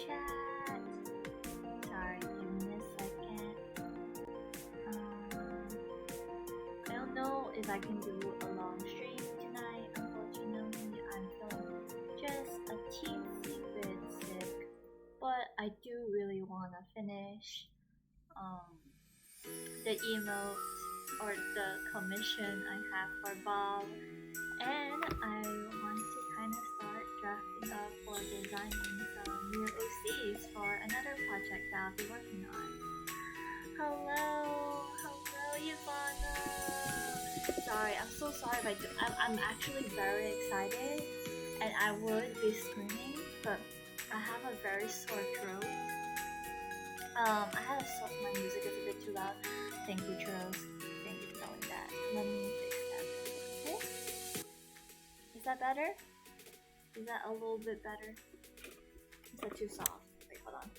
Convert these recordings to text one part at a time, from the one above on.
chat. Sorry, give me a second. I don't know if I can do a long stream tonight. Unfortunately, I'm feeling just a teensy bit sick, but I do really want to finish the emote or the commission I have for Bob, and I want to kind of start drafting up for designing some new OCs for another project that I'll be working on. Hello, Ivana. Sorry, I'm so sorry if I do. I'm actually very excited, and I would be screaming, but I have a very sore throat. My music is a bit too loud. Thank you, Churros. Thank you for knowing that. Let me fix that. Okay? Is that better? Is that a little bit better? Is that too soft? Wait, hold on.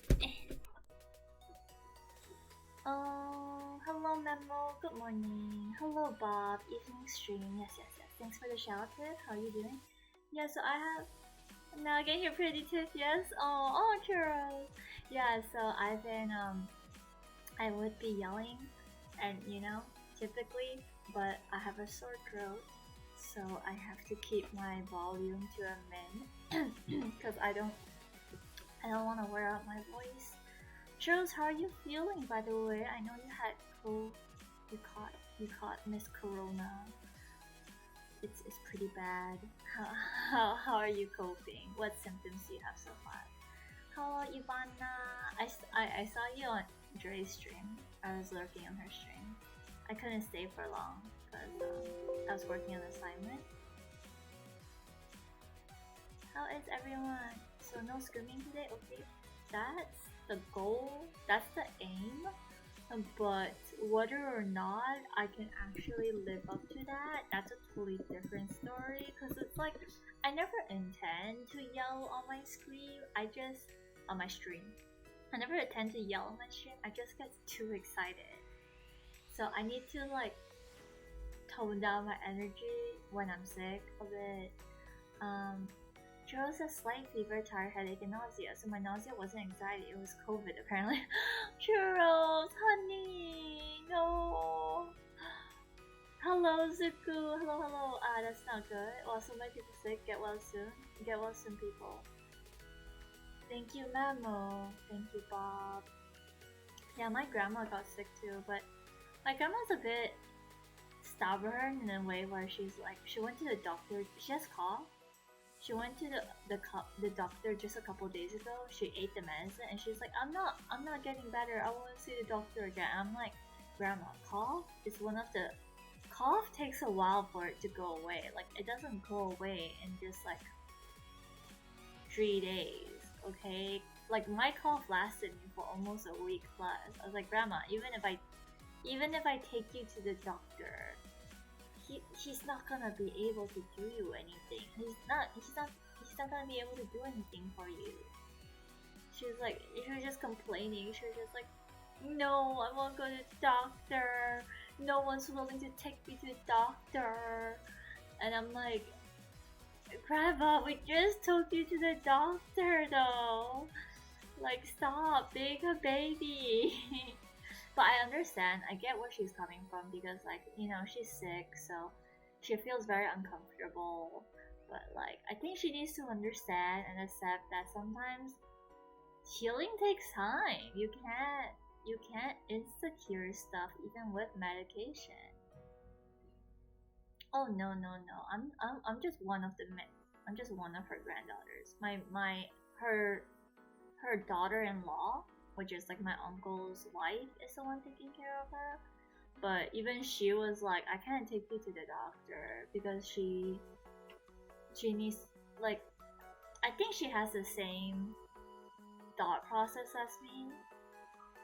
Oh, hello Memo. Good morning. Hello Bob. Evening stream. Yes. Thanks for the shout out. How are you doing? Yeah, so I have. Now I can hear pretty tiff. Yes. Oh, Churros. Yeah, so I've been I would be yelling, and typically, but I have a sore throat, so I have to keep my volume to a min because I don't want to wear out my voice. Jules, how are you feeling? By the way, I know you caught Miss Corona. It's pretty bad. How are you coping? What symptoms do you have so far? Hello, Ivana. I saw you on Dre's stream. I was lurking on her stream. I couldn't stay for long because I was working on an assignment. How is everyone? So no screaming today? Okay, that's the goal. That's the aim. But whether or not I can actually live up to that, that's a totally different story. Because it's like, I never intend to yell on my stream. On my stream. I never intend to yell on my stream. I just get too excited. So I need to like tone down my energy when I'm sick a bit. Churros has slight fever, tired headache, and nausea. So my nausea wasn't anxiety, it was COVID apparently. Churros, honey, no. Hello, Zuku. Hello. That's not good. Well, so many people sick. Get well soon. Get well soon, people. Thank you, Memo. Thank you, Bob. Yeah, my grandma got sick too, but my grandma's a bit stubborn in a way where she's like, she went to the doctor. She has cough. She went to the doctor just a couple days ago. She ate the medicine and she's like, I'm not getting better. I want to see the doctor again. I'm like, Grandma, cough is one of the cough takes a while for it to go away. Like it doesn't go away in just like 3 days. Okay, like my cough lasted me for almost a week plus. I was like, Grandma, even if I take you to the doctor, he's not gonna be able to do you anything. He's not gonna be able to do anything for you. She was just complaining. She was just like, no, I won't go to the doctor. No one's willing to take me to the doctor. And I'm like, Grandma, we just took you to the doctor though. Like, stop being a baby. But I understand. I get where she's coming from because, like, she's sick, so she feels very uncomfortable. But, like, I think she needs to understand and accept that sometimes healing takes time. You can't insta-cure stuff even with medication. Oh no! I'm just one of her granddaughters. Her daughter-in-law, which is like my uncle's wife, is the one taking care of her. But even she was like, I can't take you to the doctor because she needs, like, I think she has the same thought process as me.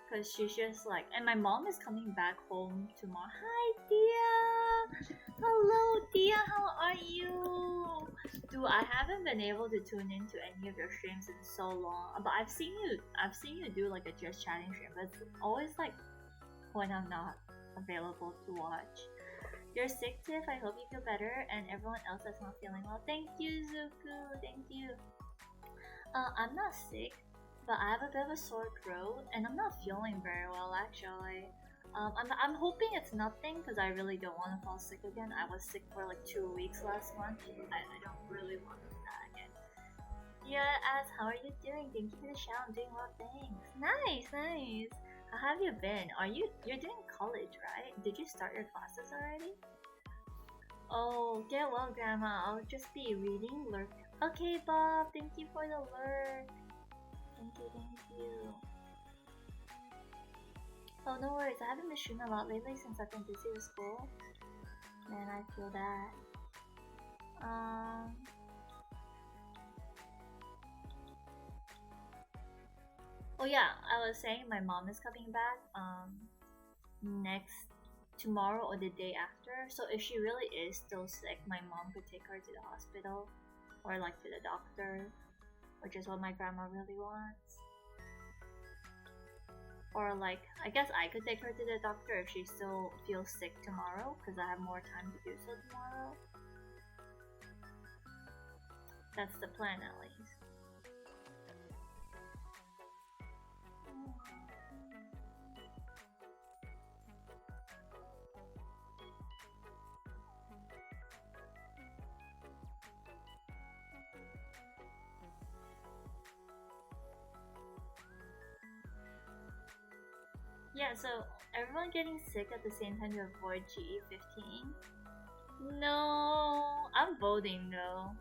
Because she's just like, and my mom is coming back home tomorrow. Hi, Dia! Hello, Dia, how are you? Dude, I haven't been able to tune into any of your streams in so long. But I've seen you do like a just chatting stream. But it's always like when I'm not available to watch. You're sick, Tiff. I hope you feel better. And everyone else that's not feeling well. Thank you, Zuku. Thank you. I'm not sick. but I have a bit of a sore throat, and I'm not feeling very well actually. I'm hoping it's nothing because I really don't want to fall sick again. I was sick for like 2 weeks last month. I don't really want that again. Yeah, As, how are you doing? Thank you for the shout. I'm doing well, thanks. Nice, nice. How have you been? You're doing college, right? Did you start your classes already? Oh, get well, Grandma. I'll just be reading, lurk. Okay, Bob. Thank you for the lurk. Thank you, thank you. Oh, no worries. I haven't been streaming a lot lately since I've been busy with school. Man, I feel that. Oh yeah, I was saying my mom is coming back next tomorrow or the day after. So if she really is still sick, my mom could take her to the hospital or like to the doctor, which is what my grandma really wants. Or like, I guess I could take her to the doctor if she still feels sick tomorrow, because I have more time to do so tomorrow. That's the plan at least. Yeah, so everyone getting sick at the same time to avoid GE15. No, I'm voting though.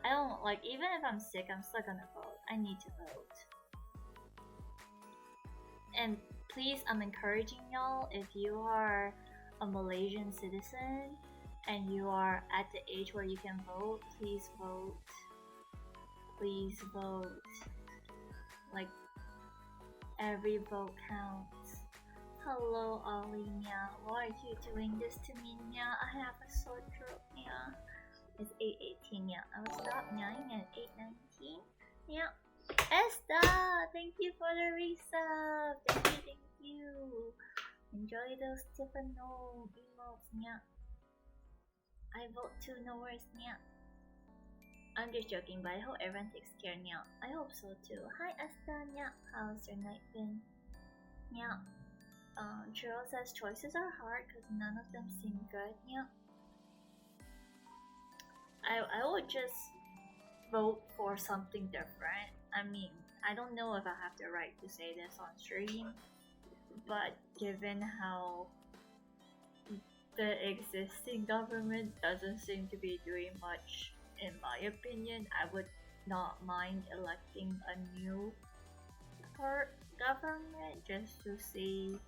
I don't like, even if I'm sick, I'm still gonna vote. I need to vote. And please, I'm encouraging y'all, if you are a Malaysian citizen and you are at the age where you can vote, please vote. Please vote. Like, every vote counts. Hello, Ollie, Nya. Why are you doing this to me, Nya? I have a sore throat, Nya. It's 8:18, Nya. I will stop meowing at 8:19. Nya. Esta, thank you for the resub. Thank you. Enjoy those Tiffano emotes, Nya. I vote too, no worries, Nya. I'm just joking, but I hope everyone takes care, Nya. I hope so too. Hi, Esta, Nya. How's your night been? Nya. Cheryl says choices are hard because none of them seem good. Yeah. I would just vote for something different. I mean, I don't know if I have the right to say this on stream, but given how the existing government doesn't seem to be doing much, in my opinion, I would not mind electing a new government just to see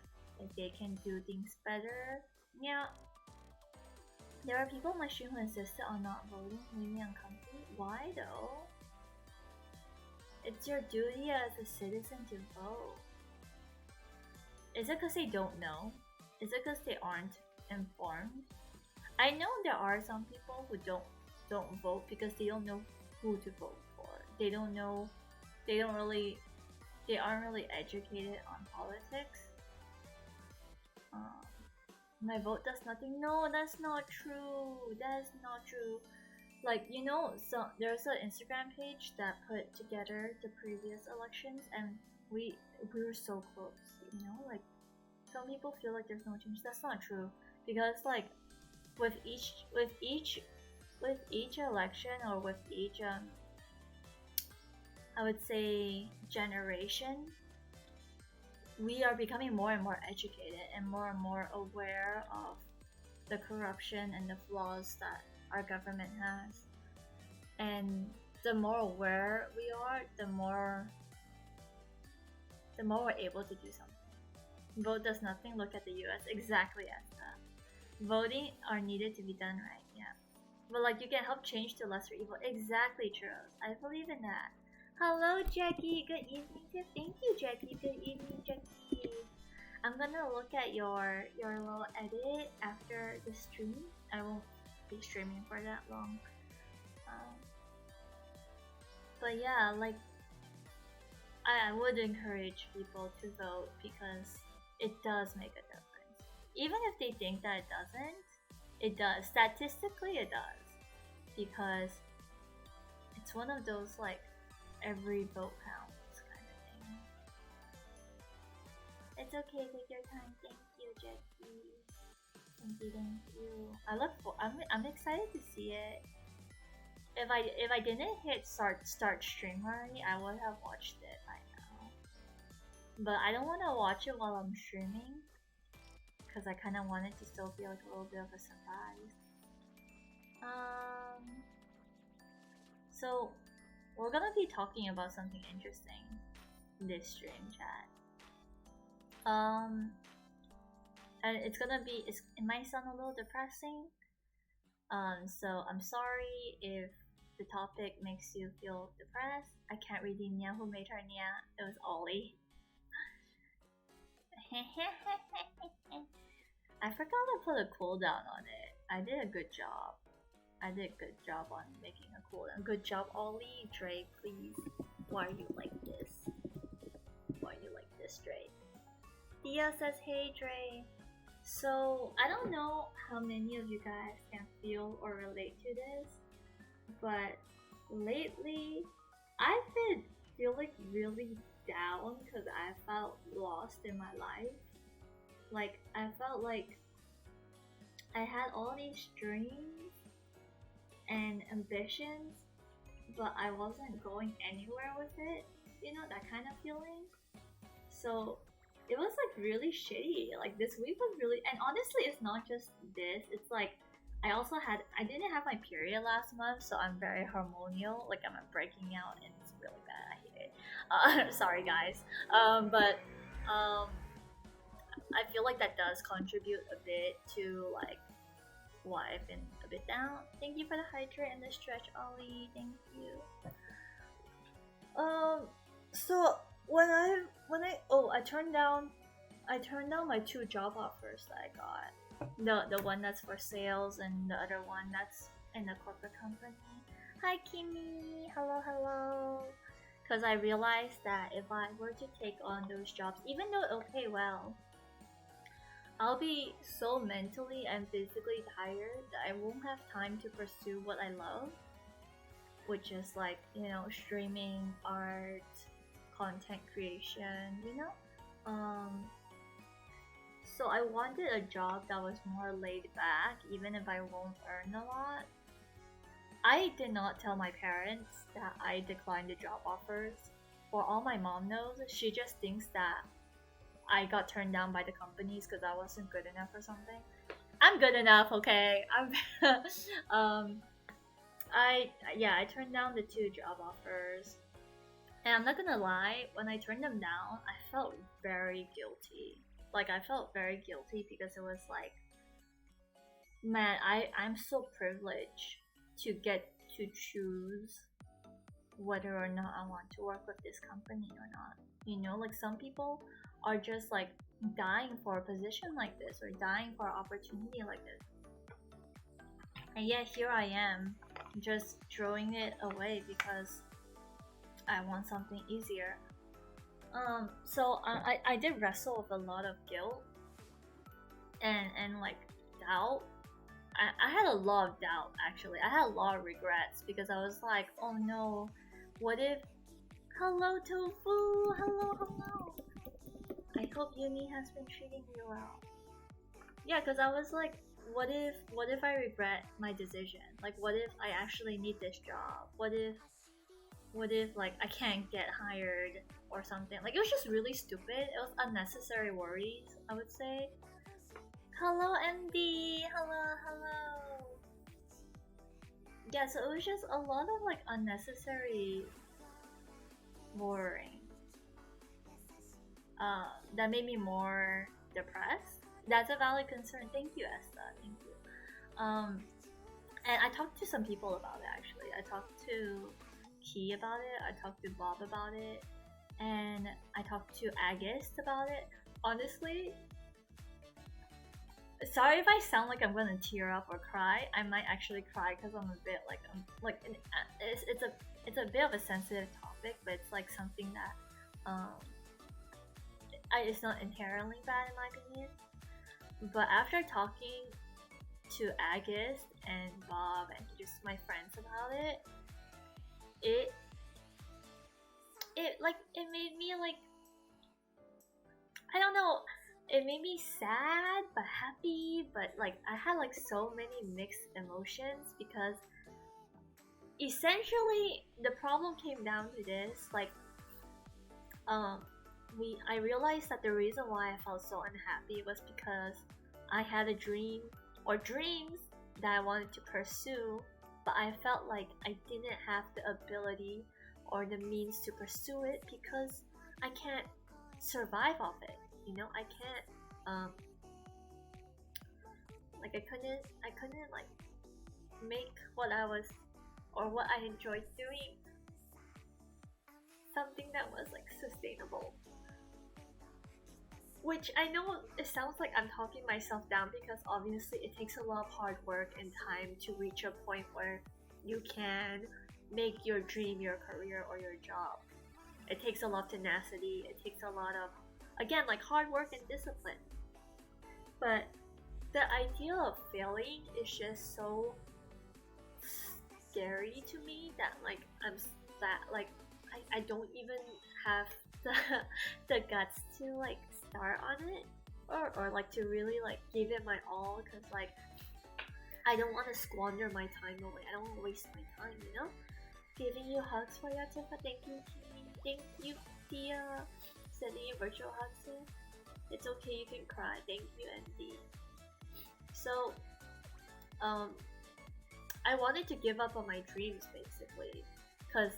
if they can do things better. Yeah. There are people on my stream who insisted on not voting, leaving me uncomfy. Why though? It's your duty as a citizen to vote. Is it because they don't know? Is it because they aren't informed? I know there are some people who don't vote because they don't know who to vote for. They don't know. They aren't really educated on politics. My vote does nothing. No, that's not true. That's not true. Like, you know, so there's an Instagram page that put together the previous elections, and we were so close. You know, like some people feel like there's no change. That's not true, because like with each election, or with each I would say generation, we are becoming more and more educated and more aware of the corruption and the flaws that our government has. And the more aware we are, the more we're able to do something. Vote does nothing. Look at the US. Exactly as that. Voting are needed to be done right, yeah. But like, you can help change to lesser evil. Exactly, churros. I believe in that. Hello, Jackie. Good evening. Thank you, Jackie. Good evening, Jackie. I'm gonna look at your little edit after the stream. I won't be streaming for that long. But yeah, like I would encourage people to vote because it does make a difference. Even if they think that it doesn't, it does. Statistically, it does, because it's one of those like every vote counts kind of thing. It's okay, take your time. Thank you, Jackie. Thank you. I'm excited to see it. If I didn't hit start stream already, I would have watched it by now. But I don't want to watch it while I'm streaming, because I kind of want it to still be like a little bit of a surprise. So we're gonna be talking about something interesting this stream, chat. And it might sound a little depressing. So I'm sorry if the topic makes you feel depressed. I can't read the Nia. Who made her Nia? It was Ollie. I forgot to put a cooldown on it. I did a good job. I did a good job on making a cooldown. Good job, Ollie. Dre, please. Why are you like this? Why are you like this, Dre? Thea says, hey, Dre. So, I don't know how many of you guys can feel or relate to this, but lately, I've been feeling really down because I felt lost in my life. Like, I felt like I had all these dreams and ambitions, but I wasn't going anywhere with it. You know, that kind of feeling? So, it was like really shitty. Like this week was really, and honestly, it's not just this. It's like I didn't have my period last month, so I'm very hormonal. Like I'm breaking out, and it's really bad. I hate it. Sorry guys. But I feel like that does contribute a bit to like why I've been a bit down. Thank you for the hydrate and the stretch, Ollie. Thank you. So I turned down my 2 job offers that I got. The one that's for sales and the other one that's in the corporate company. Hi Kimmy, hello. Because I realized that if I were to take on those jobs, even though it'll pay well, I'll be so mentally and physically tired that I won't have time to pursue what I love, which is like, you know, streaming, art, content creation, you know? So I wanted a job that was more laid back, even if I won't earn a lot. I did not tell my parents that I declined the job offers. For all my mom knows, she just thinks that I got turned down by the companies because I wasn't good enough or something. I'm good enough, okay? I turned down the 2 job offers. And I'm not gonna lie, when I turned them down, I felt very guilty. Like, I felt very guilty because it was like, man, I'm so privileged to get to choose whether or not I want to work with this company or not. You know, like some people are just like dying for a position like this or dying for an opportunity like this. And yet here I am, just throwing it away because I want something easier. So I did wrestle with a lot of guilt and like doubt. I had a lot of doubt actually. I had a lot of regrets because I was like, oh no, what if? Hello Tofu, hello. I hope uni has been treating you well. Yeah, because I was like, what if I regret my decision? Like, what if I actually need this job? What if like I can't get hired or something? Like, it was just really stupid. It was unnecessary worries, I would say. Hello MD, hello. Yeah, so it was just a lot of like unnecessary worrying. That made me more depressed. That's a valid concern. Thank you, Esther. Thank you. And I talked to some people about it actually. I talked to Key about it. I talked to Bob about it, and I talked to Agist about it. Honestly, sorry if I sound like I'm gonna tear up or cry. I might actually cry because I'm a bit like it's a bit of a sensitive topic, but it's like something that it's not inherently bad in my opinion. But after talking to Agist and Bob and just my friends about it, it made me like, I don't know, it made me sad but happy, but like I had like so many mixed emotions because essentially the problem came down to this, like um I realized that the reason why I felt so unhappy was because I had a dream or dreams that I wanted to pursue, but I felt like I didn't have the ability or the means to pursue it because I can't survive off it. You know, I can't like I couldn't like make what I was or what I enjoyed doing something that was like sustainable. Which I know it sounds like I'm talking myself down because obviously it takes a lot of hard work and time to reach a point where you can make your dream your career or your job. It takes a lot of tenacity, it takes a lot of, again, like hard work and discipline. But the idea of failing is just so scary to me that like I'm that like I don't even have the the guts to like start on it or like to really like give it my all because like I don't want to squander my time away. I don't want to waste my time, you know? Giving you hugs for your Tifa. Thank you, Kimi. Thank you, Tia. Sending you virtual hugs too. It's okay, you can cry. Thank you, Andy. So, I wanted to give up on my dreams basically, because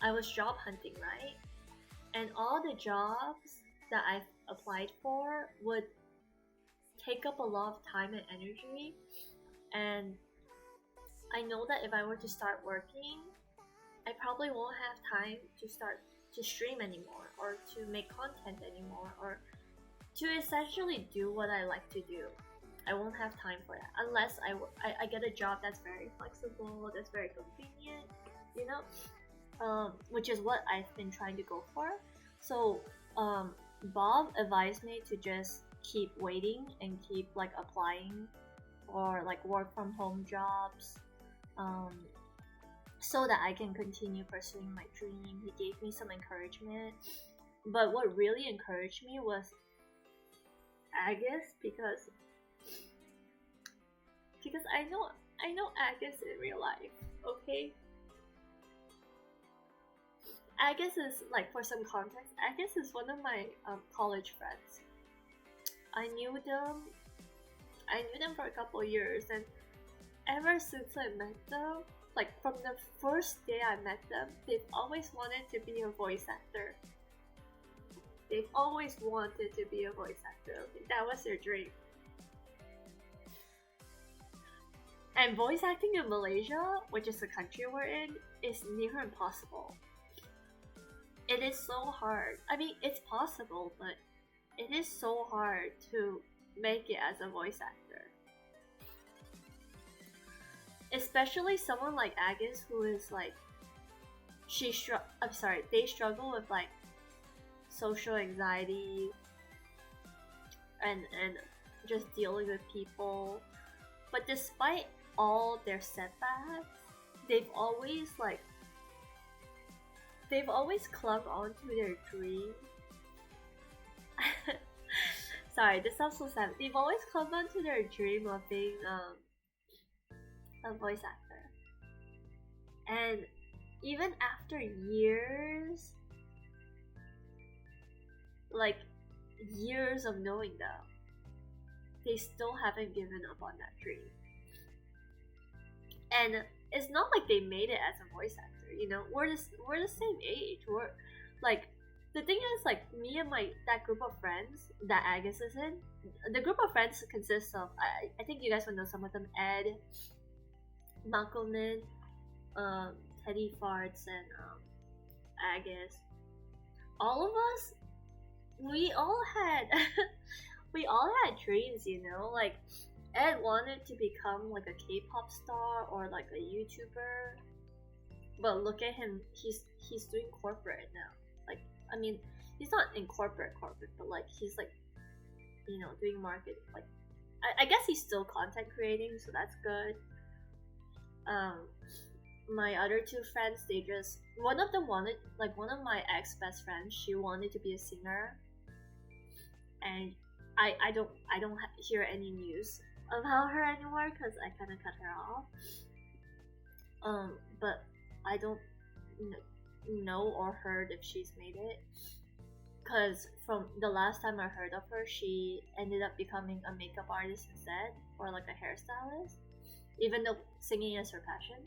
I was job hunting, right? And all the jobs that I applied for would take up a lot of time and energy, and I know that if I were to start working, I probably won't have time to start to stream anymore or to make content anymore or to essentially do what I like to do. I won't have time for that unless I get a job that's very flexible, that's very convenient, you know, which is what I've been trying to go for. So Bob advised me to just keep waiting and keep like applying for like work from home jobs, so that I can continue pursuing my dream. He gave me some encouragement, but what really encouraged me was Agus because I know Agus in real life, okay? Agus is, like, for some context, Agus is one of my college friends. I knew them for a couple of years, and ever since I met them, like from the first day I met them, they've always wanted to be a voice actor. They've always wanted to be a voice actor. Okay? That was their dream. And voice acting in Malaysia, which is the country we're in, is near impossible. It is so hard. I mean, it's possible, but it is so hard to make it as a voice actor. Especially someone like Agus, who is like, they struggle with like social anxiety and just dealing with people. But despite all their setbacks, they've always clung on to their dream. Sorry, this sounds so sad. They've always clung on to their dream of being a voice actor. And even after years, like years of knowing them, they still haven't given up on that dream. And it's not like they made it as a voice actor, you know. We're the same age. We're like, the thing is, like, me and that group of friends that Agus is in, the group of friends consists of I think you guys will know some of them: Ed, Malcolm, Teddy Farts, and Agus. All of us, we all had dreams, you know. Like, Ed wanted to become like a K-pop star or like a YouTuber, but look at him, he's doing corporate now. Like, I mean, he's not in corporate, but like he's like, you know, doing marketing. Like, I guess he's still content creating, so that's good. My other two friends, one of them wanted, like, one of my ex best friends, she wanted to be a singer, and I don't hear any news about her anymore because I kind of cut her off. But I don't know or heard if she's made it. Because from the last time I heard of her, she ended up becoming a makeup artist instead, or like a hairstylist, even though singing is her passion.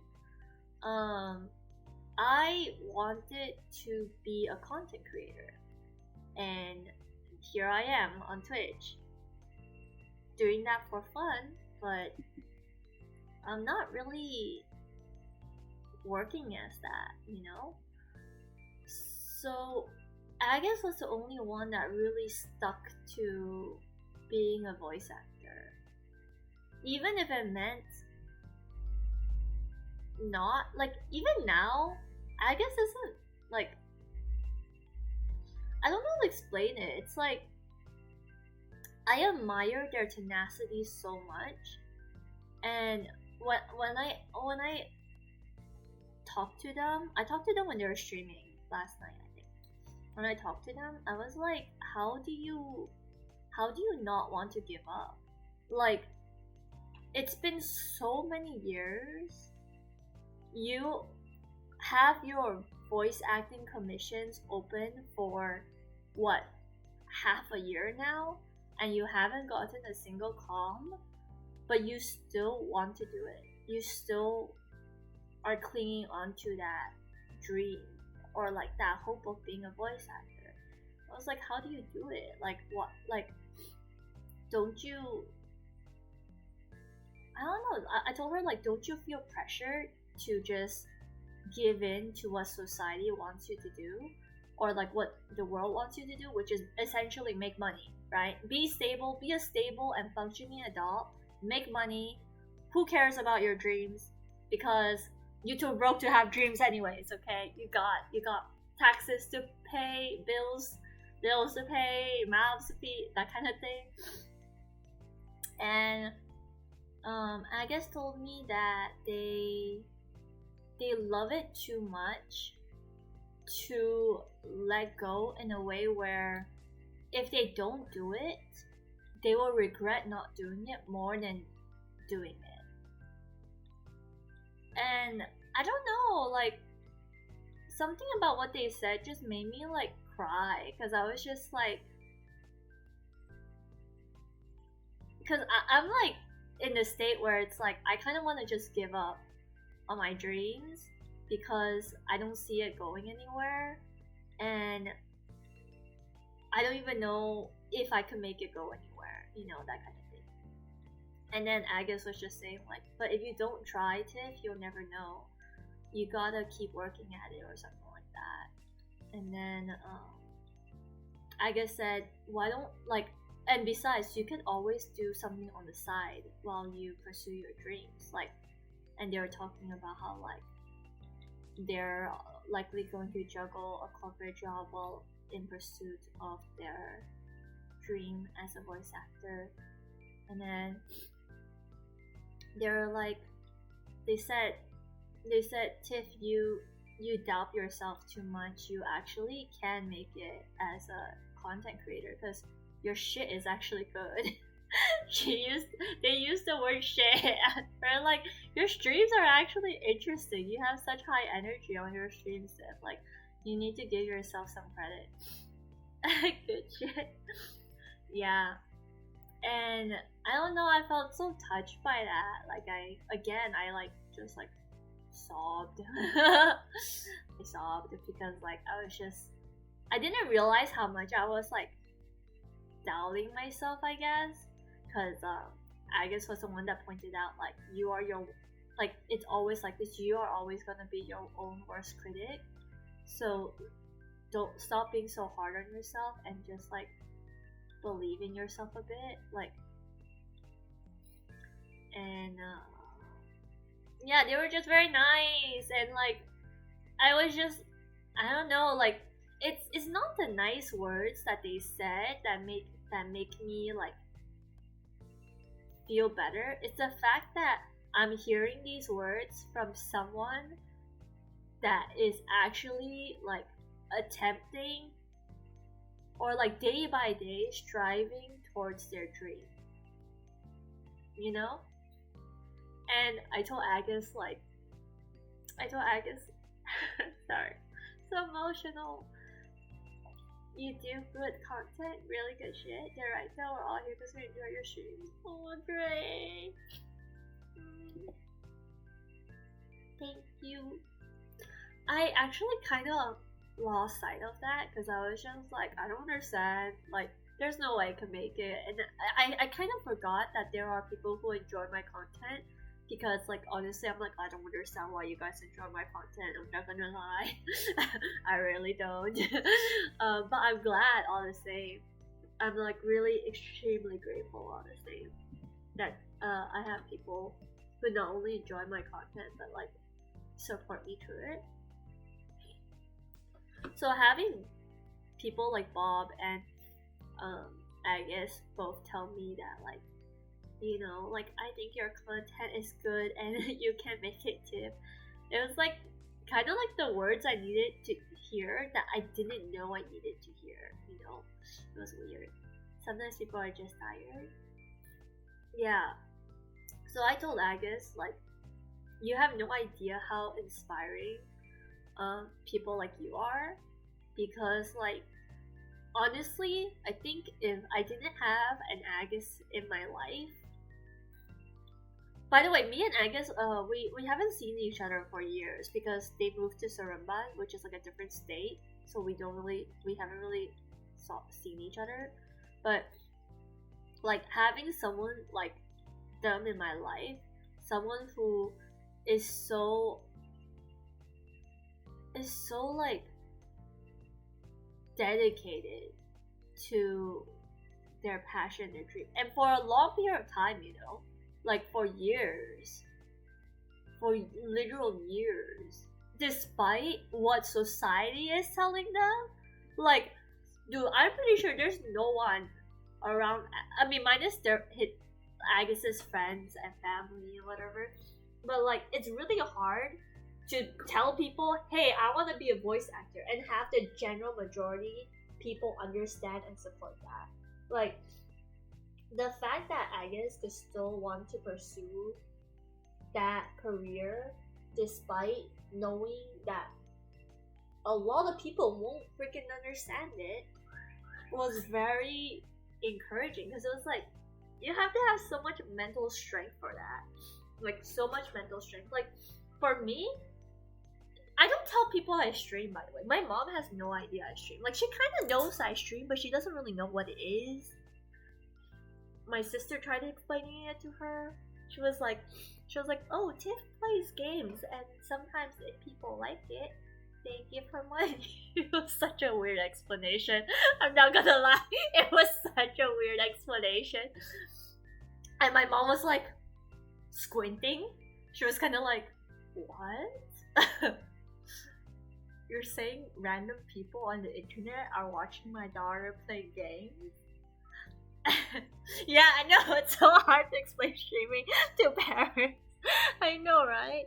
I wanted to be a content creator, and here I am on Twitch, doing that for fun, but I'm not really working as that, you know? So I guess was the only one that really stuck to being a voice actor. Even if it meant not, like, even now, I guess isn't, like, I don't know how to explain it. It's like, I admire their tenacity so much, and when I talked to them, I talked to them when they were streaming last night, I think. When I talked to them, I was like, how do you not want to give up? Like, it's been so many years. You have your voice acting commissions open for what, half a year now, and you haven't gotten a single comm, but you still want to do it. You still are clinging onto that dream or like that hope of being a voice actor. I was like, how do you do it? Like, what? Like, don't you? I don't know. I told her, like, don't you feel pressure to just give in to what society wants you to do, or like what the world wants you to do, which is essentially make money, right? Be stable, be a stable and functioning adult, make money. Who cares about your dreams? Because you too broke to have dreams anyways, okay? You got taxes to pay, bills to pay, mouths to feed, that kind of thing. And I guess told me that they love it too much to let go in a way where if they don't do it, they will regret not doing it more than doing it. And I don't know, like, something about what they said just made me like cry, because I was just like, because I'm like in the state where it's like I kind of want to just give up on my dreams because I don't see it going anywhere, and I don't even know if I could make it go anywhere, you know, that kind of thing. And then Agus was just saying like, but if you don't try, Tiff, you'll never know. You gotta keep working at it or something like that. And then Agus said, why don't, like, and besides, you can always do something on the side while you pursue your dreams. Like, and they were talking about how like they're likely going to juggle a corporate job while in pursuit of their dream as a voice actor. And then they're like, they said, Tiff, you doubt yourself too much. You actually can make it as a content creator because your shit is actually good. They used the word shit. They're like, your streams are actually interesting. You have such high energy on your streams, Tiff. Like, you need to give yourself some credit. Good shit. Yeah. And I don't know, I felt so touched by that. Like, I like just like sobbed. I sobbed because like I didn't realize how much I was like doubting myself, I guess, because Agus was the one that pointed out like, you are your, like, it's always like this, you are always gonna be your own worst critic, so don't stop being so hard on yourself and just like believe in yourself a bit, like. And yeah, they were just very nice, and like I was just, I don't know, like it's not the nice words that they said that make me like feel better. It's the fact that I'm hearing these words from someone that is actually like attempting or like day by day striving towards their dream, you know? And I told Agus, sorry, so emotional. You do good content, really good shit. Yeah, right now we're all here because we enjoy your streams. Oh, great. Thank you. I actually kind of lost sight of that because I was just like, I don't understand. Like, there's no way I can make it. And I kind of forgot that there are people who enjoy my content. Because, like, honestly, I'm like, I don't understand why you guys enjoy my content. I'm not gonna lie. I really don't. But I'm glad, all the same. I'm, like, really extremely grateful, all the same. That I have people who not only enjoy my content, but, like, support me through it. So having people like Bob and Agus both tell me that, like, you know, like, I think your content is good and you can make it too. It was like kind of like the words I needed to hear that I didn't know I needed to hear, you know. It was weird. Sometimes people are just tired. Yeah. So I told Agus, like, you have no idea how inspiring people like you are, because, like, honestly, I think if I didn't have an Agus in my life. By the way, me and Agus, we haven't seen each other for years because they moved to Seremban, which is like a different state. So we haven't really seen each other. But like having someone like them in my life, someone who is so like dedicated to their passion, their dream, and for a long period of time, you know. Like for years, for literal years, despite what society is telling them. Like, dude, I'm pretty sure there's no one around. I mean, minus Agus's friends and family and whatever. But like, it's really hard to tell people, hey, I want to be a voice actor, and have the general majority people understand and support that. Like, the fact that Agus could still want to pursue that career despite knowing that a lot of people won't freaking understand it was very encouraging, because it was like, you have to have so much mental strength for that. Like, so much mental strength. Like, for me, I don't tell people I stream, by the way. My mom has no idea I stream. Like, she kind of knows I stream, but she doesn't really know what it is. My sister tried explaining it to her. She was like, oh, Tiff plays games, and sometimes if people like it, they give her money. It was such a weird explanation. I'm not gonna lie. It was such a weird explanation. And my mom was like, squinting. She was kind of like, what? You're saying random people on the internet are watching my daughter play games? Yeah, I know, it's so hard to explain streaming to parents. I know, right?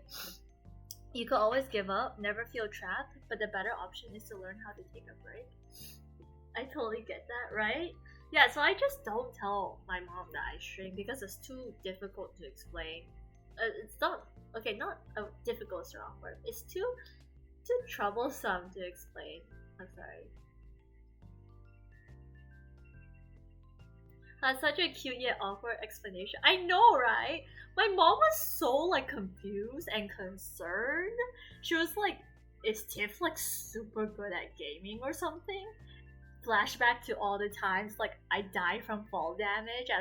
You could always give up, never feel trapped, but the better option is to learn how to take a break. I totally get that, right? Yeah, so I just don't tell my mom that I stream because it's too difficult to explain. It's not, okay, not difficult is the wrong word. It's too troublesome to explain. I'm sorry. That's such a cute yet awkward explanation. I know, right? My mom was so like confused and concerned. She was like, is Tiff like super good at gaming or something? Flashback to all the times like I died from fall damage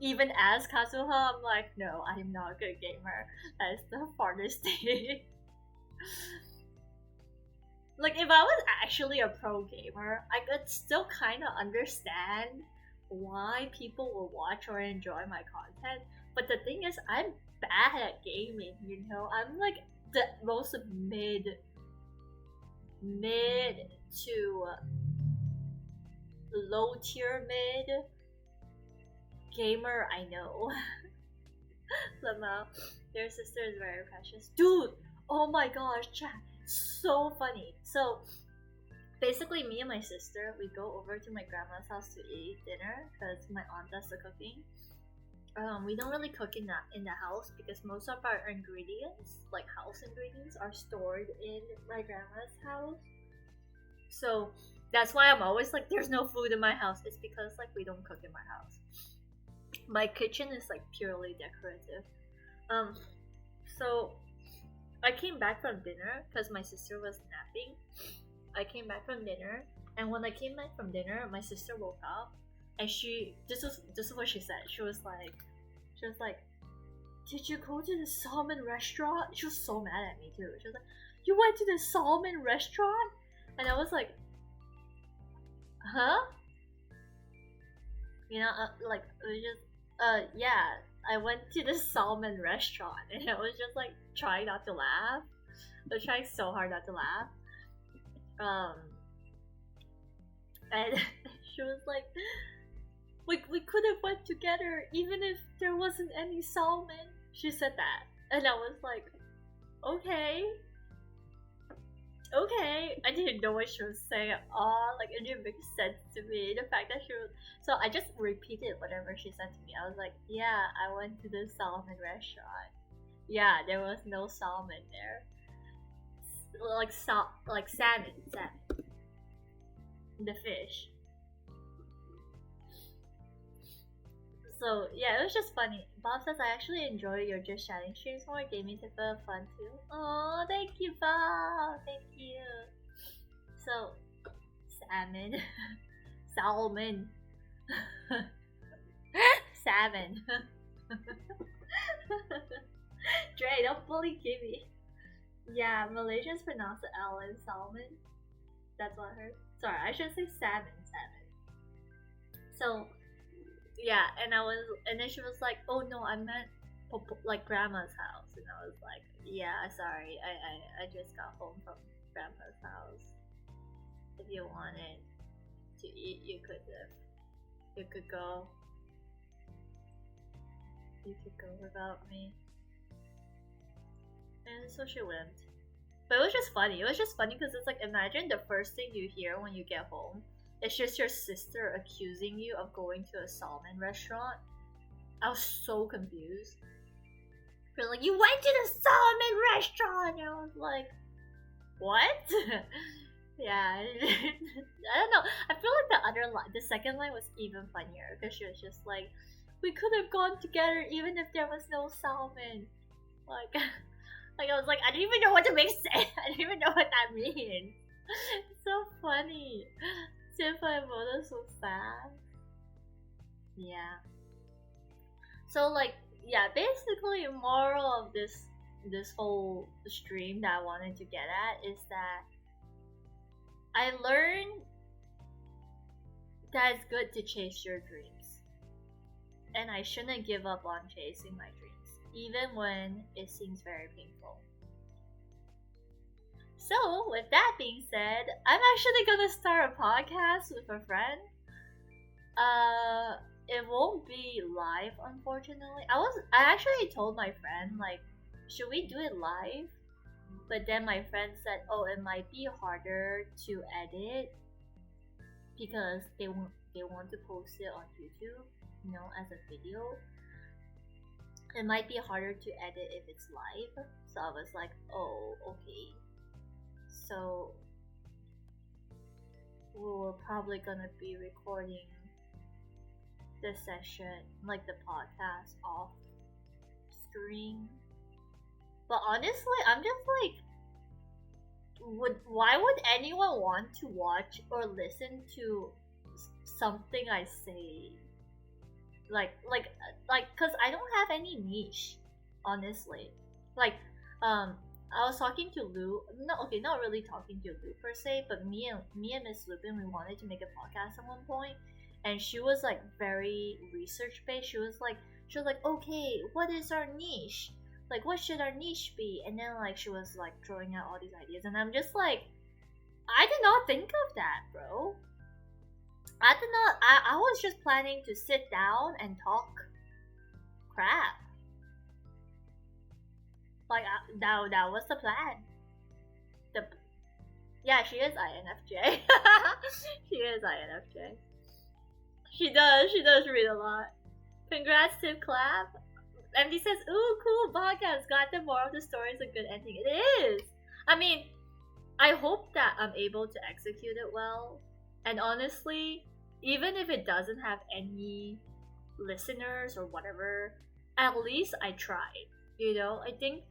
even as Kazuha. I'm like, no, I am not a good gamer. That is the farthest thing. Like, if I was actually a pro gamer, I could still kind of understand why people will watch or enjoy my content. But the thing is, I'm bad at gaming, you know? I'm like the most mid to low tier mid gamer I know. Lama, your sister is very precious. Dude, oh my gosh, chat, so funny. So basically me and my sister, we go over to my grandma's house to eat dinner because my aunt does the cooking. We don't really cook in the house because most of our ingredients, like house ingredients, are stored in my grandma's house. So that's why I'm always like, there's no food in my house. It's because like we don't cook in my house. My kitchen is like purely decorative. So I came back from dinner because my sister was napping. I came back from dinner, and when I came back from dinner, my sister woke up, and this is what she said. She was like, "Did you go to the salmon restaurant?" She was so mad at me too. She was like, "You went to the salmon restaurant?" And I was like, "Huh?" You know, like it was just, yeah. I went to the salmon restaurant, and I was just like trying not to laugh. I was trying so hard not to laugh. And she was like, we could have went together even if there wasn't any salmon. She said that, and I was like, okay. I didn't know what she was saying at all. Like, it didn't make sense to me. The fact that she was, so I just repeated whatever she said to me. I was like, yeah, I went to the salmon restaurant. Yeah, there was no salmon there. Like salmon, the fish. So yeah, it was just funny. Bob says, I actually enjoy your just chatting streams more. Gaming tips are fun too. Oh, thank you, Bob. Thank you. So, salmon, salmon, salmon. Dre, don't bully Kimmy. Yeah, Malaysians pronounce the L in salmon. That's what I heard. Sorry, I should say salmon. So, yeah, and then she was like, "Oh no, I meant like grandma's house," and I was like, "Yeah, sorry, I just got home from grandma's house. If you wanted to eat, you could go. You could go without me." And so she went. But it was just funny. It was just funny because it's like, imagine the first thing you hear when you get home. It's just your sister accusing you of going to a salmon restaurant. I was so confused. They're like, you went to the salmon restaurant! And I was like, what? Yeah, I don't know. I feel like the second line was even funnier because she was just like, we could have gone together even if there was no salmon. Like I was like, I didn't even know what to make sense. I didn't even know what that means. It's so funny. Senpai Moto so sad. Yeah. So like, yeah, basically moral of this whole stream that I wanted to get at is that I learned that it's good to chase your dreams. And I shouldn't give up on chasing my dreams, even when it seems very painful. So, with that being said, I'm actually gonna start a podcast with a friend. It won't be live, unfortunately. I actually told my friend, like, should we do it live? But then my friend said, oh, it might be harder to edit because they want to post it on YouTube, you know, as a video. It might be harder to edit if it's live. So I was like, oh, okay. So we're probably gonna be recording the session, like the podcast, off stream. But honestly, I'm just like, why would anyone want to watch or listen to something I say? Like, cause I don't have any niche, honestly. Like, I was talking to Lou. Not really talking to Lou per se, but me and Miss Lupin, we wanted to make a podcast at one point, and she was like very research based. She was like, okay, what is our niche? Like, what should our niche be? And then like she was like throwing out all these ideas, and I'm just like, I did not think of that, bro. I was just planning to sit down and talk crap. Like, that was the plan. Yeah, she is INFJ. She is INFJ. She does read a lot. Congrats to Clap. MD says, ooh, cool podcast. Glad the moral of the story is a good ending. It is. I mean, I hope that I'm able to execute it well. And honestly, even if it doesn't have any listeners or whatever, at least I tried. You know, I think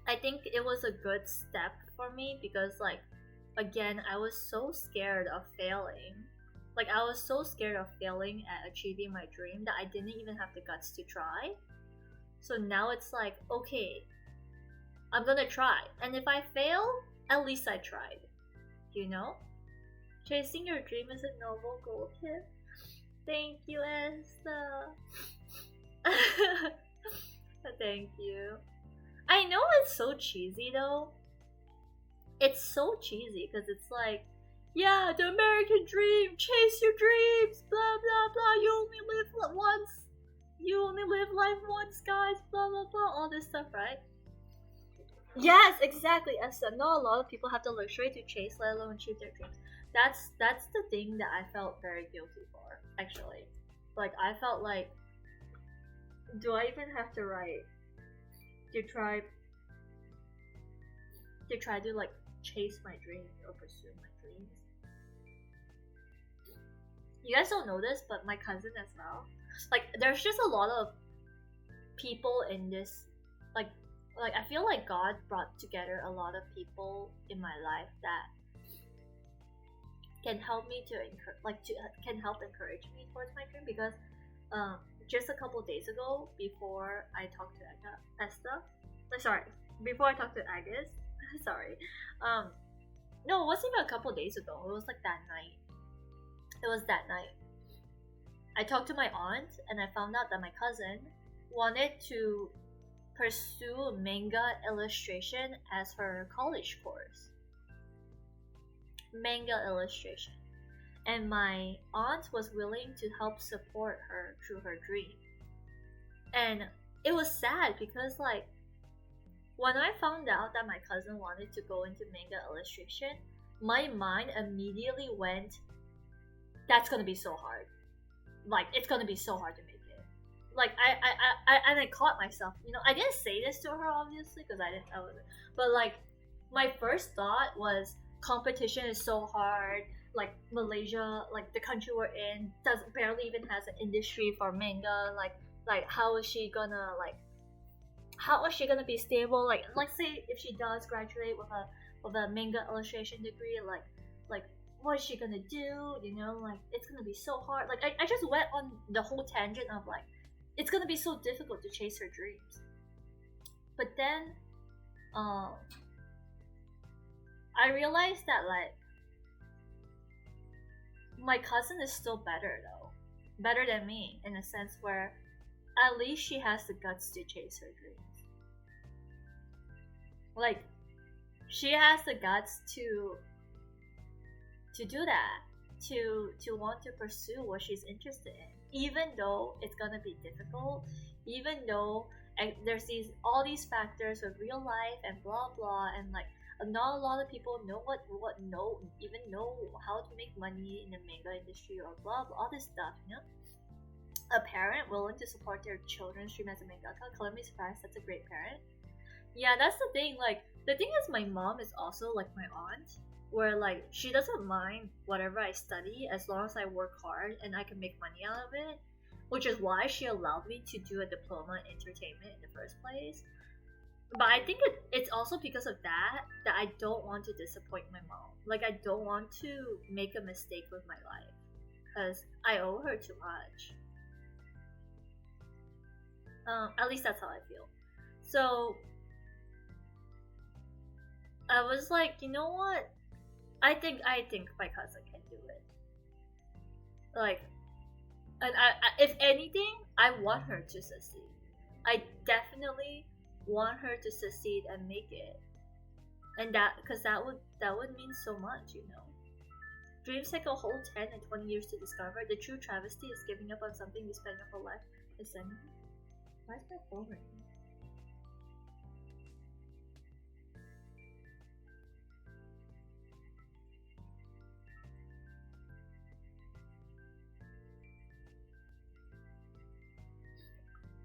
it was a good step for me because like again, I was so scared of failing. Like I was so scared of failing at achieving my dream that I didn't even have the guts to try. So now it's like, okay, I'm gonna try. And if I fail, at least I tried. You know? Chasing your dream is a noble goal, Kim. Thank you, Esther. Thank you. I know it's so cheesy though. It's so cheesy because it's like, yeah, the American dream, chase your dreams, blah blah blah. You only live once. You only live life once, guys. Blah blah blah. All this stuff, right? Yes, exactly. As not a lot of people have the luxury to chase, let alone achieve their dreams. That's the thing that I felt very guilty for. Actually, like I felt like, do I even have to write to try to like chase my dreams or pursue my dreams? You guys don't know this, but my cousin as well. Like, there's just a lot of people in this, like I feel like God brought together a lot of people in my life that can help me to can help encourage me towards my dream because just a couple days ago before I talked to Esther, sorry, before I talked to Agus, sorry, no, it wasn't even a couple days ago. It was like that night. It was that night. I talked to my aunt and I found out that my cousin wanted to pursue manga illustration as her college course. Manga illustration. And my aunt was willing to help support her through her dream. And it was sad because like when I found out that my cousin wanted to go into manga illustration, my mind immediately went, that's gonna be so hard. Like it's gonna be so hard to make it. Like I caught myself. You know, I didn't say this to her obviously because I wasn't. But like my first thought was competition is so hard. Like Malaysia, like the country we're in, barely even has an industry for manga. Like how is she gonna be stable? Like let's say if she does graduate with a manga illustration degree, like what is she gonna do? You know, like it's gonna be so hard. Like I just went on the whole tangent of like it's gonna be so difficult to chase her dreams. But then I realized that like my cousin is still better though. Better than me in a sense where at least she has the guts to chase her dreams. Like she has the guts to do that, to want to pursue what she's interested in, even though it's gonna be difficult, even though there's all these factors of real life and blah blah, and like not a lot of people know even know how to make money in the manga industry or blah blah, all this stuff, you know. A parent willing to support their children's dream as a mangaka, color me surprised. That's a great parent. Yeah, that's the thing. Like the thing is, my mom is also like my aunt, where like she doesn't mind whatever I study as long as I work hard and I can make money out of it, which is why she allowed me to do a diploma in entertainment in the first place. But I think it's also because of that I don't want to disappoint my mom. Like I don't want to make a mistake with my life because I owe her too much. At least that's how I feel. So I was like, you know what? I think my cousin can do it. Like, and if anything, I want her to succeed. I definitely want her to succeed and make it, and because that would mean so much, you know. Dreams take a whole 10 and 20 years to discover. The true travesty is giving up on something you spend your whole life. Why is my phone ringing?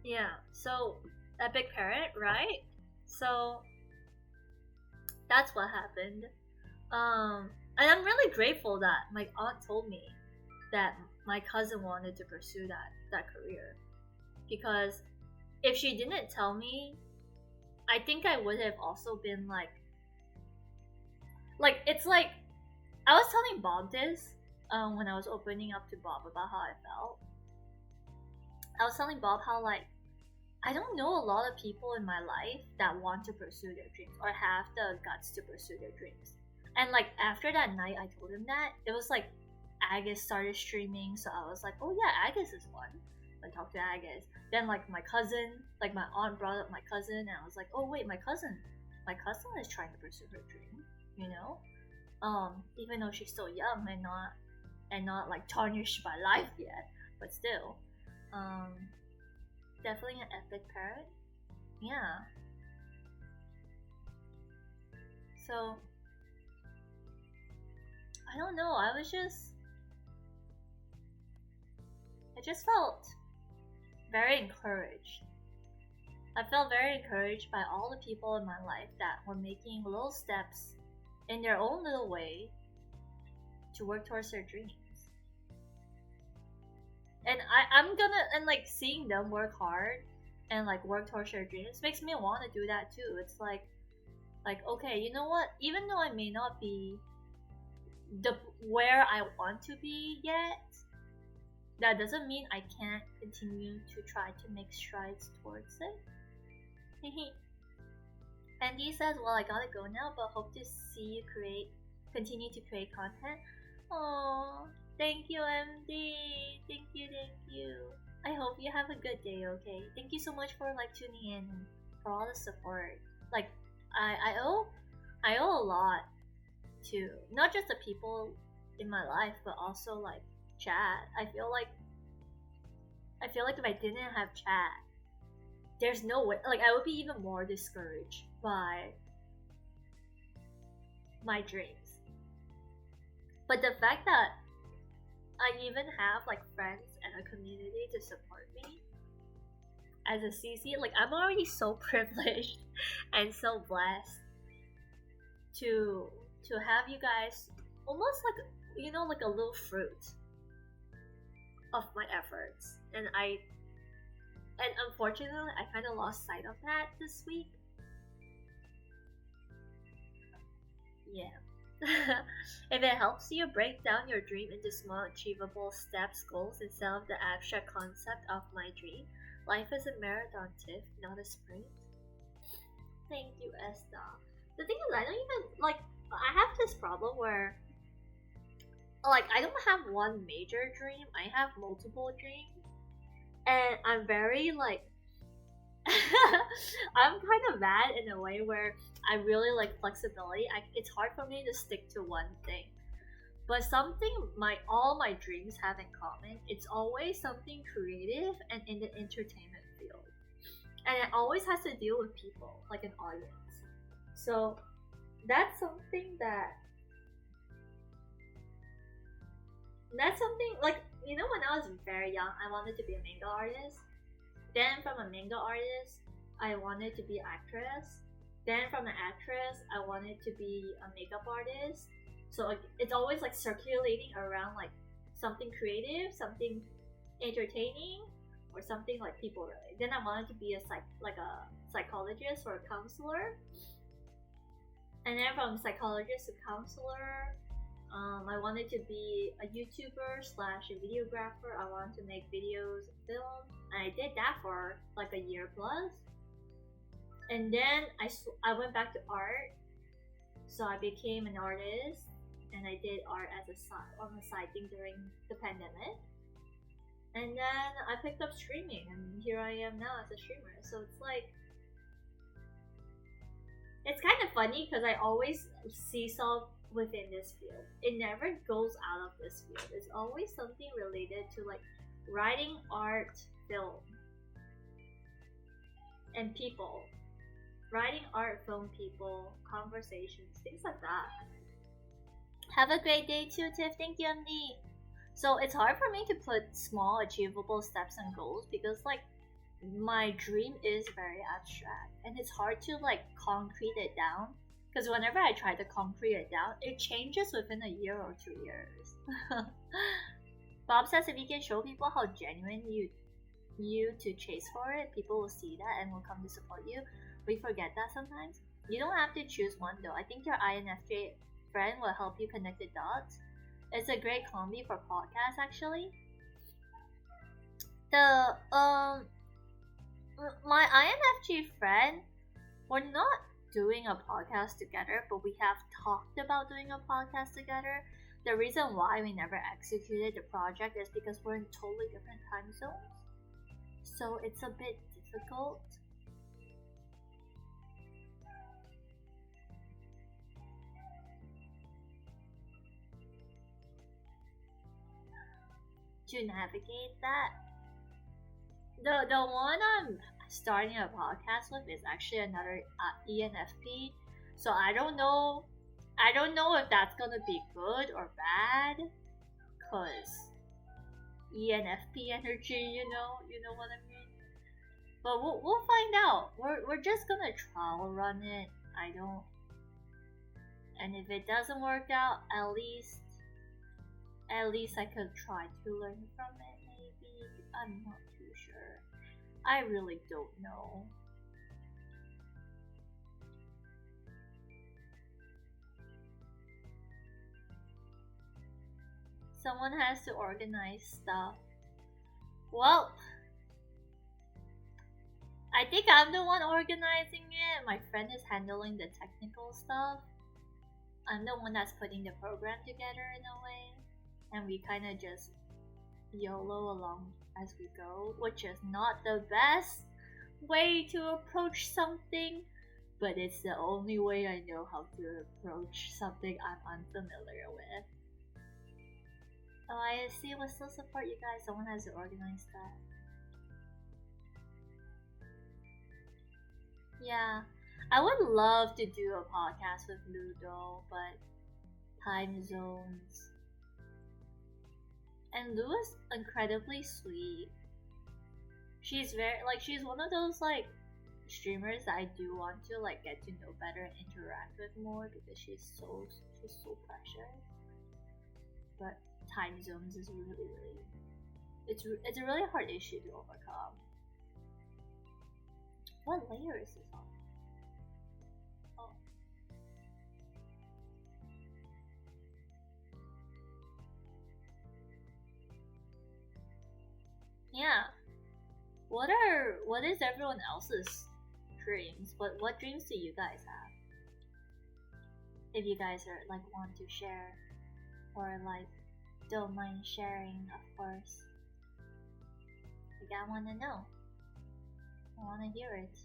Yeah, so epic parent, right? So that's what happened. And I'm really grateful that my aunt told me that my cousin wanted to pursue that career, because if she didn't tell me, I think I would have also been like it's like I was telling Bob this when I was opening up to Bob about how I felt. I was telling Bob how like I don't know a lot of people in my life that want to pursue their dreams or have the guts to pursue their dreams. And like after that night I told him that, it was like Agus started streaming, so I was like, oh yeah, Agus is one. I talked to Agus. Then like my cousin, like my aunt brought up my cousin, and I was like, oh wait, my cousin is trying to pursue her dream, you know? Even though she's still young and not like tarnished by life yet, but still. Definitely an epic parent. Yeah. So I don't know, I just felt very encouraged. I felt very encouraged by all the people in my life that were making little steps in their own little way to work towards their dreams. And I'm gonna, and like seeing them work hard and like work towards their dreams makes me want to do that too. It's like okay, you know what? Even though I may not be the where I want to be yet, that doesn't mean I can't continue to try to make strides towards it. And he says, well, I gotta go now, but hope to see you continue to create content. Oh, thank you, MD. Thank you. I hope you have a good day, okay? Thank you so much for like tuning in and for all the support. Like, I owe a lot to not just the people in my life, but also like chat. I feel like if I didn't have chat, there's no way, like I would be even more discouraged by my dreams. But the fact that I even have like friends and a community to support me as a CC, like I'm already so privileged and so blessed to have you guys almost like, you know, like a little fruit of my efforts. And unfortunately I kind of lost sight of that this week. Yeah. If it helps you break down your dream into small achievable steps, goals, instead of the abstract concept of my dream, life is a marathon, Tiff, not a sprint. Thank you, Esther. The thing is, I don't even like. I have this problem where, like, I don't have one major dream. I have multiple dreams, and I'm very like. I'm kind of bad in a way where I really like flexibility. It's hard for me to stick to one thing. But something all my dreams have in common, it's always something creative and in the entertainment field. And it always has to deal with people, like an audience. So that's something like, you know, when I was very young, I wanted to be a manga artist. Then from a manga artist, I wanted to be an actress. Then from an actress, I wanted to be a makeup artist. So like, it's always like circulating around like something creative, something entertaining, or something like people related. Then I wanted to be a psychologist or a counselor. And then from psychologist to counselor, I wanted to be a YouTuber / a videographer. I wanted to make videos and film, and I did that for like a year plus. And then I went back to art, so I became an artist, and I did art as on the side thing during the pandemic. And then I picked up streaming, and here I am now as a streamer. So it's like, it's kind of funny because I always see self within this field. It never goes out of this field. It's always something related to like writing, art, film, and people. Writing, art, film, people, conversations, things like that. Have a great day too, Tiff. Thank you, MD. So it's hard for me to put small achievable steps and goals because like my dream is very abstract and it's hard to like concrete it down because whenever I try to concrete it down, it changes within a year or 2 years. Bob says if you can show people how genuine you to chase for it, people will see that and will come to support you. We forget that sometimes. You don't have to choose one though. I think your INFJ friend will help you connect the dots. It's a great combi for podcasts actually. The my INFJ friend, we're not doing a podcast together, but we have talked about doing a podcast together. The reason why we never executed the project is because we're in totally different time zones. So it's a bit difficult. To navigate that. The one I'm starting a podcast with is actually another ENFP. So I don't know if that's gonna be good or bad, cause ENFP energy, you know what I mean. But we'll find out. We're just gonna trial run it. And if it doesn't work out, at least I could try to learn from it. Maybe I'm not too sure. I really don't know. Someone has to organize stuff. Well, I think I'm the one organizing it. My friend is handling the technical stuff. I'm the one that's putting the program together in a way. And we kind of just YOLO along as we go, which is not the best way to approach something, but it's the only way I know how to approach something I'm unfamiliar with. Oh, I see. We'll still support you guys. Someone has to organize that. Yeah, I would love to do a podcast with Ludo, but time zones. And Lou is incredibly sweet. She's she's one of those like streamers that I do want to like get to know better and interact with more because she's so precious. But time zones is really it's a really hard issue to overcome. What layer is this on? Oh. Yeah. What is everyone else's dreams? What dreams do you guys have? If you guys are like want to share or like don't mind sharing, of course. Like I wanna know. I wanna hear it.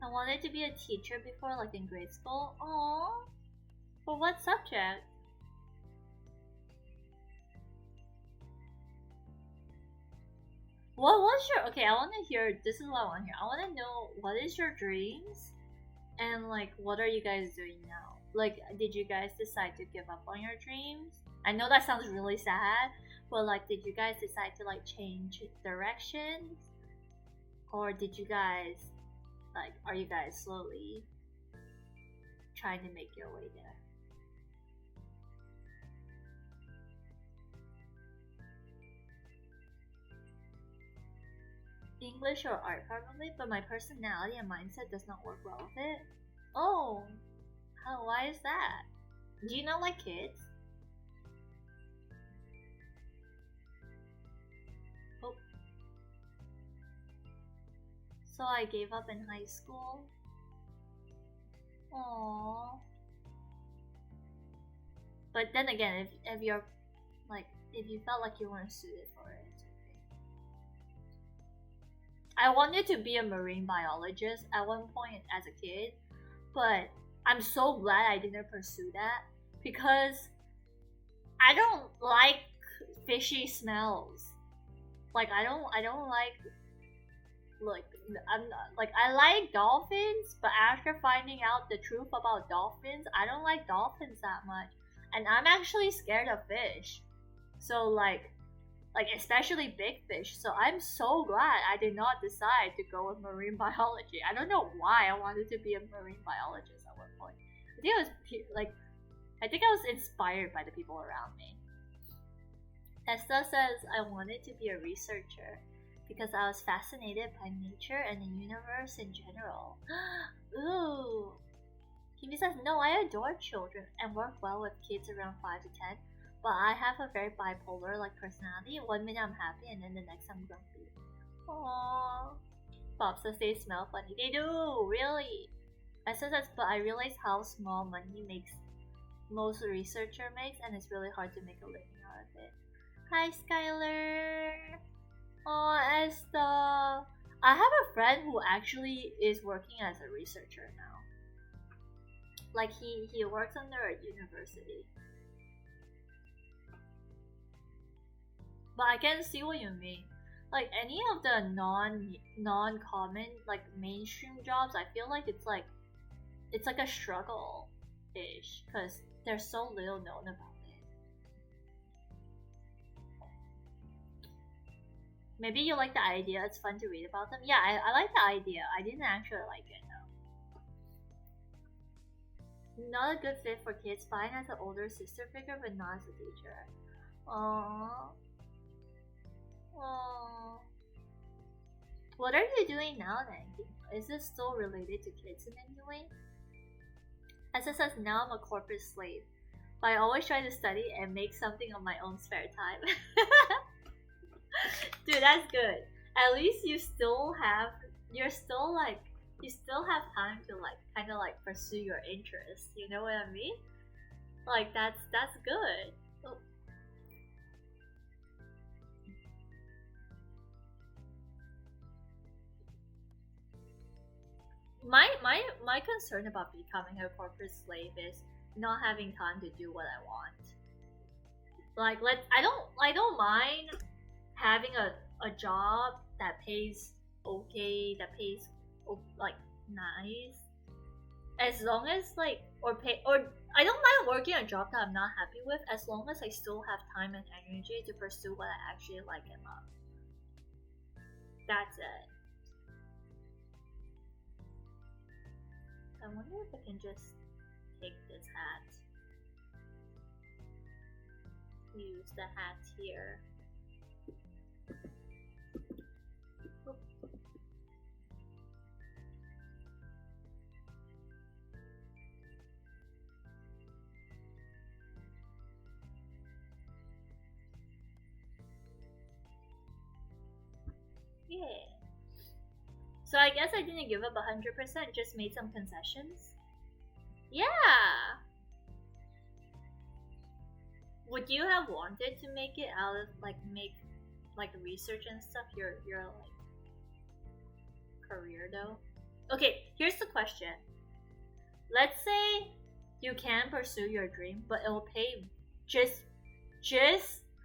I wanted to be a teacher before, like in grade school. Aww. For what subject? What was your okay? I want to hear. This is what I want to hear. I want to know what is your dreams, and like what are you guys doing now? Like, did you guys decide to give up on your dreams? I know that sounds really sad, but like, did you guys decide to like change directions, or did you guys like, are you guys slowly trying to make your way there? English or art probably, but my personality and mindset does not work well with it. Oh, how? Why is that? Do you not like kids? Oh. So I gave up in high school. Aww. But then again, if you're like if you felt like you weren't suited for it, it's okay. I wanted to be a marine biologist at one point as a kid, but I'm so glad I didn't pursue that because I don't like fishy smells. Like I don't like Like I'm not, like I like dolphins, but after finding out the truth about dolphins, I don't like dolphins that much, and I'm actually scared of fish. So like especially big fish. So I'm so glad I did not decide to go with marine biology. I don't know why I wanted to be a marine biologist at one point. I think I was like I think I was inspired by the people around me. Testa says I wanted to be a researcher because I was fascinated by nature and the universe in general. Ooh. Kimi says, no, I adore children and work well with kids around 5 to 10, but I have a very bipolar like personality. One minute I'm happy and then the next I'm grumpy. Aww. Bob says they smell funny. They do, really. I says that, but I realize how small money makes most researcher makes, and it's really hard to make a living out of it. Hi, Skylar. Oh, Esther. I have a friend who actually is working as a researcher now. Like he works under a university. But I can see what you mean. Like any of the non common like mainstream jobs, I feel like it's like a struggle ish because there's so little known about it. Maybe you like the idea, it's fun to read about them. Yeah, I like the idea. I didn't actually like it though. Not a good fit for kids, fine as an older sister figure, but not as a teacher. Aww. Aww. What are you doing now then? Is this still related to kids in any way? As it says, now I'm a corporate slave, but I always try to study and make something on my own spare time. Dude, that's good. At least you still have time to like kind of like pursue your interests. You know what I mean? Like that's good. Oh. My concern about becoming a corporate slave is not having time to do what I want. Like I don't mind having a job that pays okay, that pays like nice, as long as like or I don't mind working a job that I'm not happy with, as long as I still have time and energy to pursue what I actually like and love. That's it. I wonder if I can just take this hat. Use the hat here. Oop. Yeah. So I guess I didn't give up 100%, just made some concessions. Yeah. Would you have wanted to make it out of like make like research and stuff your like career though? Okay, here's the question. Let's say you can pursue your dream, but it'll pay just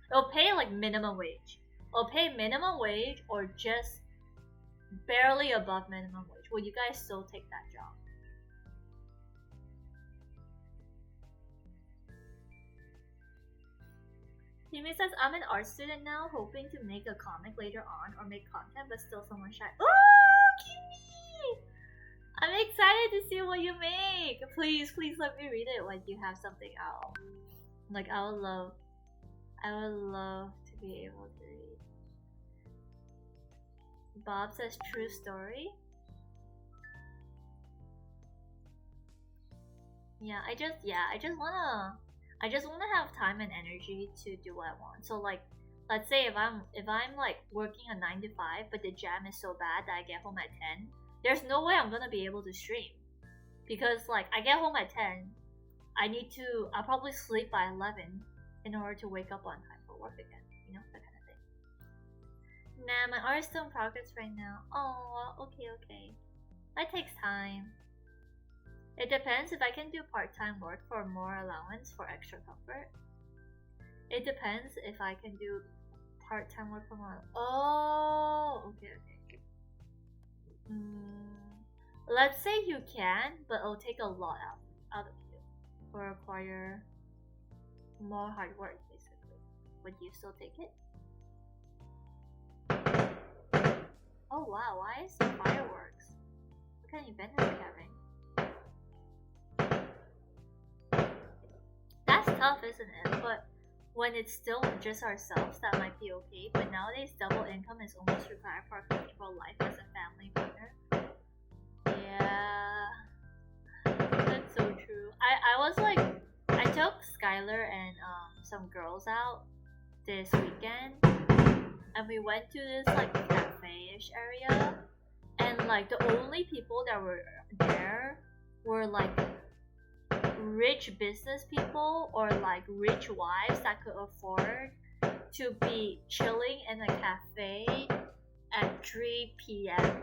it'll pay like minimum wage. It'll pay minimum wage or just barely above minimum wage. Will you guys still take that job? Timmy says, I'm an art student now, hoping to make a comic later on or make content, but still someone shy. Oh, Kimmy! I'm excited to see what you make. Please let me read it when you have something out. Like I would love to be able to read. Bob says true story. Yeah, I just wanna have time and energy to do what I want. So like, let's say if I'm like working a 9 to 5, but the jam is so bad that I get home at 10, there's no way I'm gonna be able to stream, because like I get home at 10, I'll probably sleep by 11 in order to wake up on time for work again. You know, that kind of thing. Nah, my art is still in progress right now. Oh, okay. That takes time. It depends if I can do part-time work for more allowance for extra comfort. It depends if I can do part-time work for more. Oh, okay. Let's say you can, but it'll take a lot out of you or require more hard work, basically. Would you still take it? Oh wow, why is there fireworks? What kind of event are we having? That's tough, isn't it? But when it's still just ourselves, that might be okay. But nowadays, double income is almost required for a comfortable life as a family partner. Yeah, that's so true. I was like, I took Skylar and some girls out this weekend, and we went to this like cafe-ish area, and like the only people that were there were like rich business people or like rich wives that could afford to be chilling in a cafe at 3 p.m.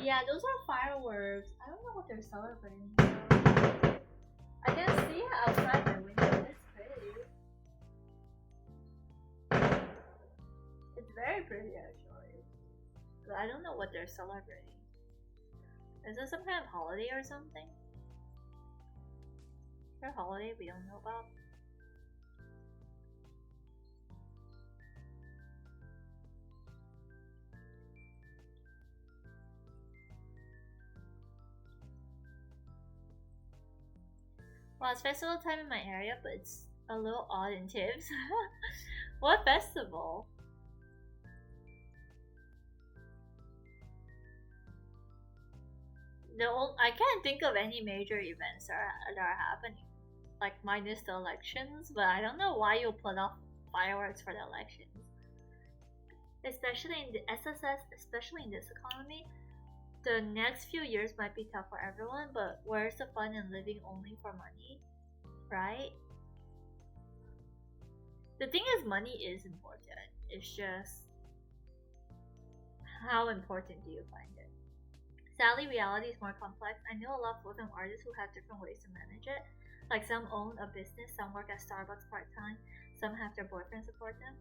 Yeah, those are fireworks. I don't know what they're celebrating. So I can see it outside my window. It's pretty. It's very pretty actually. But I don't know what they're celebrating. Is this some kind of holiday or something? Is there a holiday we don't know about? Well, it's festival time in my area, but it's a little odd in tips. What festival? I can't think of any major events that are happening, like minus the elections. But I don't know why you put off fireworks for the elections, especially in the SSS, especially in this economy. The next few years might be tough for everyone, but where's the fun in living only for money, right? The thing is, money is important. It's just how important do you find it? Sadly, reality is more complex. I know a lot of full-time artists who have different ways to manage it. Like some own a business, some work at Starbucks part-time, some have their boyfriend support them.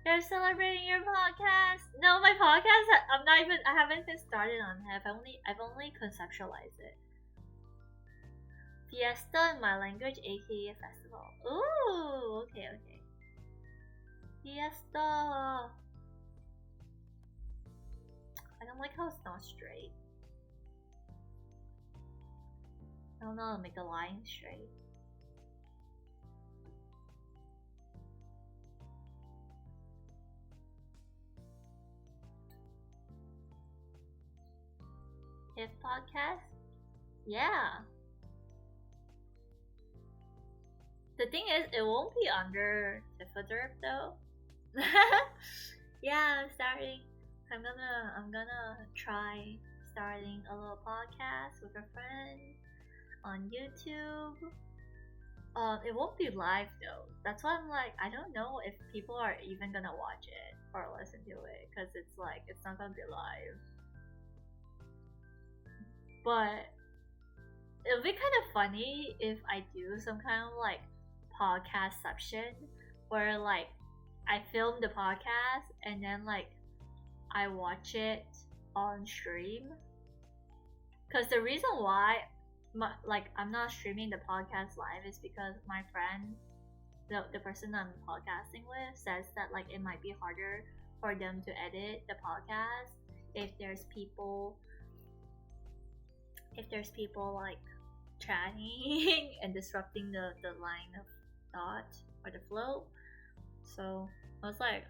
They're celebrating your podcast. No, my podcast. I haven't been started on it. I've only conceptualized it. Fiesta in my language, aka festival. Ooh, okay. Fiesta. I don't like how it's not straight. I don't know how to make the line straight. If podcast? Yeah. The thing is, it won't be under Tifaderp though. Yeah, I'm starting. I'm gonna try starting a little podcast with a friend on YouTube. It won't be live though. That's why I'm like, I don't know if people are even gonna watch it or listen to it, because it's like it's not gonna be live. But it'll be kind of funny if I do some kind of like podcastception where like I film the podcast and then like I watch it on stream. Because the reason why I'm not streaming the podcast live is because my friend, the person I'm podcasting with, says that like it might be harder for them to edit the podcast if there's people like chatting and disrupting the line of thought or the flow. So I was like,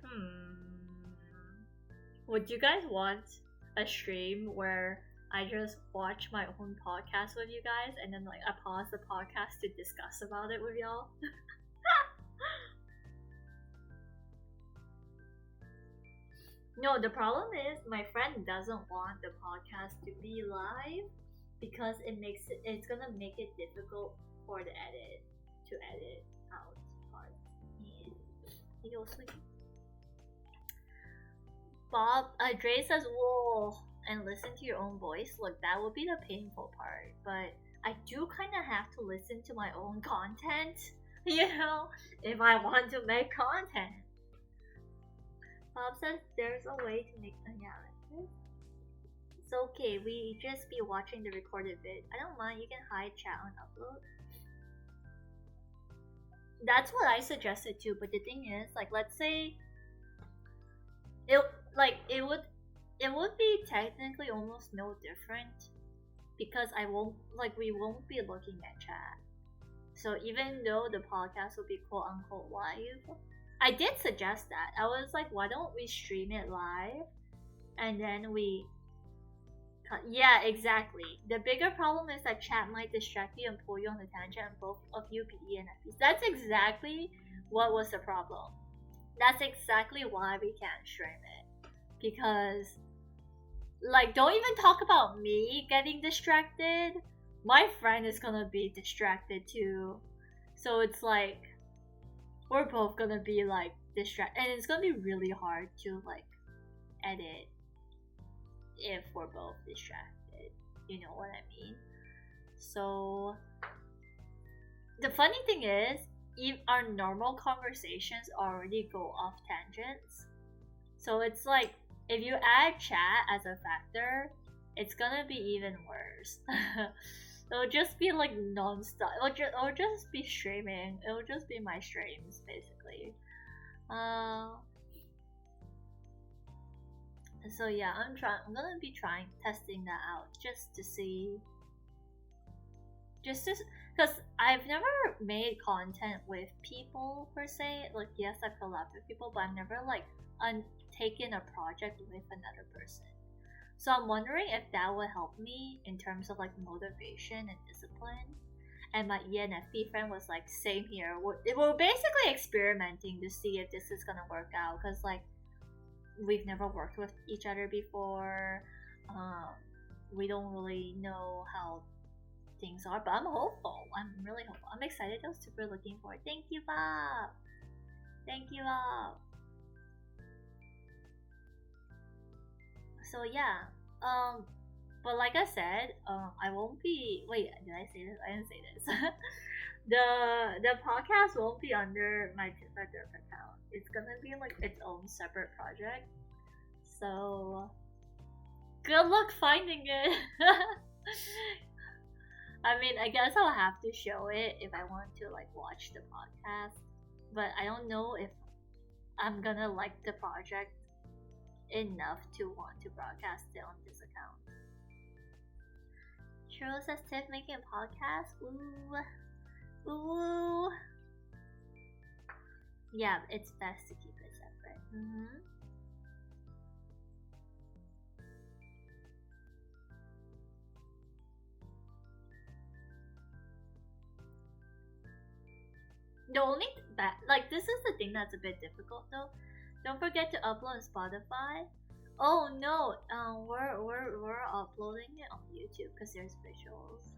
would you guys want a stream where I just watch my own podcast with you guys and then like I pause the podcast to discuss about it with y'all? No, the problem is my friend doesn't want the podcast to be live because it's gonna make it difficult for the edit to edit out parts. Yeah. Yo, sweet. Bob, Dre says, "Whoa," and listen to your own voice. Look, that would be the painful part, but I do kind of have to listen to my own content, you know, if I want to make content. Bob says there's a way to make yeah, okay, we just be watching the recorded vid. I don't mind. You can hide chat on upload. That's what I suggested too. But the thing is, like, let's say it would be technically almost no different because we won't be looking at chat. So even though the podcast will be quote unquote live, I did suggest that. I was like, why don't we stream it live and then we cut? Yeah, exactly. The bigger problem is that chat might distract you and pull you on the tangent, and both of you be ENFPs. That's exactly what was the problem. That's exactly why we can't stream it. Because, like, don't even talk about me getting distracted. My friend is gonna be distracted too. So it's like, we're both gonna be like distracted. And it's gonna be really hard to like edit if we're both distracted. You know what I mean? So, the funny thing is, our normal conversations already go off tangents. So it's like, if you add chat as a factor, it's gonna be even worse. It'll just be like non-stop. It'll just be streaming. It'll just be my streams, basically. So yeah, I'm gonna be testing that out just to see. Because I've never made content with people per se. Like, yes, I've collabed with people, but I've never like taken a project with another person. So I'm wondering if that would help me in terms of like motivation and discipline. And my ENFP friend was like, same here. We're basically experimenting to see if this is gonna work out, because like we've never worked with each other before. We don't really know how things are, but I'm hopeful. I'm really hopeful. I'm excited. I was super looking forward. Thank you, Bob. Thank you, Bob. So yeah, but like I said, I won't be. Wait, did I say this? I didn't say this. the podcast won't be under my Twitter account. It's gonna be like its own separate project. So good luck finding it. I mean, I guess I'll have to show it if I want to like watch the podcast, but I don't know if I'm gonna like the project enough to want to broadcast it on this account. Cheryl says Tiff making a podcast. Ooh. Yeah, it's best to keep it separate. The only this is the thing that's a bit difficult though. Don't forget to upload on Spotify. Oh no, we're uploading it on YouTube because there's visuals.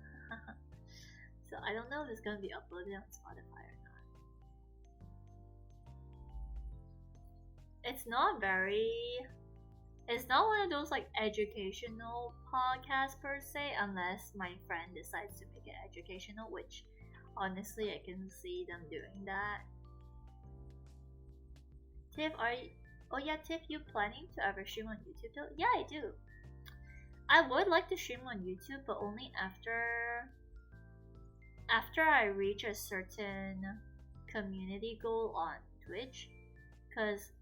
So I don't know if it's gonna be uploaded on Spotify or not. It's not one of those like educational podcasts per se, unless my friend decides to make it educational, which honestly I can see them doing that. Tiff, Tiff, you planning to ever stream on YouTube though? Yeah, I do. I would like to stream on YouTube, but only after I reach a certain community goal on Twitch, because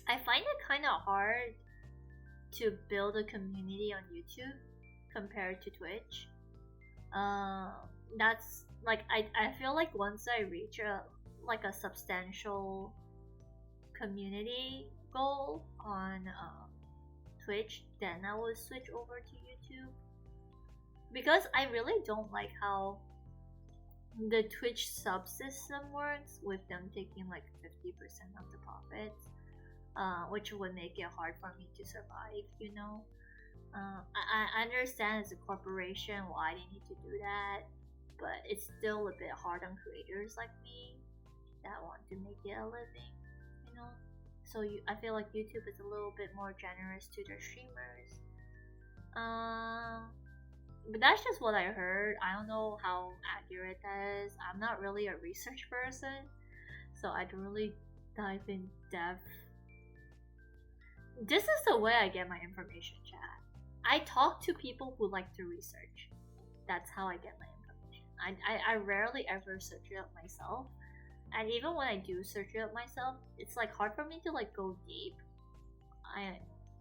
I find it kind of hard to build a community on YouTube compared to Twitch. That's like I feel like once I reach a substantial community goal on Twitch, then I will switch over to YouTube, because I really don't like how the Twitch subsystem works, with them taking like 50% of the profits, which would make it hard for me to survive, you know. I understand as a corporation why they need to do that, but it's still a bit hard on creators like me that want to make it a living, you know. So I feel like YouTube is a little bit more generous to their streamers. But that's just what I heard. I don't know how accurate that is. I'm not really a research person, so I don't really dive in depth. This is the way I get my information, chat. I talk to people who like to research. That's how I get my information. I rarely ever search it up myself. And even when I do search it up myself, it's like hard for me to like go deep.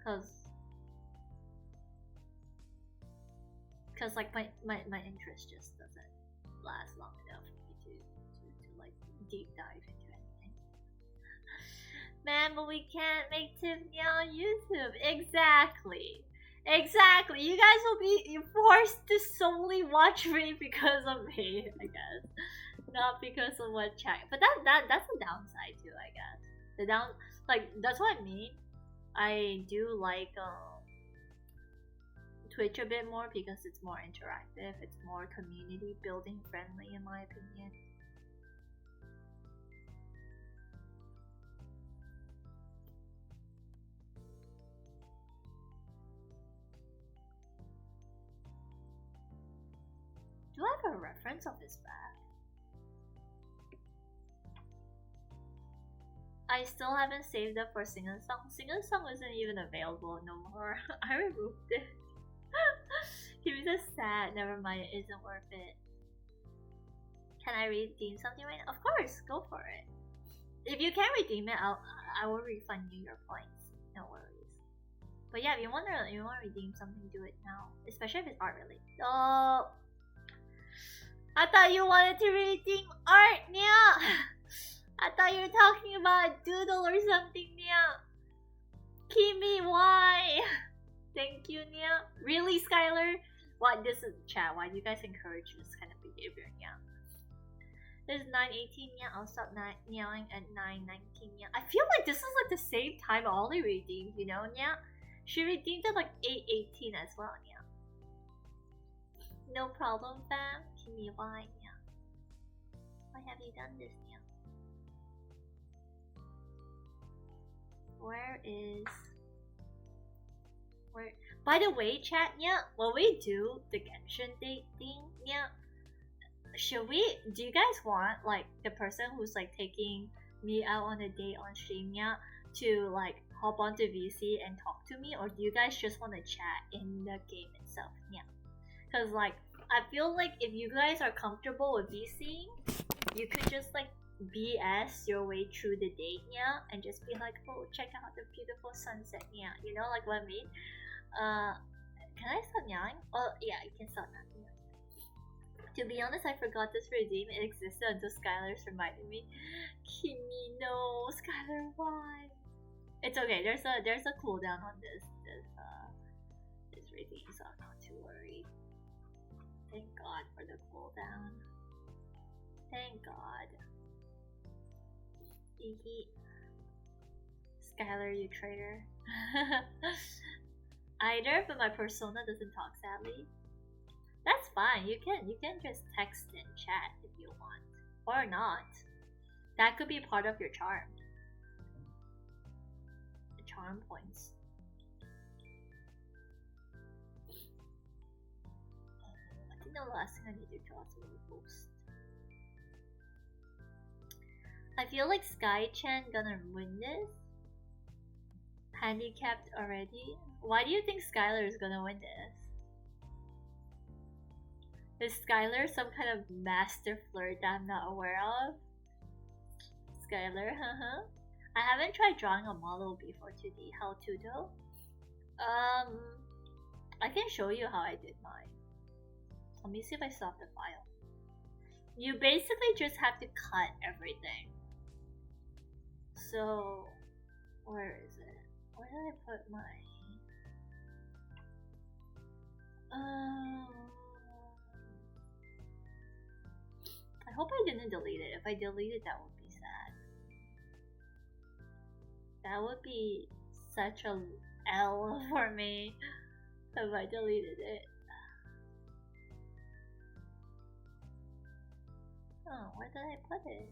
Cause like my interest just doesn't last long enough for me to like deep dive into anything. Man, but we can't make Tiffany on YouTube. Exactly. You guys will be forced to solely watch me because of me, I guess. Not because of what chat. But that's a downside too, I guess. That's what I mean. I do like Twitch a bit more because it's more interactive. It's more community building friendly, in my opinion. Do I have a reference of his back? I still haven't saved up for Sing a Song. Sing a Song isn't even available no more. I removed it. He was just sad. Never mind, it isn't worth it. Can I redeem something right now? Of course, go for it. If you can't redeem it, I will refund you your points. No worries. But yeah, if you want to redeem something, do it now. Especially if it's art related. Oh, I thought you wanted to redeem art, Nia. I thought you were talking about a doodle or something, Nia. Kimi, why? Thank you, Nia. Really, Skylar? What? This is chat. Why do you guys encourage this kind of behavior, Nia? This is 9:18, Nia. I'll stop meowing at 9:19, Nia. I feel like this is like the same time Ollie redeemed, you know, Nia? She redeemed at like 8:18 as well, Nia. No problem, fam. Kimi, why, Nia? Why have you done this, Nia? Where? By the way, chat, yeah, when we do the Genshin date thing, yeah, do you guys want like the person who's like taking me out on a date on stream, yeah, to like hop onto VC and talk to me, or do you guys just want to chat in the game itself, yeah? Because like I feel like if you guys are comfortable with VCing, you could just like BS your way through the date, yeah, and just be like, oh, check out the beautiful sunset, yeah, you know, like what I mean. Can I stop meowing? Oh yeah, you can stop now. To be honest, I forgot this redeem. It existed until Skylar's reminded me. Kimi, no, Skylar, why? It's okay. There's a cooldown on this redeem, so I'm not too worried. Thank God for the cooldown. Thank God. Skylar, you traitor. Either, but my persona doesn't talk, sadly. That's fine. You can just text and chat if you want, or not. That could be part of your charm. The charm points. I think the last thing I need to draw is a little boost. I feel like Sky-chan gonna win this. Handicapped already? Why do you think Skylar is gonna win this? Is Skylar some kind of master flirt that I'm not aware of? Skylar, haha. I haven't tried drawing a model before 2D. How to though? I can show you how I did mine. Let me see if I still have the file. You basically just have to cut everything. So, where is it? Where did I put my... I hope I didn't delete it. If I delete it, that would be sad. That would be such a L for me if I deleted it. Oh, where did I put it?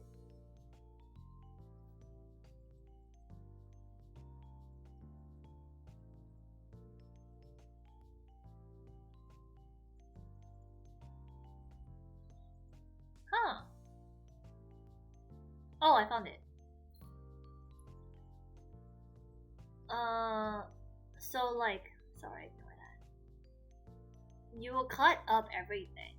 Huh. Oh, I found it. So like, sorry, ignore that. you will cut up everything.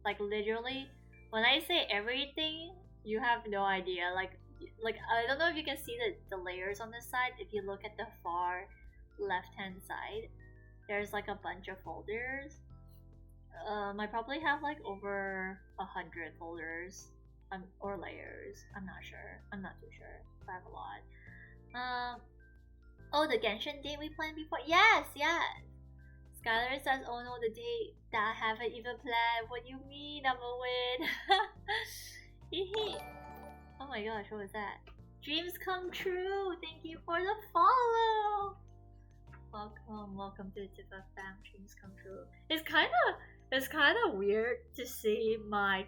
Like literally, when I say everything, you have no idea. Like I don't know if you can see the layers on this side. If you look at the far left hand side, there's like a bunch of folders. I probably have like over 100 folders, or layers. I'm not sure. I'm not too sure. I have a lot. Oh, the Genshin date we planned before. Yes, yes. Skylar says, "Oh no, the date that I haven't even planned." What do you mean? I'm a win. Oh my gosh, what was that? Dreams come true. Thank you for the follow. Welcome to the fam. Dreams come true. It's kind of weird to see my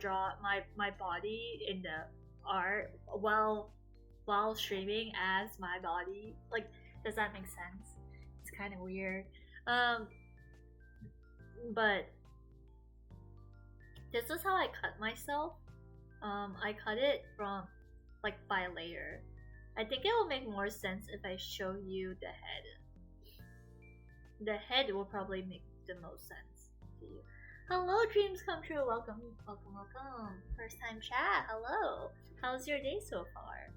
body in the art while streaming as my body. Like, does that make sense? It's kind of weird. But this is how I cut myself. I cut it from like by layer. I think it will make more sense if I show you the head. The head will probably make the most sense to you. Hello, dreams come true. Welcome. First time chat. Hello. How's your day so far?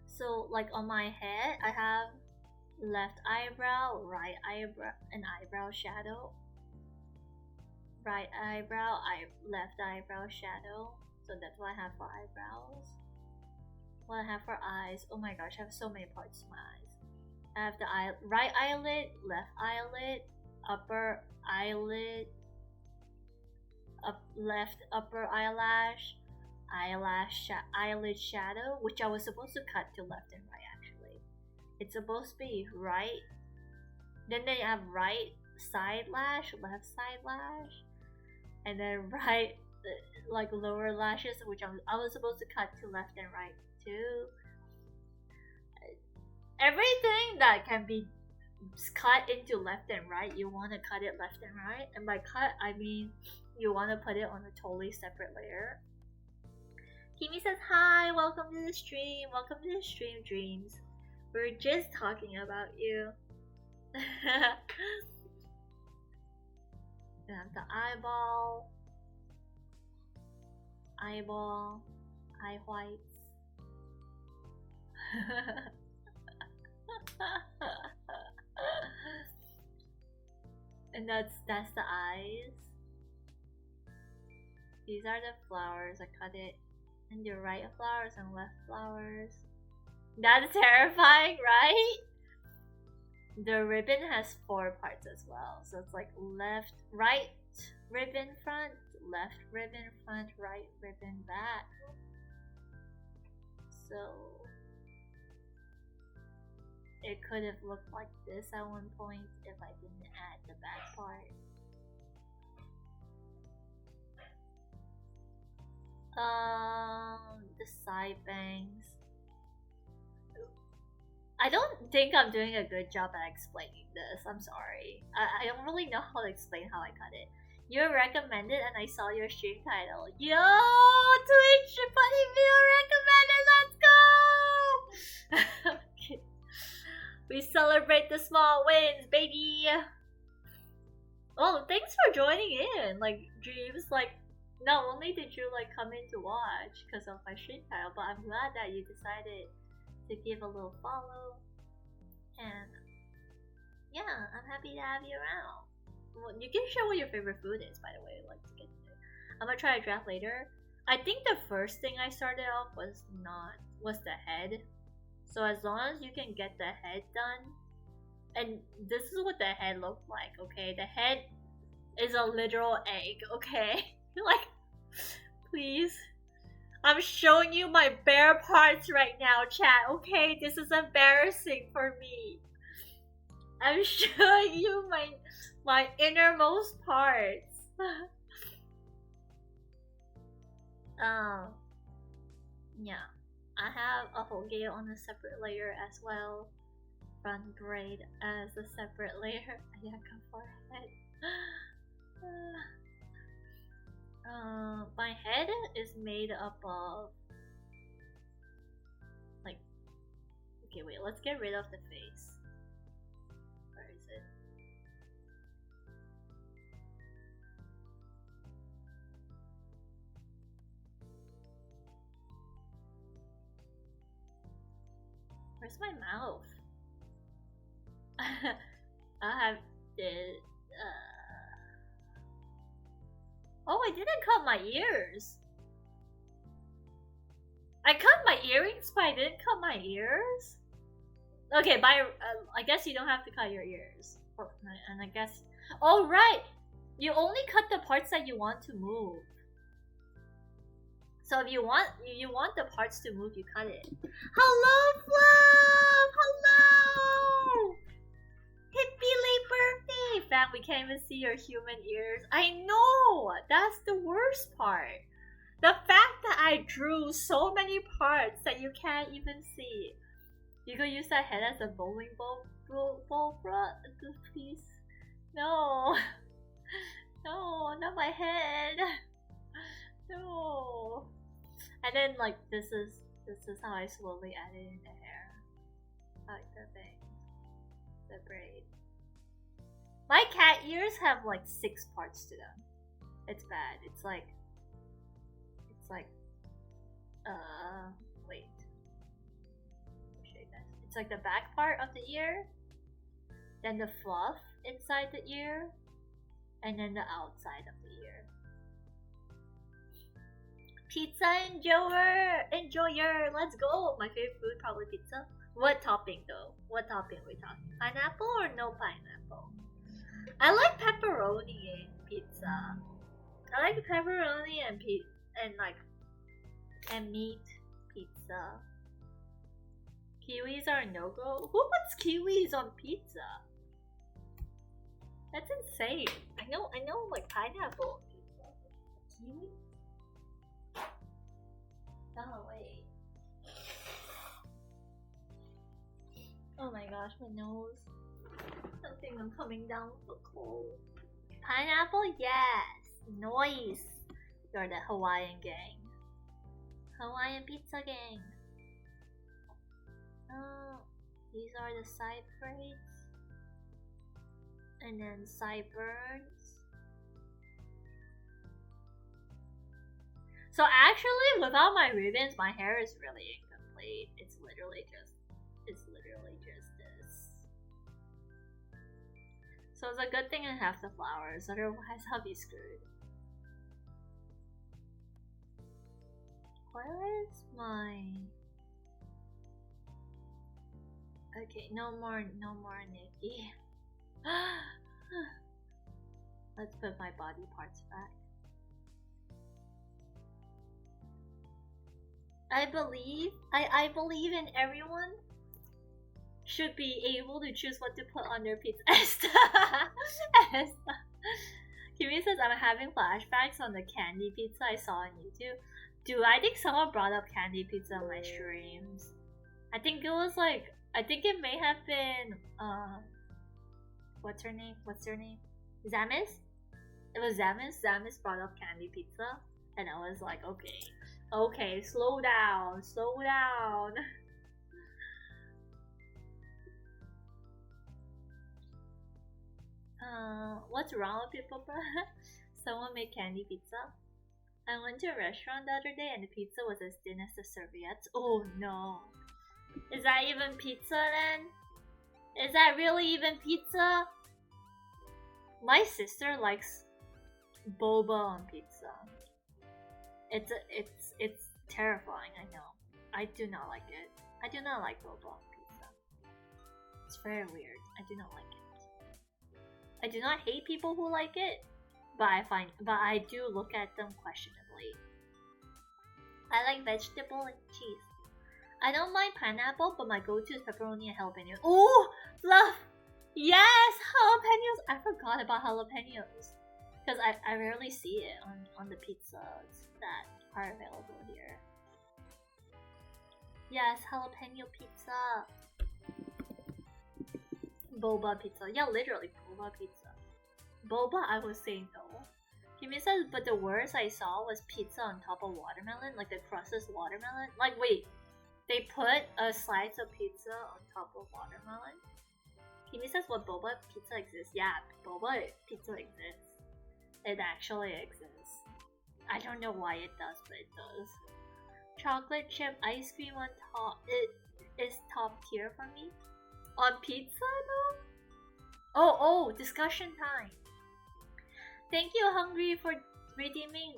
So, like on my head, I have left eyebrow, right eyebrow, an eyebrow shadow. Right eyebrow, left eyebrow shadow. So that's what I have for eyebrows. What I have for eyes. Oh my gosh, I have so many parts to my eyes. I have the right eyelid, left eyelid, upper eyelid, left upper eyelash, eyelid shadow, which I was supposed to cut to left and right actually. It's supposed to be right. Then they have right side lash, left side lash, and then right like lower lashes, which I was supposed to cut to left and right too. Everything that can be cut into left and right, you want to cut it left and right. And by cut, I mean you want to put it on a totally separate layer. Kimi says, "Hi, welcome to the stream. Welcome to the stream, dreams. We're just talking about you." And the eyeball, eye whites. And that's the eyes. These are the flowers. I cut it into right flowers and left flowers. That's terrifying, right? The ribbon has 4 parts as well. So it's like right ribbon front, left ribbon front, right ribbon back. So it could have looked like this at one point if I didn't add the back part. The side bangs. I don't think I'm doing a good job at explaining this. I'm sorry. I don't really know how to explain how I cut it. You recommended and I saw your stream title. Yo, Twitch funny video recommended. Let's go. Okay. We celebrate the small wins, baby. Oh, thanks for joining in. Like, dreams, like, not only did you like come in to watch because of my stream title, but I'm glad that you decided to give a little follow. And yeah, I'm happy to have you around. Well, you can share what your favorite food is, by the way. Like to get to. I'm gonna try a draft later. I think the first thing I started off was the head. So as long as you can get the head done, and this is what the head looked like. Okay, the head is a literal egg. Okay, like please. I'm showing you my bare parts right now, chat. Okay, this is embarrassing for me. I'm showing you my innermost parts. Yeah, I have a whole gale on a separate layer as well. Front braid as a separate layer. Yeah, go for it. My head is made up of like, okay, wait, let's get rid of the face. Where is it? hurts my mouth. I have this. Oh, I didn't cut my ears. I cut my earrings, but I didn't cut my ears. Okay, I guess you don't have to cut your ears. And I guess. Oh right, you only cut the parts that you want to move. So if you want the parts to move, you cut it. Hello, Fluff! Hello! Happy late birthday! Fam, we can't even see your human ears. I know! That's the worst part. The fact that I drew so many parts that you can't even see. You could use that head as a bowling ball, please. No. No, not my head. No. And then like this is how I slowly add it in the hair. Like the thing. The braid. My cat ears have like 6 parts to them. It's bad. It's like wait. Let me show you this. It's like the back part of the ear, then the fluff inside the ear, and then the outside of the ear. Pizza enjoyer, let's go. My favorite food, probably pizza. What topping though? What topping are we talking? Pineapple or no pineapple? I like pepperoni in pizza. I like pepperoni and meat pizza. Kiwis are no-go? Who puts kiwis on pizza? That's insane. I know like pineapple on pizza. Kiwi? Oh wait. Oh my gosh, my nose. I think I'm coming down with a cold. Pineapple? Yes. Noise. You're the Hawaiian gang. Hawaiian pizza gang. Oh, these are the side braids. And then sideburns. So actually, without my ribbons, my hair is really incomplete. It's literally just this. So it's a good thing I have the flowers, otherwise I'll be screwed. Where is my... Okay, no more Nikki. Let's put my body parts back. I believe in everyone should be able to choose what to put on their pizza. Kimi says I'm having flashbacks on the candy pizza I saw on YouTube. Dude, I think someone brought up candy pizza on my streams. I think it may have been what's her name? Zamis? It was Zamis. Zamis brought up candy pizza, and I was like, okay, slow down. What's wrong with people? Someone made candy pizza. I went to a restaurant the other day and the pizza was as thin as the serviettes. Oh no. Is that even pizza then? Is that really even pizza? My sister likes boba on pizza. It's terrifying, I know. I do not like it. I do not like boba on pizza. It's very weird. I do not like it. I do not hate people who like it, but I do look at them questionably. I like vegetable and cheese. I don't mind pineapple, but my go-to is pepperoni and jalapeno. Oh, love! Yes, jalapenos! I forgot about jalapenos. Because I rarely see it on the pizzas that are available here. Yes, jalapeno pizza. Boba pizza. Yeah, literally, boba pizza. Boba, I would say no. Kimi says, but the worst I saw was pizza on top of watermelon, like the crustless watermelon. Like, wait, they put a slice of pizza on top of watermelon? Kimi says, what, boba pizza exists? Yeah, boba pizza exists. It actually exists. I don't know why it does, but it does. Chocolate chip ice cream on top. is top tier for me. On pizza though? Oh, discussion time. Thank you, Hungry, for redeeming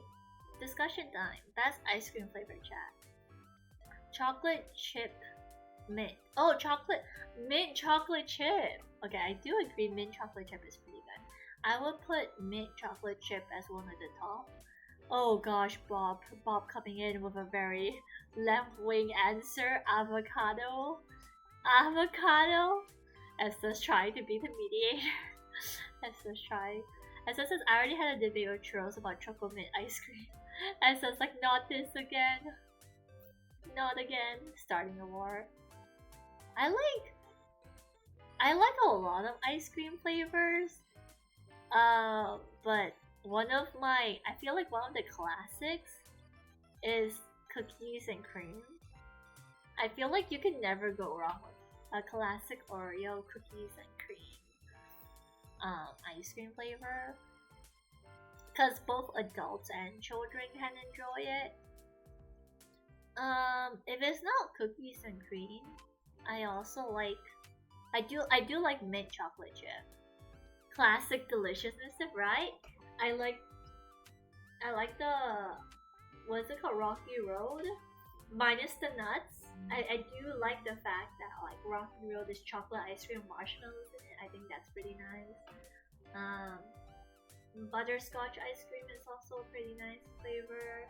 discussion time. Best ice cream flavor chat. Chocolate chip mint. Oh, mint chocolate chip. Okay, I do agree mint chocolate chip is pretty good. I would put mint chocolate chip as one of the top. Oh gosh, Bob coming in with a very left-wing answer. Avocado. Esther's trying to be the mediator. Esther's trying. Esther says, I already had a debate with churros about chocolate mint ice cream. Esther's like, not this again. Not again. Starting a war. I like a lot of ice cream flavors. But I feel like one of the classics is cookies and cream. I feel like you can never go wrong with a classic Oreo cookies and cream ice cream flavor, because both adults and children can enjoy it. If it's not cookies and cream, I do like mint chocolate chip. Classic deliciousness, right? I like the, what's it called, Rocky Road, minus the nuts. I do like the fact that like Rocky Road is chocolate ice cream marshmallows in it. I think that's pretty nice. Butterscotch ice cream is also a pretty nice flavor.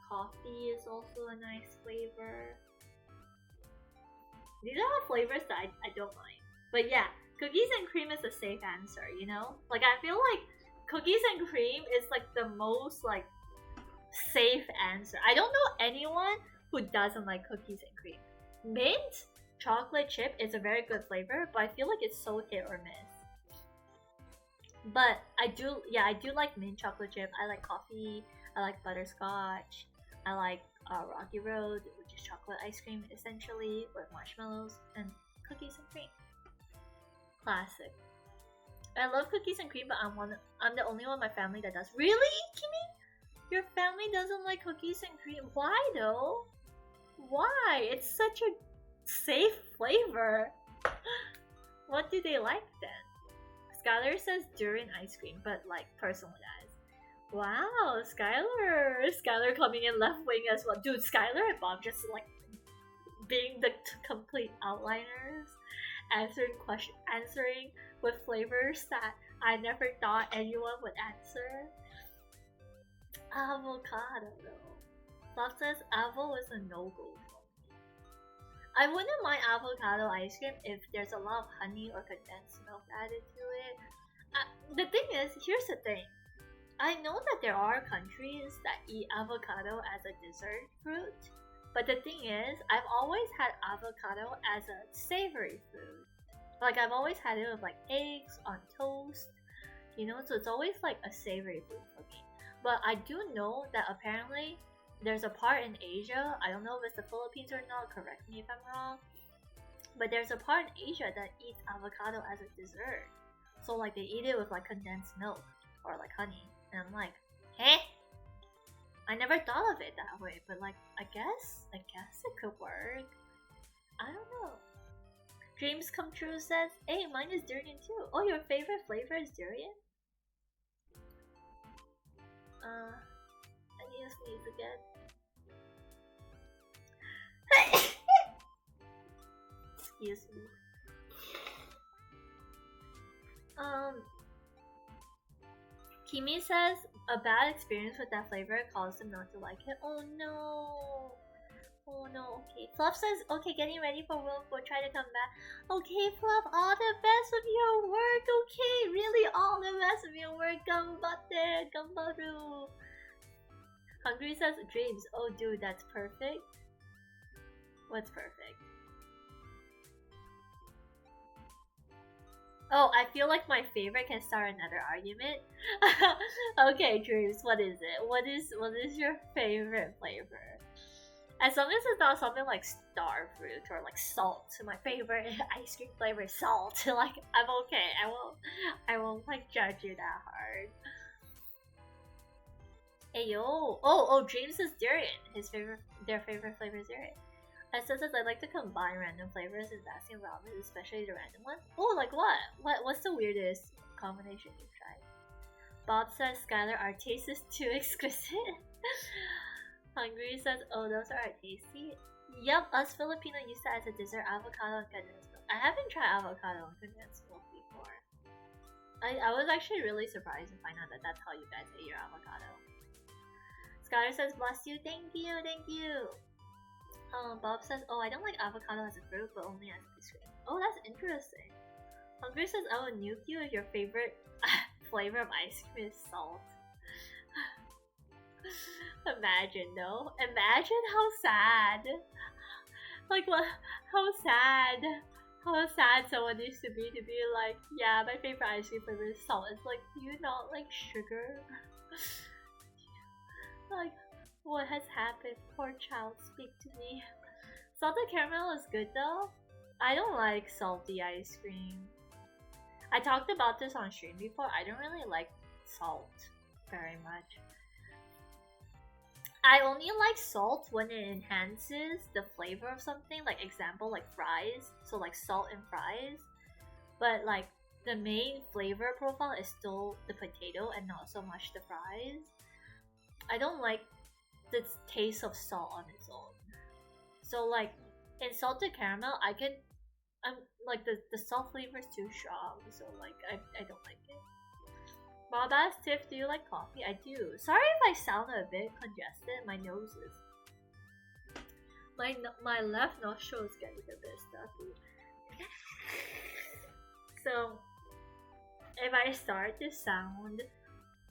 Coffee is also a nice flavor. These are flavors that I don't mind. But yeah, cookies and cream is a safe answer, you know? Like, I feel like cookies and cream is like the most like safe answer. I don't know anyone who doesn't like cookies and cream. Mint chocolate chip is a very good flavor, but I feel like it's so hit or miss. But I do like mint chocolate chip. I like coffee. I like butterscotch. I like Rocky Road, which is chocolate ice cream essentially with marshmallows, and cookies and cream. Classic. I love cookies and cream, but I'm the only one in my family that does. Really, Kimi? Your family doesn't like cookies and cream? Why though? Why? It's such a safe flavor. What do they like then? Skylar says durian ice cream, but like personalized. Wow, Skylar coming in left wing as well. Dude, Skylar and Bob just like being the complete outliners, answering with flavors that I never thought anyone would answer. Avocado though. Fluff says avo is a no-go for me. I wouldn't mind avocado ice cream if there's a lot of honey or condensed milk added to it. The thing is, here's the thing. I know that there are countries that eat avocado as a dessert fruit, but the thing is, I've always had avocado as a savory food. Like, I've always had it with like eggs on toast, you know, so it's always like a savory food for me. But I do know that apparently there's a part in Asia, I don't know if it's the Philippines or not, correct me if I'm wrong, but there's a part in Asia that eats avocado as a dessert. So like they eat it with like condensed milk or like honey. And I'm like, eh? I never thought of it that way, but like, I guess it could work. I don't know. Dreams Come True says, hey, mine is durian too. Oh, your favorite flavor is durian? I need to sneeze again. Excuse me. Kimi says a bad experience with that flavor caused him not to like it. Oh no. Oh no, okay. Fluff says, okay, getting ready for World. We'll try to come back. Okay, Fluff, all the best with your work, okay? Really, all the best with your work. Gambatte, gambaru. Hungry says, dreams. Oh, dude, that's perfect. What's perfect? Oh, I feel like my favorite can start another argument. Okay, dreams, what is it? What is your favorite flavor? As long as it's not something like star fruit or like salt. My favorite ice cream flavor is salt. Like, I'm okay. I won't like judge you that hard. Ayo. Oh, Dreams is durian. Their favorite flavor is durian. I says I like to combine random flavors in basking ramen, especially the random ones. Oh, like what? What's the weirdest combination you've tried? Bob says, Skylar, our taste is too exquisite. Hungry says, oh, those are tasty. Yep, us Filipino used to as a dessert avocado and condensed milk. I haven't tried avocado and condensed milk before. I was actually really surprised to find out that that's how you guys eat your avocado. Skylar says, bless you, thank you, thank you. Bob says, oh, I don't like avocado as a fruit, but only as ice cream. Oh, that's interesting. Hungry says, I will nuke you if your favorite flavor of ice cream is salt. Imagine though. Imagine how sad. Like what? How sad. How sad someone used to be like, yeah, my favorite ice cream flavor is salt. It's like, do you not like sugar? Like, what has happened? Poor child, speak to me. Salted caramel is good though. I don't like salty ice cream. I talked about this on stream before. I don't really like salt very much. I only like salt when it enhances the flavor of something. Like example, like fries. So like salt in fries. But like the main flavor profile is still the potato and not so much the fries. I don't like the taste of salt on its own. So like in salted caramel, I'm like the salt flavor is too strong. So like I don't like it. Bob asked Tiff, do you like coffee? I do. Sorry if I sound a bit congested. My nose is. My left nostril is getting a bit stuffy. So if I start to sound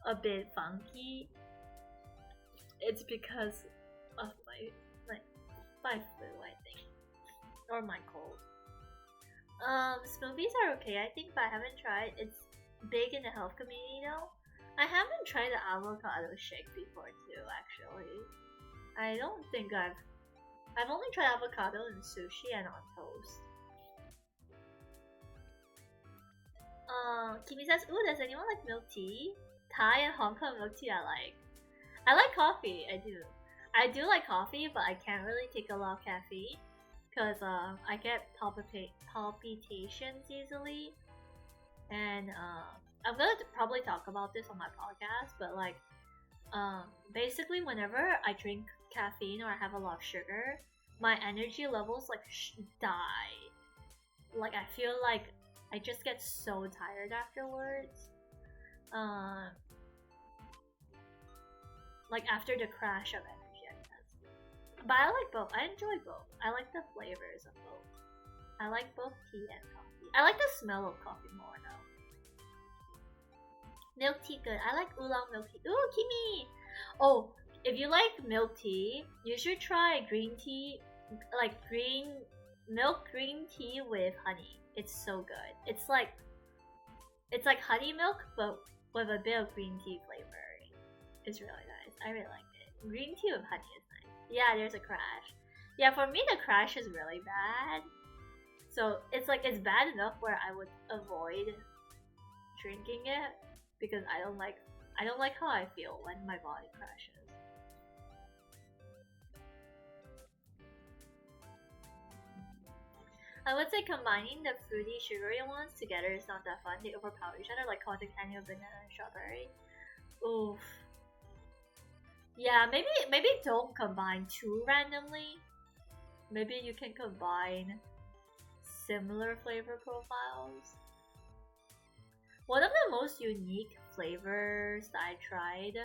a bit funky, it's because of my flu, I think, or my cold. Smoothies are okay, I think, but I haven't tried. It's big in the health community though. I haven't tried the avocado shake before too, actually. I don't think I've only tried avocado in sushi and on toast. Kimi says, ooh, does anyone like milk tea? Thai and Hong Kong milk tea I like. I like coffee, I do. I do like coffee, but I can't really take a lot of caffeine because I get palpitations easily. And I'm gonna probably talk about this on my podcast, but like basically whenever I drink caffeine or I have a lot of sugar, my energy levels like die. Like I feel like I just get so tired afterwards. Like after the crash of energy, I guess. But I like both. I enjoy both. I like the flavors of both. I like both tea and coffee. I like the smell of coffee more though. Milk tea good. I like oolong milk tea. Ooh, Kimi! Oh, if you like milk tea, you should try green tea, like green tea with honey. It's so good. It's like honey milk, but with a bit of green tea flavoring. It's really nice. I really like it. Green tea with honey is nice. Yeah, there's a crash. Yeah, for me the crash is really bad. So it's like it's bad enough where I would avoid drinking it because I don't like how I feel when my body crashes. I would say combining the fruity, sugary ones together is not that fun. They overpower each other, like cotton candy with banana and strawberry. Oof. Yeah, maybe don't combine too randomly. Maybe you can combine similar flavor profiles. One of the most unique flavors that I tried,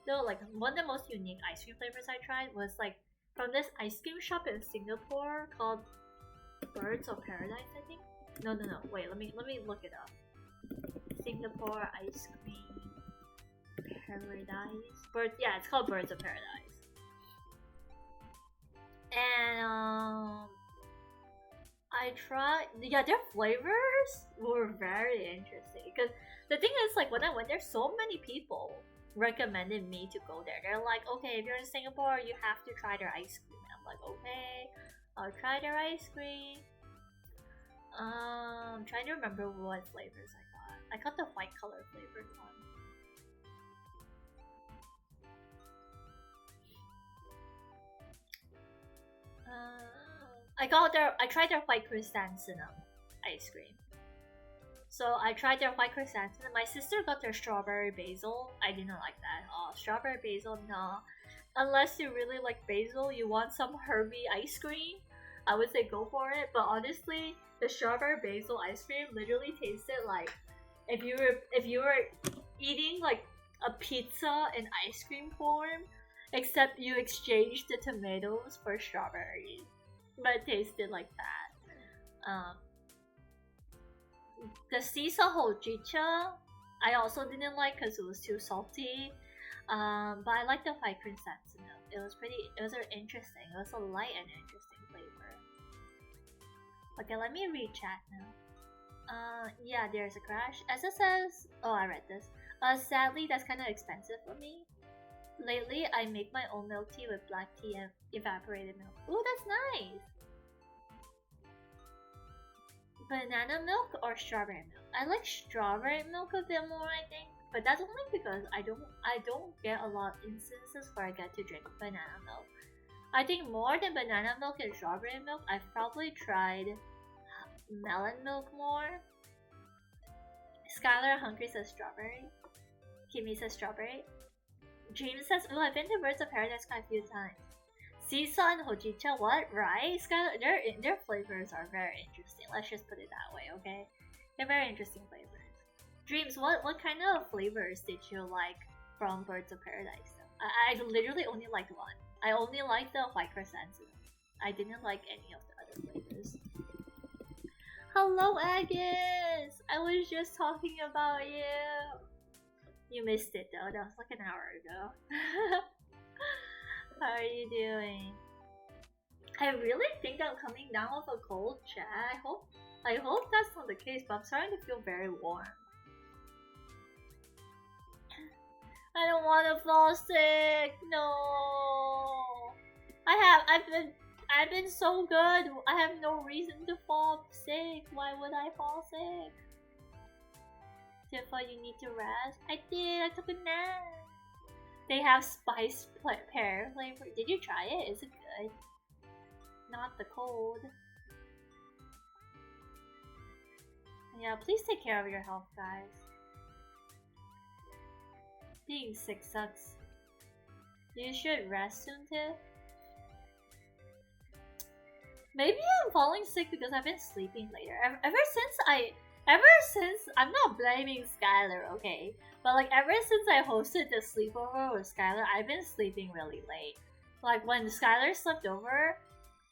though, like one of the most unique ice cream flavors I tried was like from this ice cream shop in Singapore called Birds of Paradise, I think. No. Wait, let me look it up. Singapore ice cream paradise. Yeah, it's called Birds of Paradise. And I tried. Yeah, their flavors were very interesting. Because the thing is, like when I went there, so many people recommended me to go there. They're like, okay, if you're in Singapore, you have to try their ice cream. And I'm like, okay. I'll try their ice cream. I'm trying to remember what flavors I got. I got the white color flavored one. I tried their white chrysanthemum ice cream. So I tried their white chrysanthemum. My sister got their strawberry basil. I didn't like that. Oh, strawberry basil, no. Unless you really like basil, you want some herby ice cream, I would say go for it. But honestly, the strawberry basil ice cream literally tasted like if you were eating like a pizza in ice cream form, except you exchanged the tomatoes for strawberries. But it tasted like that. The sisa hojicha, I also didn't like because it was too salty. But I like the white chrysanthemum. It was interesting. It was a light and interesting flavor. Okay, let me read chat now. Yeah, there's a crash. As it says, oh, I read this. Sadly, that's kind of expensive for me. Lately, I make my own milk tea with black tea and evaporated milk. Ooh, that's nice. Banana milk or strawberry milk? I like strawberry milk a bit more, I think, but that's only because I don't get a lot of instances where I get to drink banana milk. I think more than banana milk and strawberry milk, I've probably tried melon milk more. Skylar Hungry says strawberry. Kimmy says strawberry. Dream says, "Oh, I've been to Birds of Paradise quite a few times." Sisa and hojicha, what? Right? Skylar, their flavors are very interesting. Let's just put it that way, okay? They're very interesting flavors. Dreams, what kind of flavors did you like from Birds of Paradise? I literally only liked one. I only liked the white chrysanthemum. I didn't like any of the other flavors. Hello, Agus! I was just talking about you. You missed it though. That was like an hour ago. How are you doing? I really think I'm coming down with a cold, chat. I hope that's not the case, but I'm starting to feel very warm. I don't want to fall sick. No. I've been so good. I have no reason to fall sick. Why would I fall sick? Tifa, you need to rest. I did. I took a nap. They have spice pear flavor. Did you try it? Is it good? Not the cold. Yeah, please take care of your health, guys. Being sick sucks. You should rest soon, too. Maybe I'm falling sick because I've been sleeping later. Ever since I'm not blaming Skylar, okay? But like ever since I hosted the sleepover with Skylar, I've been sleeping really late. Like when Skylar slept over,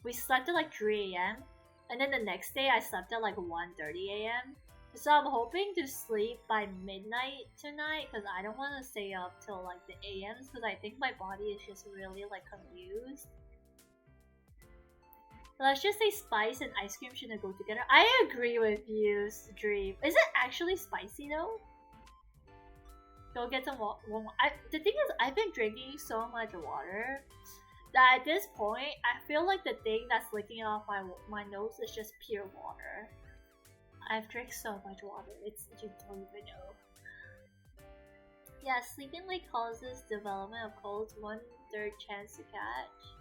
we slept at like 3 a.m. And then the next day I slept at like 1:30 a.m. So I'm hoping to sleep by midnight tonight because I don't want to stay up till like the a.m.s because I think my body is just really like confused. Let's just say spice and ice cream shouldn't go together. I agree with you, Dream. Is it actually spicy though? Go get some water. The thing is, I've been drinking so much water that at this point, I feel like the thing that's licking off my nose is just pure water. I've drank so much water, you don't even know. Yeah, sleeping late causes development of colds, 1/3 chance to catch.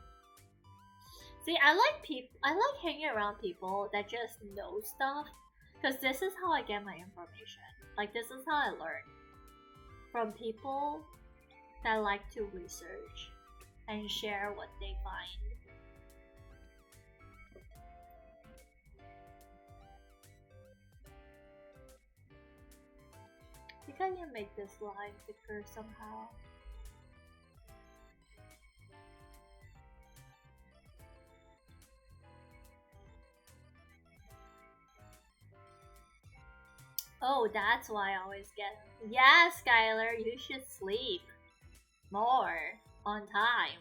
See, I like hanging around people that just know stuff, because this is how I get my information. Like, this is how I learn. From people that like to research and share what they find. I think I can make this line thicker somehow. Oh, that's why I always get. Yeah, Skylar, you should sleep more on time.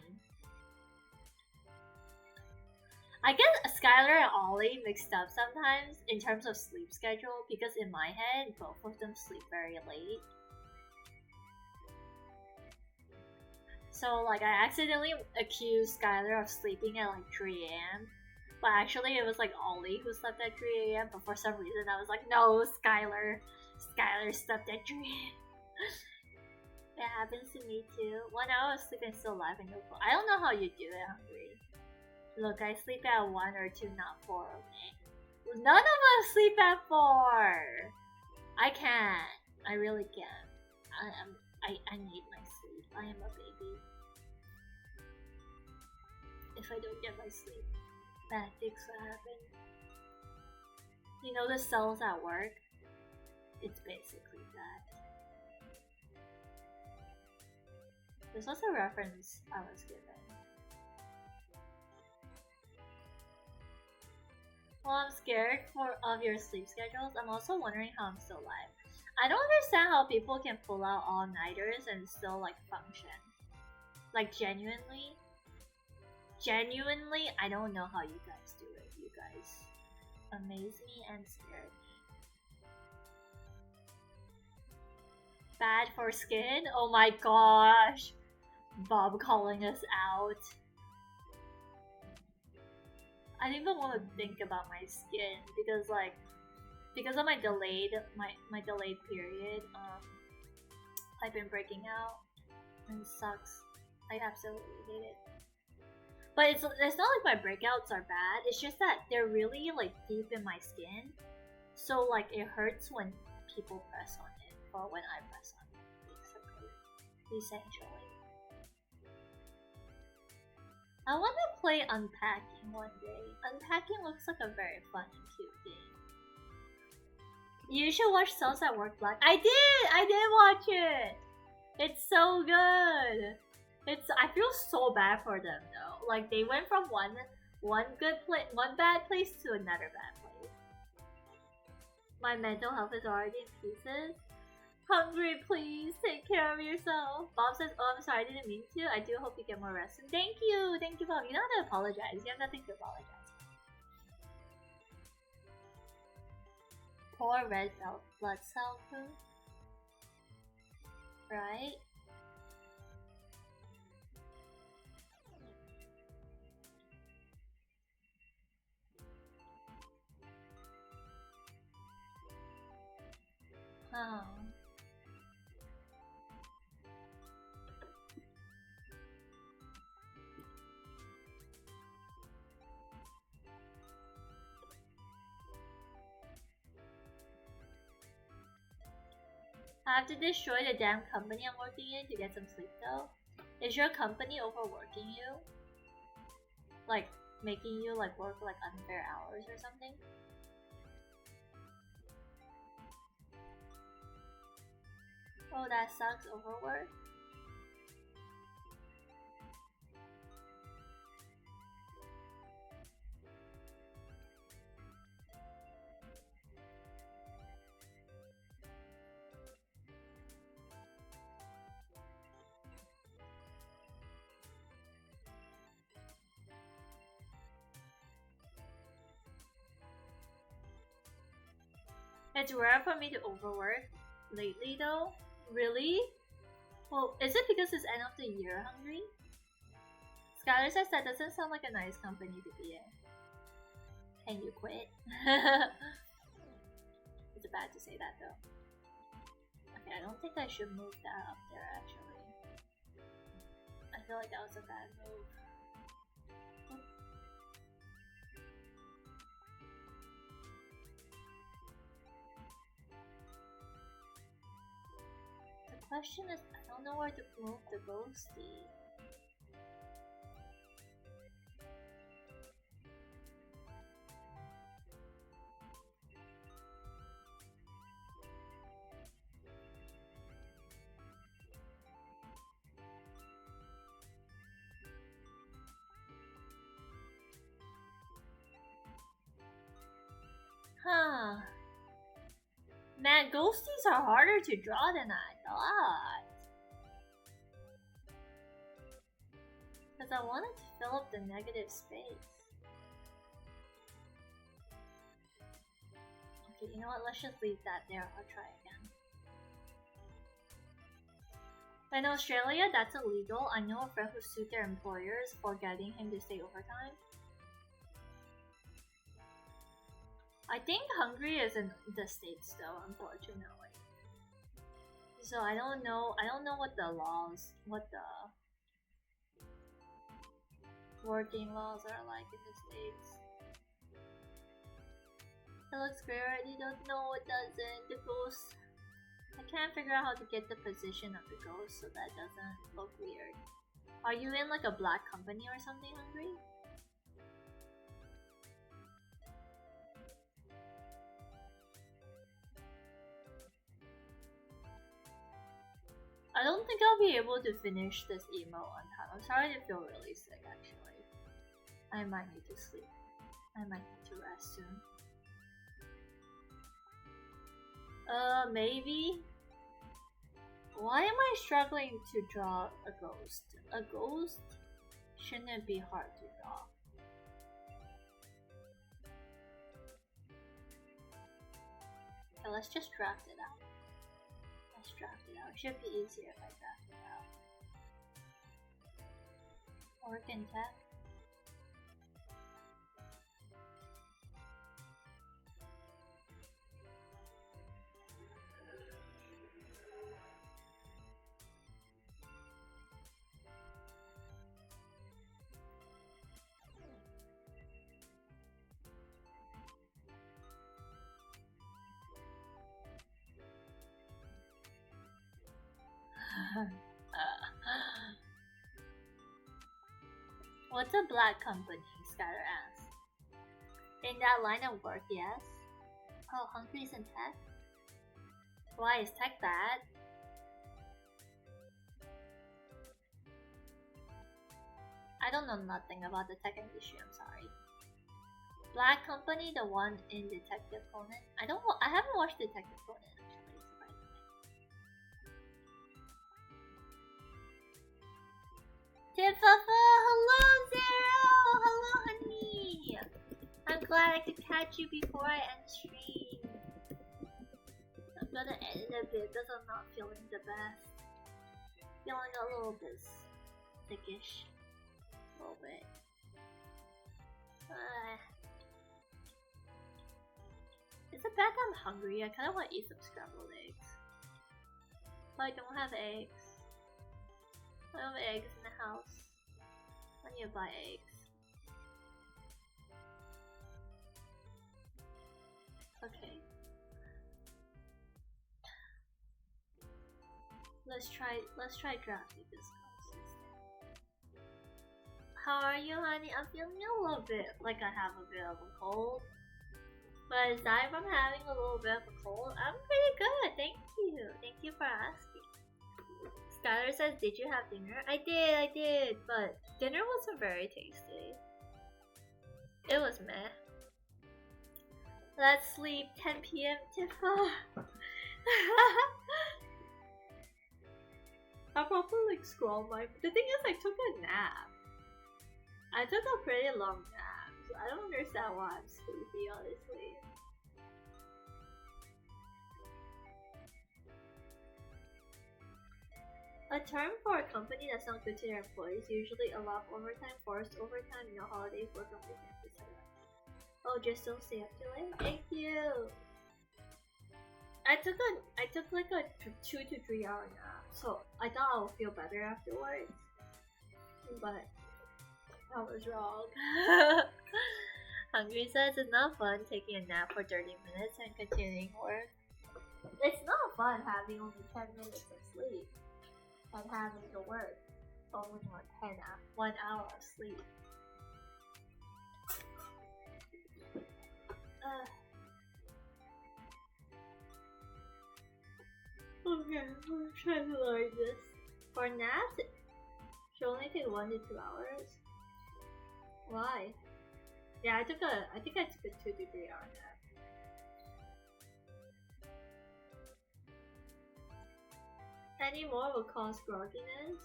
I get Skylar and Ollie mixed up sometimes in terms of sleep schedule because in my head, both of them sleep very late. So like I accidentally accused Skylar of sleeping at like 3 a.m. But actually it was like Ollie who slept at 3 a.m. But for some reason I was like, no, Skylar slept at 3 a.m. It happens to me too. 1 hour of sleep and still alive and you're cool. I don't know how you do it, Hungry. Look, I sleep at 1 or 2, not 4, okay? None of us sleep at 4! I can't. I really can't. I need my sleep. I am a baby. If I don't get my sleep, bad things will happen. You know the cells at work? It's basically that. This was a reference I was given. Well, I'm scared of your sleep schedules. I'm also wondering how I'm still alive. I don't understand how people can pull out all-nighters and still like function. Like genuinely, I don't know how you guys do it. You guys amaze me and scare me. Bad for skin? Oh my gosh. Bob calling us out. I don't even want to think about my skin because of my delayed period, I've been breaking out and it sucks. I absolutely hate it. But it's not like my breakouts are bad, it's just that they're really like deep in my skin. So like it hurts when people press on it or when I press on it, basically. Essentially. I want to play Unpacking one day. Unpacking looks like a very fun and cute game. You should watch Cells at Work Black. I did watch it! It's so good! I feel so bad for them though. Like they went from one bad place to another bad place. My mental health is already in pieces. Hungry, please take care of yourself. Bob says, oh, I'm sorry, I didn't mean to. I do hope you get more rest. And thank you, Bob. You don't have to apologize. You have nothing to apologize. Poor red blood cell food. Right? Oh. I have to destroy the damn company I'm working in to get some sleep though. Is your company overworking you? Like, making you like work like unfair hours or something? Oh, that sucks, overwork. It's rare for me to overwork lately though. Really? Well, is it because it's end of the year, Hungry? Skylar says that doesn't sound like a nice company to be in. Can you quit? It's bad to say that though. Okay, I don't think I should move that up there actually. I feel like that was a bad move. The question is, I don't know where to move the ghosty. Huh. Man, ghosties are harder to draw than I thought. Because I wanted to fill up the negative space. Okay, you know what? Let's just leave that there. I'll try again. In Australia, that's illegal. I know a friend who sued their employers for getting him to stay overtime. I think Hungary is in the States though, unfortunately. So I don't know what the laws, what working laws are like in the States. It looks great already. Don't know it doesn't. The ghost. I can't figure out how to get the position of the ghost so that doesn't look weird. Are you in like a black company or something, Hungry? I don't think I'll be able to finish this emo on time. I'm starting to feel really sick actually. I might need to sleep. I might need to rest soon. Maybe? Why am I struggling to draw a ghost? A ghost shouldn't be hard to draw. Okay, let's just draft it out. Let's draft it out. It should be easier if I draft it out. Workin tech. What's a black company? Skylar asks. In that line of work, yes. Oh, Hungry's in tech? Why is tech bad? I don't know nothing about the tech industry, I'm sorry. Black company, the one in Detective Conan? I haven't watched Detective Conan actually, surprisingly. Tifafa, hello Zero! Hello honey! I'm glad I could catch you before I end stream. I'm gonna edit a bit because I'm not feeling the best. Feeling a little bit sickish. A little bit. Is it bad that I'm hungry? I kinda want to eat some scrambled eggs. But I don't have eggs. I don't have eggs in the house. I need to buy eggs. Okay. Let's try drafting this ghost instead. How are you, honey? I'm feeling a little bit like I have a bit of a cold. But aside from having a little bit of a cold, I'm pretty good. Thank you. Thank you for asking. Skylar says, did you have dinner? I did, but dinner wasn't very tasty. It was meh. Let's sleep, 10 p.m. Tifa. I'll probably like scroll my. The thing is, I took a nap. I took a pretty long nap, so I don't understand why I'm sleepy, honestly. A term for a company that's not good to their employees, usually allow overtime, forced overtime, no holidays, work on weekends, etc. Oh, just don't stay up too late? Thank you! I took like a 2 to 3 hour nap, so I thought I would feel better afterwards. But I was wrong. Hungry says it's not fun taking a nap for 30 minutes and continuing work. It's not fun having only 10 minutes of sleep. And having to work only 1 hour of sleep. Okay, I'm trying to learn this. For naps, it should only take 1 to 2 hours. Why? Yeah, I think I took a 2 to 3 hour nap. Any more will cause grogginess?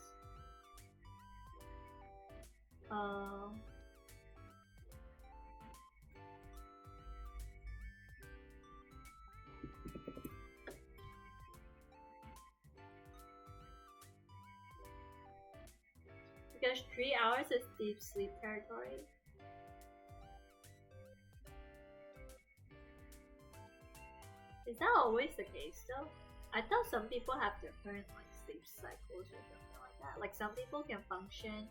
Because 3 hours is deep sleep territory. Is that always the case though? I thought some people have different like sleep cycles or something like that. Like some people can function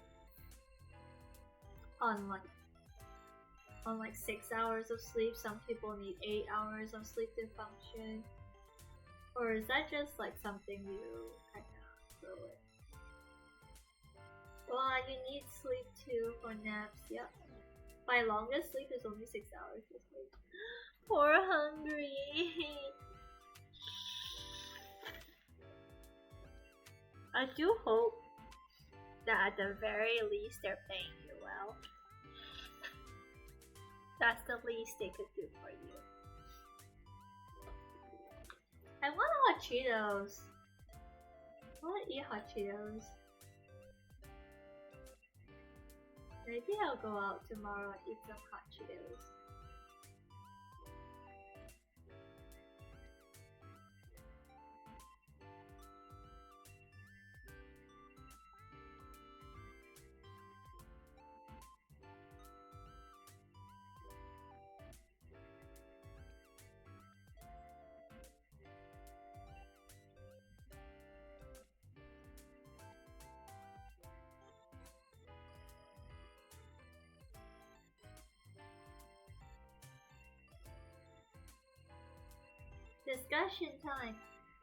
on like 6 hours of sleep. Some people need 8 hours of sleep to function. Or is that just like something you kind of throw it? Well, you need sleep too for naps. Yep. My longest sleep is only 6 hours of sleep. Poor hungry. I do hope that at the very least they're paying you well. That's the least they could do for you. I want hot Cheetos. I want to eat hot Cheetos. Maybe I'll go out tomorrow and eat some hot Cheetos. Discussion time.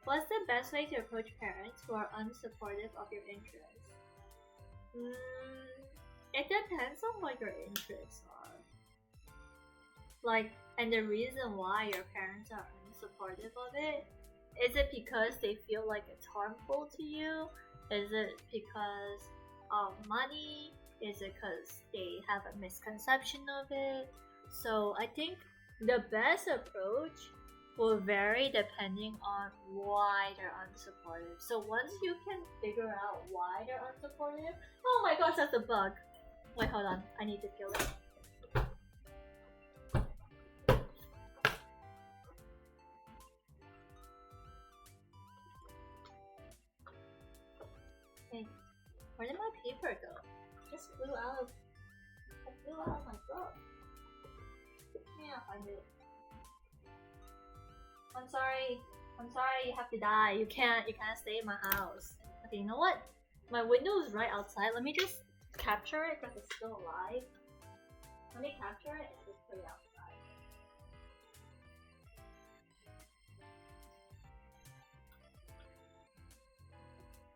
What's the best way to approach parents who are unsupportive of your interests? It depends on what your interests are. Like, and the reason why your parents are unsupportive of it. Is it because they feel like it's harmful to you? Is it because of money? Is it because they have a misconception of it? So I think the best approach will vary depending on why they're unsupportive. So once you can figure out why they're unsupportive, oh my gosh, that's a bug. Wait, hold on, I need to kill it. Hey, where did my paper go? It just flew out of my throat. Yeah, I find it. I'm sorry, you have to die. You can't stay in my house. Okay, you know what? My window is right outside. Let me just capture it because it's still alive. Let me capture it and just put it outside.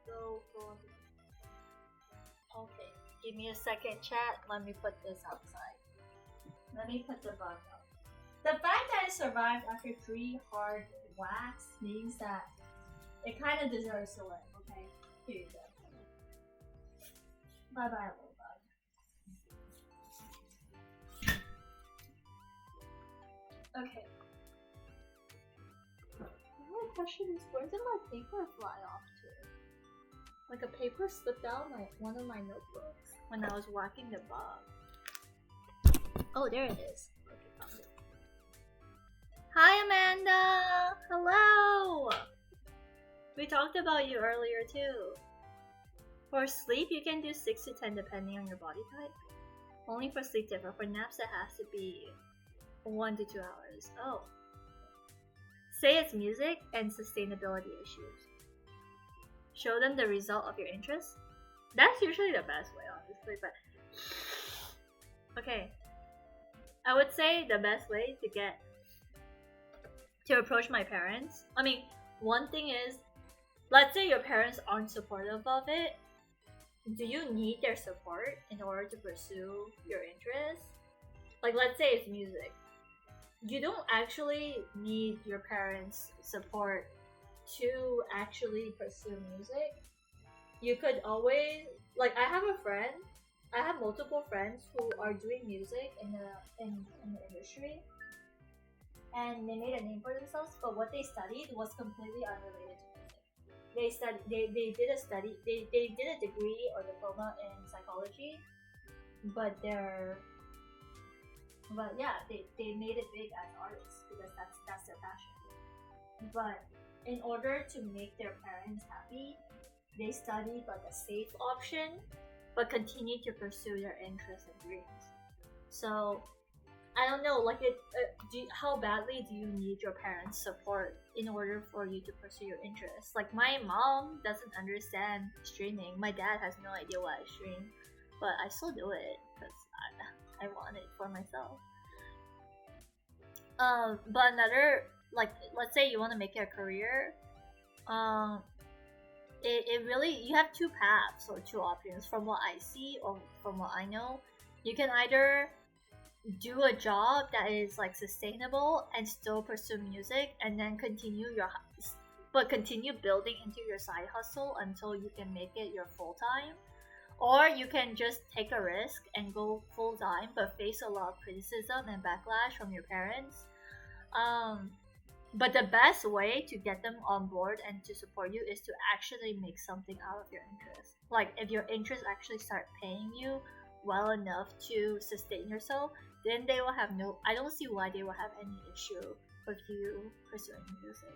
Go. Okay, give me a second, chat. Let me put this outside. Let me put the bug out. The fact that it survived after 3 hard whacks means that it kind of deserves to live, okay? Here you go. Bye bye, little bug. Okay. My question is, where did my paper fly off to? Like a paper slipped out of one of my notebooks when I was whacking the bug. Oh, there it is. Okay, found it. Hi, Amanda! Hello! We talked about you earlier too. For sleep, you can do 6 to 10 depending on your body type. Only for sleep differ. For naps, it has to be 1 to 2 hours. Oh. Say it's music and sustainability issues. Show them the result of your interest. That's usually the best way, honestly, but... Okay. I would say the best way to approach my parents. I mean, one thing is, let's say your parents aren't supportive of it. Do you need their support in order to pursue your interests? Like, let's say it's music. You don't actually need your parents' support to actually pursue music. You could always, like, I have multiple friends who are doing music in the industry, and they made a name for themselves, but what they studied was completely unrelated to music. They did a degree or diploma in psychology, but they made it big as artists because that's their passion. But in order to make their parents happy, they studied like a safe option, but continued to pursue their interests and dreams. So I don't know, like how badly do you need your parents' support in order for you to pursue your interests? Like, my mom doesn't understand streaming. My dad has no idea what I stream, but I still do it because I want it for myself. But another, like, let's say you want to make it a career. Um, it really, you have two paths or two options from what I see or from what I know. You can either do a job that is like sustainable and still pursue music, and then continue building into your side hustle until you can make it your full time. Or you can just take a risk and go full time but face a lot of criticism and backlash from your parents. um but the best way to get them on board and to support you is to actually make something out of your interest. Like, if your interests actually start paying you well enough to sustain yourself, then they will have no. I don't see why they will have any issue with you pursuing music.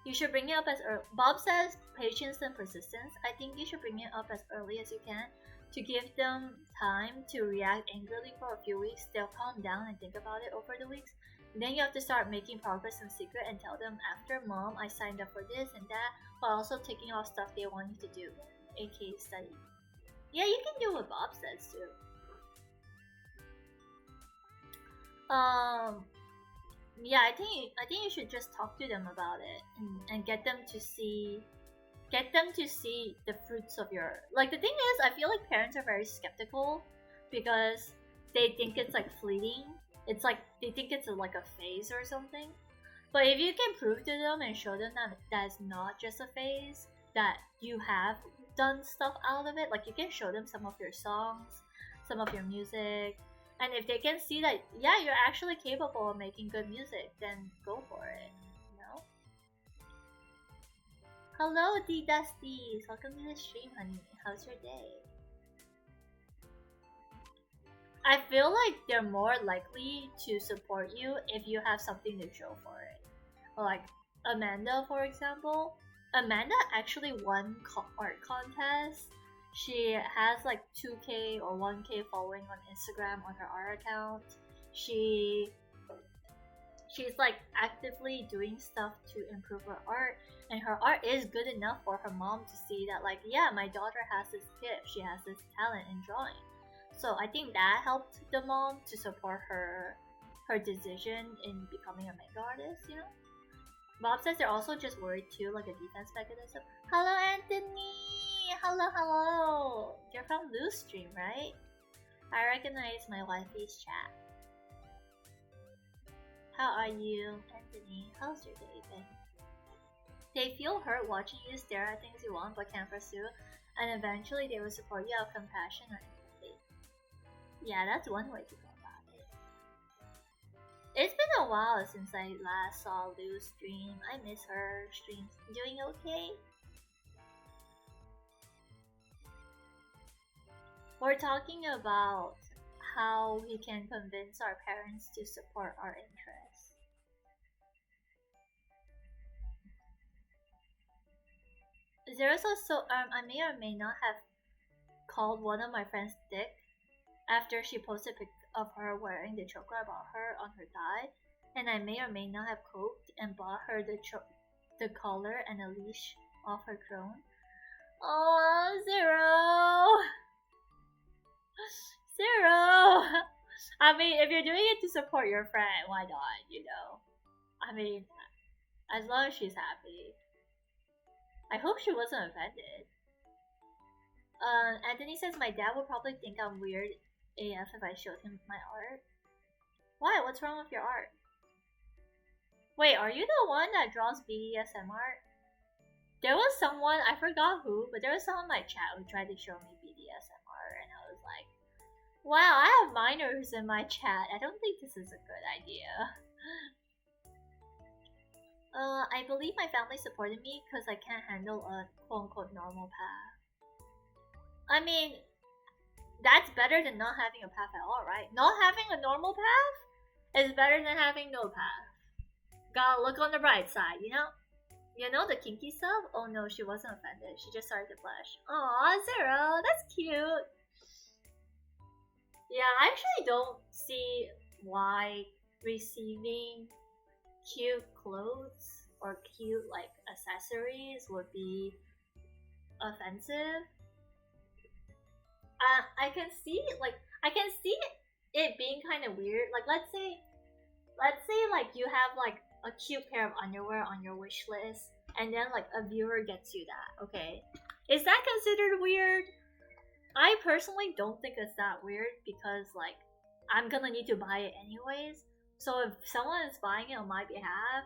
You should bring it up as early. Bob says patience and persistence. I think you should bring it up as early as you can to give them time to react angrily for a few weeks. They'll calm down and think about it over the weeks. Then you have to start making progress in secret and tell them, after mom, I signed up for this and that, while also taking off stuff they want you to do, aka study. Yeah, you can do what Bob says too. Yeah, I think you should just talk to them about it and get them to see the fruits of your, like, the thing is, I feel like parents are very skeptical because they think it's like fleeting. It's like they think it's like a phase or something. But if you can prove to them and show them that that's not just a phase, that you have done stuff out of it, like you can show them some of your songs, some of your music, and if they can see that, yeah, you're actually capable of making good music, then go for it, you know? Hello, D Dusties! Welcome to the stream, honey. How's your day? I feel like they're more likely to support you if you have something to show for it. Like Amanda, for example. Amanda actually won art contest. She has like 2K or 1K following on Instagram on her art account. She's like actively doing stuff to improve her art, and her art is good enough for her mom to see that, like, yeah, my daughter has this gift, she has this talent in drawing. So I think that helped the mom to support her decision in becoming a makeup artist, you know? Bob says they're also just worried too, like a defense mechanism. Hello, Anthony! Hello! You're from Loose Stream, right? I recognize my wifey's chat. How are you, Anthony? How's your day been? They feel hurt watching you stare at things you want but can't pursue, and eventually they will support you out of compassion or empathy. Yeah, that's one way to go about it. It's been a while since I last saw Lou's stream. I miss her streams. Doing okay? We're talking about how we can convince our parents to support our interests. There is also, I may or may not have called one of my friends Dick after she posted a pic of her wearing the choker I bought her on her thigh, and I may or may not have coped and bought her the collar and a leash off her crone. Oh, Zero! I mean, if you're doing it to support your friend, why not, you know? I mean, as long as she's happy. I hope she wasn't offended. Anthony says my dad would probably think I'm weird AF if I showed him my art. Why? What's wrong with your art? Wait, are you the one that draws BDSM art? There was someone, I forgot who, but there was someone in my chat who tried to show me BDSM art, and I was like, wow, I have minors in my chat. I don't think this is a good idea. I believe my family supported me because I can't handle a quote-unquote normal path. I mean, that's better than not having a path at all, right? Not having a normal path is better than having no path. Gotta look on the bright side, you know? You know the kinky stuff? Oh no, she wasn't offended. She just started to blush. Aw, Zero, that's cute. Yeah, I actually don't see why receiving cute clothes or cute like accessories would be offensive. I can see it being kind of weird. Like let's say like you have like a cute pair of underwear on your wish list, and then like a viewer gets you that. Okay, is that considered weird? I personally don't think it's that weird because like I'm gonna need to buy it anyways. So if someone is buying it on my behalf,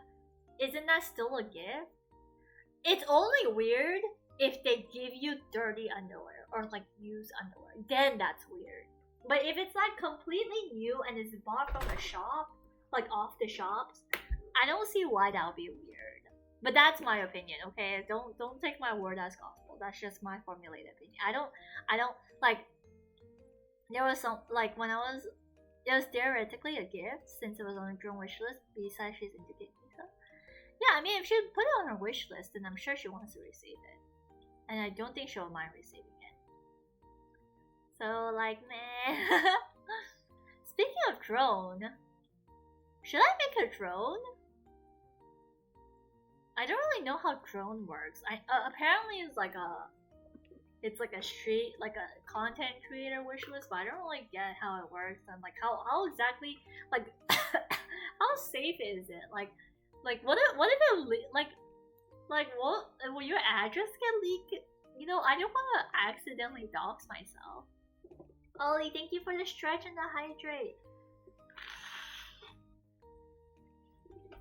isn't that still a gift? It's only weird if they give you dirty underwear or like used underwear. Then that's weird. But if it's like completely new and it's bought from a shop, like off the shops, I don't see why that would be weird. But that's my opinion, okay? Don't take my word as gospel. That's just my formulated opinion. I don't like there was some like when I was it was theoretically a gift since it was on a drone wish list besides she's into gaming stuff. Yeah, I mean if she put it on her wish list then I'm sure she wants to receive it. And I don't think she'll mind receiving it. So like meh. Speaking of drone, should I make a drone? I don't really know how drone works. I apparently it's like a street like a content creator wish list, but I don't really get how it works and like how exactly like how safe is it? Like what if it like what will your address get leaked? You know, I don't want to accidentally dox myself. Ollie, thank you for the stretch and the hydrate.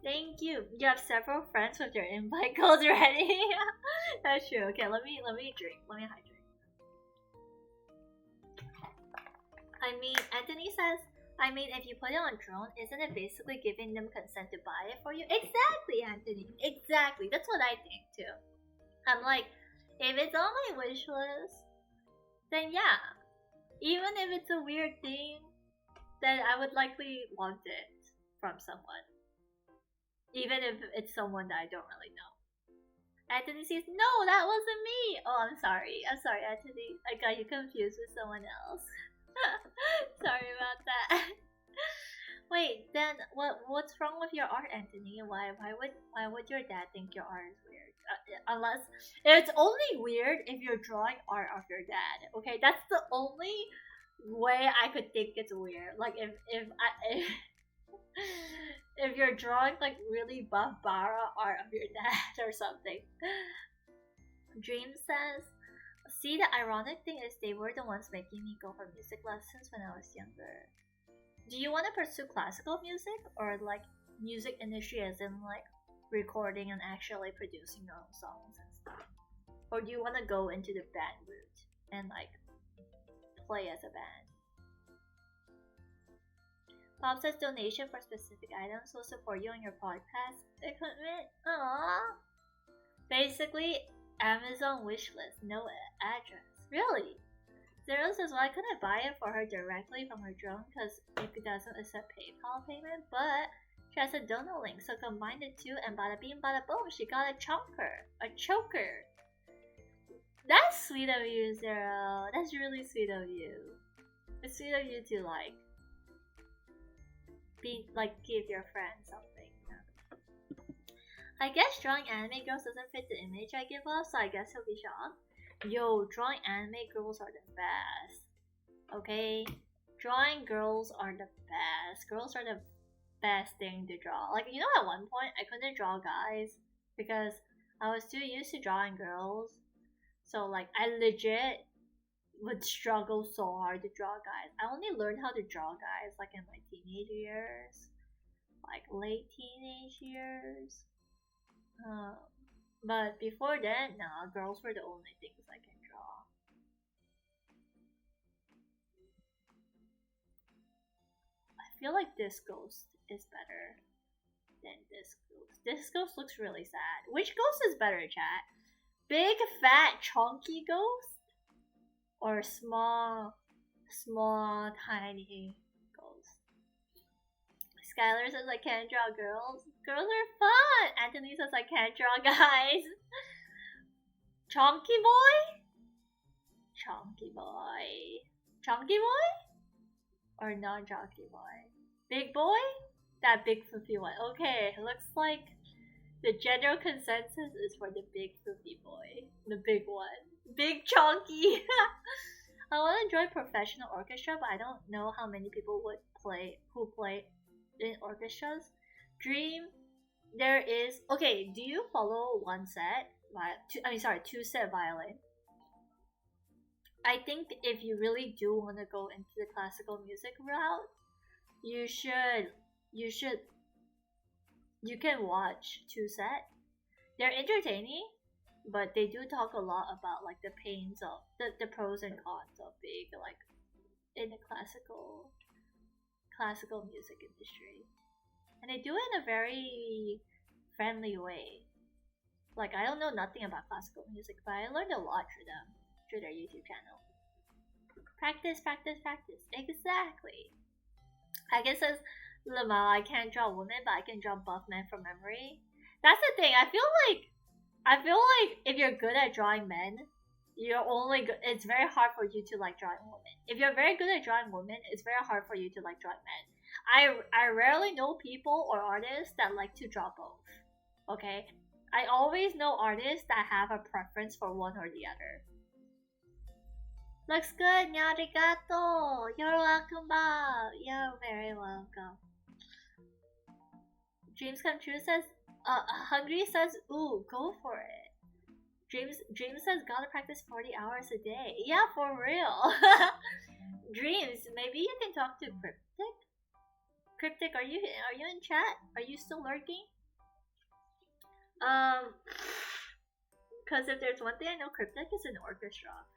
Thank you. You have several friends with your invite codes ready. That's true. Okay, let me drink. Let me hydrate. I mean, Anthony says, I mean, if you put it on drone, isn't it basically giving them consent to buy it for you? Exactly, Anthony. Exactly. That's what I think too. I'm like, if it's on my wish list, then yeah. Even if it's a weird thing, then I would likely want it from someone. Even if it's someone that I don't really know. Anthony says, no, that wasn't me! Oh, I'm sorry, Anthony. I got you confused with someone else. Sorry about that. Wait, then what's wrong with your art, Anthony? Why would your dad think your art is weird? Unless it's only weird if you're drawing art of your dad. Okay, that's the only way I could think it's weird. Like if you're drawing like really buff Bara art of your dad or something. Dream says, see, the ironic thing is they were the ones making me go for music lessons when I was younger. Do you want to pursue classical music or like music industry as in like recording and actually producing your own songs and stuff? Or do you want to go into the band route and like play as a band? Bob says donation for specific items will support you on your podcast equipment. Aww. Basically, Amazon wishlist, no address. Really? Zero says, why couldn't I buy it for her directly from her drone because it doesn't accept PayPal payment, but she has a dono link, so combine the two and bada bing bada boom, she got a choker. That's sweet of you, Zero. That's really sweet of you. It's sweet of you to like give your friend something. I guess drawing anime girls doesn't fit the image I give off, so I guess he'll be shocked. Yo, drawing anime girls are the best. Okay? Drawing girls are the best. Girls are the best thing to draw. Like, you know, at one point, I couldn't draw guys because I was too used to drawing girls. So, like, I legit would struggle so hard to draw guys. I only learned how to draw guys, like, in my teenage years. Like, late teenage years. But before that, nah, girls were the only things I can draw. I feel like this ghost is better than this ghost. This ghost looks really sad. Which ghost is better, chat? Big, fat, chunky ghost? Or small, tiny ghost? Skylar says I can't draw girls. Girls are fun! Anthony says I can't draw guys. Chonky boy? Chonky boy. Chonky boy? Or non-chonky boy? Big boy? That big floofy one. Okay, looks like the general consensus is for the big floofy boy. The big one. Big chonky. I want to join professional orchestra, but I don't know how many people would play in orchestras. Dream, there is okay. Do you follow one set? Two set violin. I think if you really do want to go into the classical music route, you should you can watch two set. They're entertaining, but they do talk a lot about like the pains of the pros and cons of being like in the classical music industry, and they do it in a very friendly way. Like I don't know nothing about classical music, but I learned a lot through their YouTube channel. Practice, practice, practice. Exactly. I guess as Lama, I can't draw women, but I can draw buff men from memory. That's the thing. I feel like if you're good at drawing men, you're only good. It's very hard for you to like drawing women. If you're very good at drawing women, it's very hard for you to like drawing men. I rarely know people or artists that like to draw both. Okay, I always know artists that have a preference for one or the other. Looks good, arigato. You're welcome, Bob. You're very welcome. Dreams come true says, Hungry says, ooh, go for it. Dreams says, gotta practice 40 hours a day. Yeah, for real. Dreams, maybe you can talk to Cryptic. Cryptic, are you in chat? Are you still lurking? Because if there's one thing I know, Cryptic is an orchestra.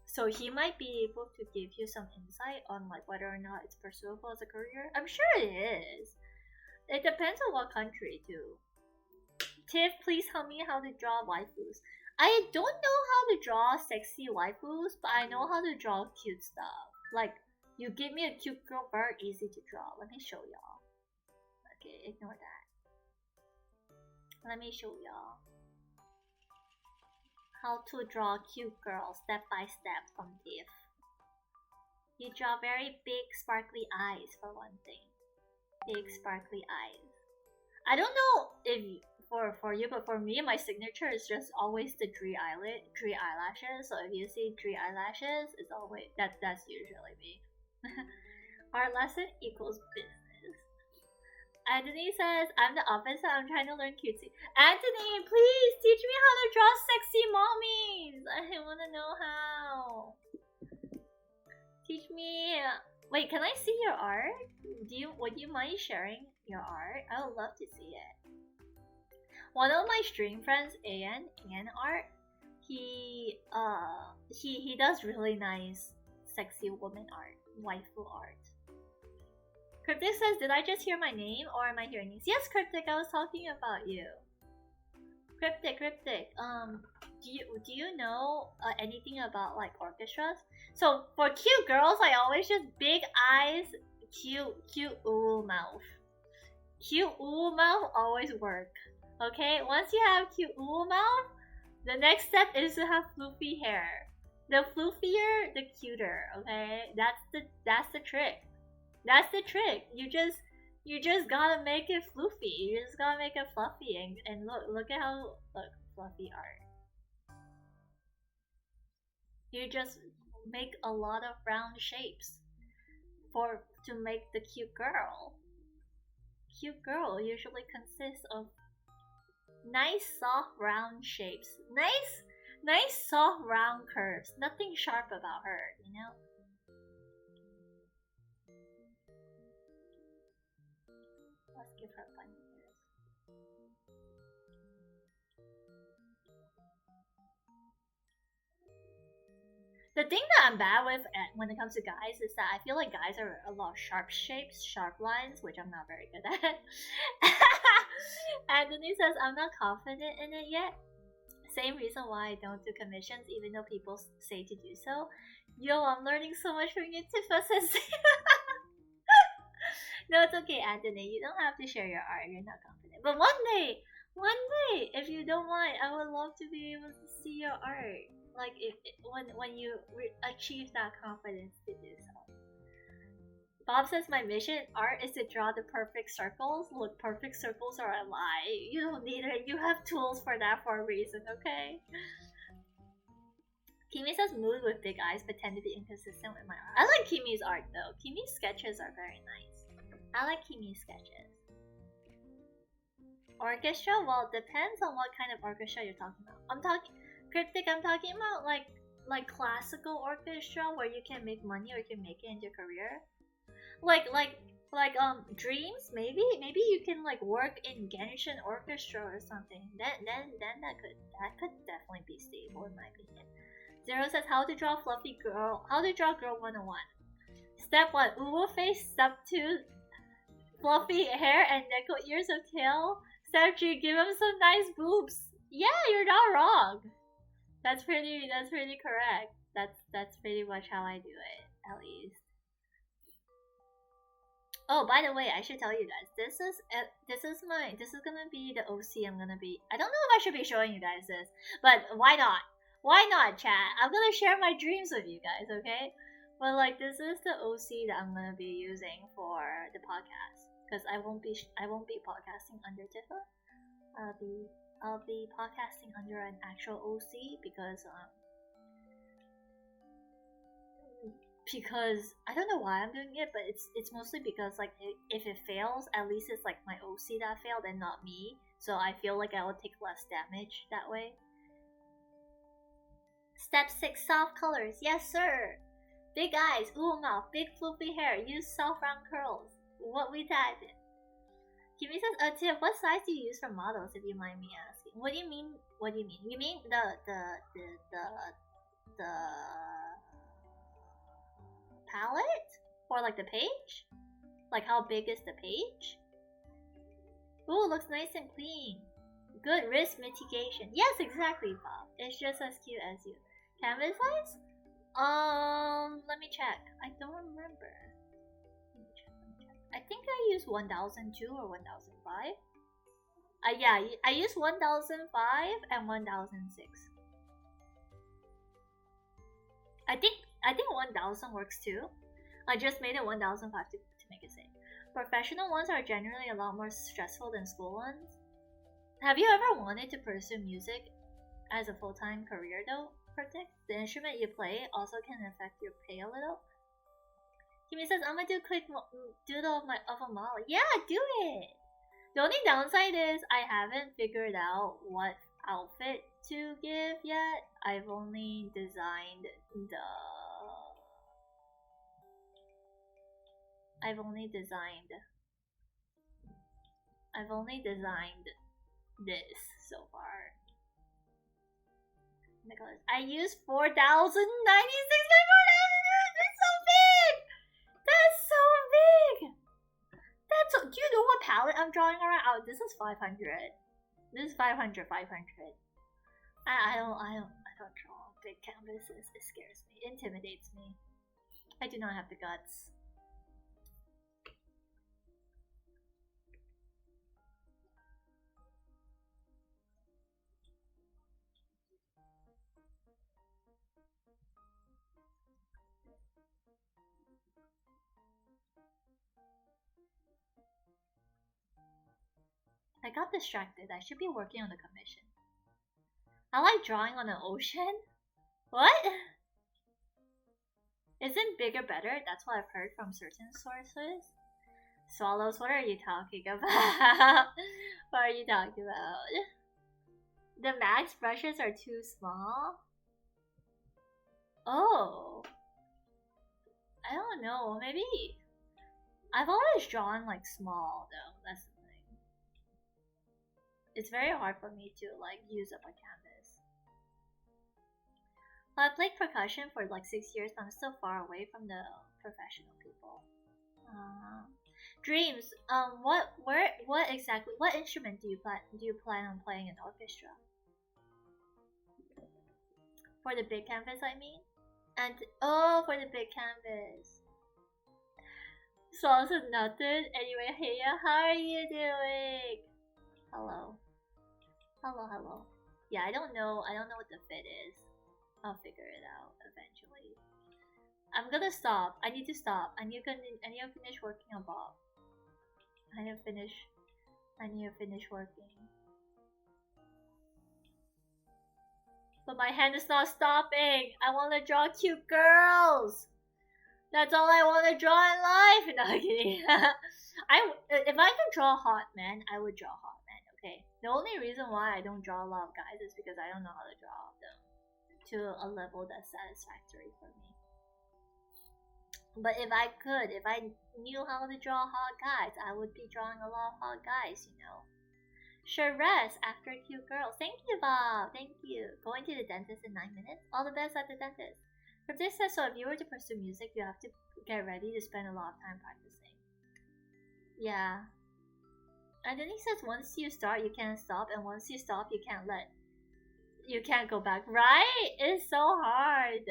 So he might be able to give you some insight on like whether or not it's pursuable as a career. I'm sure it is. It depends on what country too. Tiff, please tell me how to draw waifus. I don't know how to draw sexy waifus, but I know how to draw cute stuff. Like, you give me a cute girl, very easy to draw. Let me show y'all. Okay, ignore that. Let me show y'all how to draw cute girl step by step from Tiff. You draw very big sparkly eyes for one thing. Big sparkly eyes. I don't know if for you, but for me, my signature is just always the Dree eyelashes. So if you see Dree eyelashes, it's always that's usually me. Art lesson equals business. Anthony says, I'm the opposite, I'm trying to learn cutesy. Anthony, please teach me how to draw sexy mommies. I wanna know how. Teach me. Wait, can I see your art? Would you mind sharing your art? I would love to see it. One of my stream friends, Ian Art, he does really nice sexy woman art, waifu art. Cryptic says, did I just hear my name or am I hearing this? Yes, Cryptic, I was talking about you. Cryptic, do you know anything about like orchestras? So for cute girls, I always just big eyes, cute ooh mouth. Cute ooh mouth always work. Okay, once you have cute ooh mouth, the next step is to have floofy hair. The floofier, the cuter. Okay, that's the trick. That's the trick. You just gotta make it floofy. You just gotta make it fluffy and look at how fluffy art. You just make a lot of round shapes to make the cute girl. Cute girl usually consists of nice soft round shapes. Nice soft round curves. Nothing sharp about her, you know? Let's give her a bunch of this. The thing that I'm bad with when it comes to guys is that I feel like guys are a lot of sharp shapes, sharp lines, which I'm not very good at. Anthony says, I'm not confident in it yet. Same reason why I don't do commissions, even though people say to do so. Yo, I'm learning so much from you, Tifa says. No, it's okay, Anthony. You don't have to share your art. You're not confident. But one day, if you don't mind, I would love to be able to see your art. Like when you achieve that confidence to do so. Bob says my mission art is to draw the perfect circles. Look, perfect circles are a lie. You don't need it. You have tools for that for a reason, okay? Kimi says mood with big eyes but tend to be inconsistent with my art. I like Kimi's art though. Kimi's sketches are very nice. I like Kimi's sketches. Orchestra? Well, depends on what kind of orchestra you're talking about. I'm talking about like classical orchestra where you can make money or you can make it into your career. Like dreams, maybe you can like work in Genshin orchestra or something. Then that could definitely be stable in my opinion. Zero says how to draw fluffy girl. How to draw girl 101. Step 1, uwu face. Step 2, fluffy hair and neko ears of tail. Step 3, give him some nice boobs. Yeah, you're not wrong. That's pretty correct. That's pretty much how I do it, at least. Oh, by the way, I should tell you guys, this is gonna be the OC I'm gonna be. I don't know if I should be showing you guys this, but why not? Why not, chat? I'm gonna share my dreams with you guys, okay? But like, this is the OC that I'm gonna be using for the podcast, because I won't be podcasting under Tifa. I'll be podcasting under an actual OC because I don't know why I'm doing it, but it's mostly because like if it fails, at least it's like my OC that failed and not me. So I feel like I will take less damage that way. Step 6, soft colors. Yes, sir. Big eyes, ooh mouth, big floofy hair. Use soft round curls. What we type it. Kimi says, Tip, what size do you use for models, if you mind me asking? What do you mean? What do you mean? You mean the palette? Or like the page? Like how big is the page? Ooh, looks nice and clean. Good risk mitigation. Yes, exactly, Bob. It's just as cute as you. Canvas size? Let me check. I don't remember. Let me check. I think I used 1002 or 1005. Yeah, I used 1005 and 1006. I think 1000 works too. I just made it 1005 to make it safe. Professional ones are generally a lot more stressful than school ones. Have you ever wanted to pursue music as a full-time career though, Pratik? The instrument you play also can affect your pay a little. Kimi says, I'm gonna do a quick doodle of a model. Yeah, do it! The only downside is I haven't figured out what outfit to give yet. I've only designed this so far. Nicholas, I used 4,096 by 4,000. That's so big. That's so big. Do you know what palette I'm drawing around? Oh, this is 500. This is 500. I don't draw big canvases. It scares me. It intimidates me. I do not have the guts. I got distracted. I should be working on the commission. I like drawing on an ocean. What? Isn't bigger better? That's what I've heard from certain sources. Swallows, what are you talking about? What are you talking about? The max brushes are too small? Oh. I don't know, maybe. I've always drawn like small though, that's the thing. It's very hard for me to like use up a canvas. Well, I played percussion for like 6 years, but I'm still far away from the professional people. Dreams. What instrument do you plan on playing in orchestra? For the big canvas, I mean. And for the big canvas. Swallows is nothing. Anyway, hey, how are you doing? Hello. Yeah, I don't know what the fit is. I'll figure it out eventually. I'm gonna stop. I need to stop. I need to finish working on Bob. I need to finish working. But my hand is not stopping. I want to draw cute girls. That's all I want to draw in life. No, I'm kidding. If I could draw hot men, I would draw hot men. Okay. The only reason why I don't draw a lot of guys is because I don't know how to draw them to a level that's satisfactory for me. But if I could, if I knew how to draw hot guys, I would be drawing a lot of hot guys, you know. Sure, rest after a cute girl. Thank you, Bob. Thank you. Going to the dentist in 9 minutes. All the best at the dentist. Cryptic says, so if you were to pursue music, you have to get ready to spend a lot of time practicing. Yeah. And then he says, once you start, you can't stop, and once you stop, you can't go back. Right? It's so hard.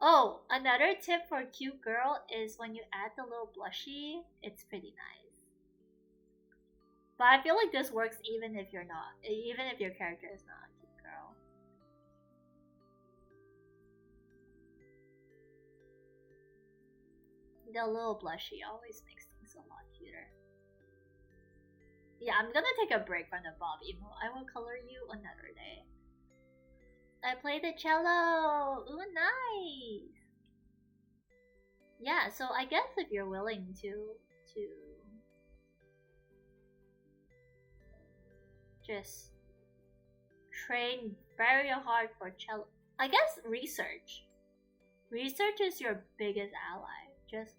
Oh, another tip for a cute girl is when you add the little blushy, it's pretty nice. But I feel like this works even if your character is not a cute girl. The little blushy always makes things a lot cuter. Yeah, I'm gonna take a break from the Bob emo. I will color you another day. I play the cello! Ooh, nice! Yeah, so I guess if you're willing to just train very hard for cello. I guess research. Research is your biggest ally. Just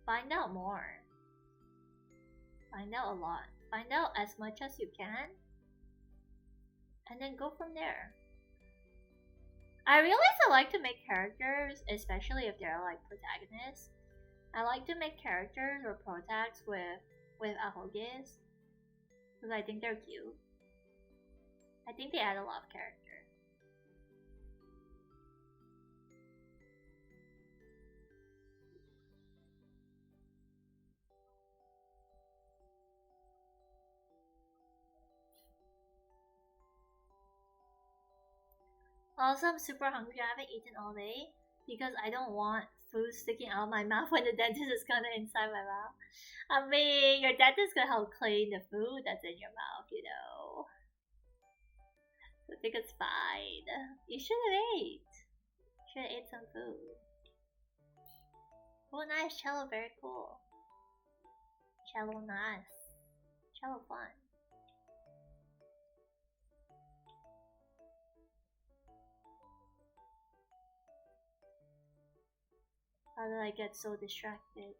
find out more. Find out a lot. Find out as much as you can. And then go from there. I realize I like to make characters, especially if they're like protagonists. I like to make characters or protags with ahoges. Because I think they're cute. I think they add a lot of character. Also, I'm super hungry. I haven't eaten all day because I don't want food sticking out of my mouth when the dentist is gonna inside my mouth. I mean, your dentist gonna help clean the food that's in your mouth, you know. So I think it's fine. You should have ate. Should have ate some food. Oh, nice cello, very cool. Cello, nice. Cello, fun. How did I get so distracted?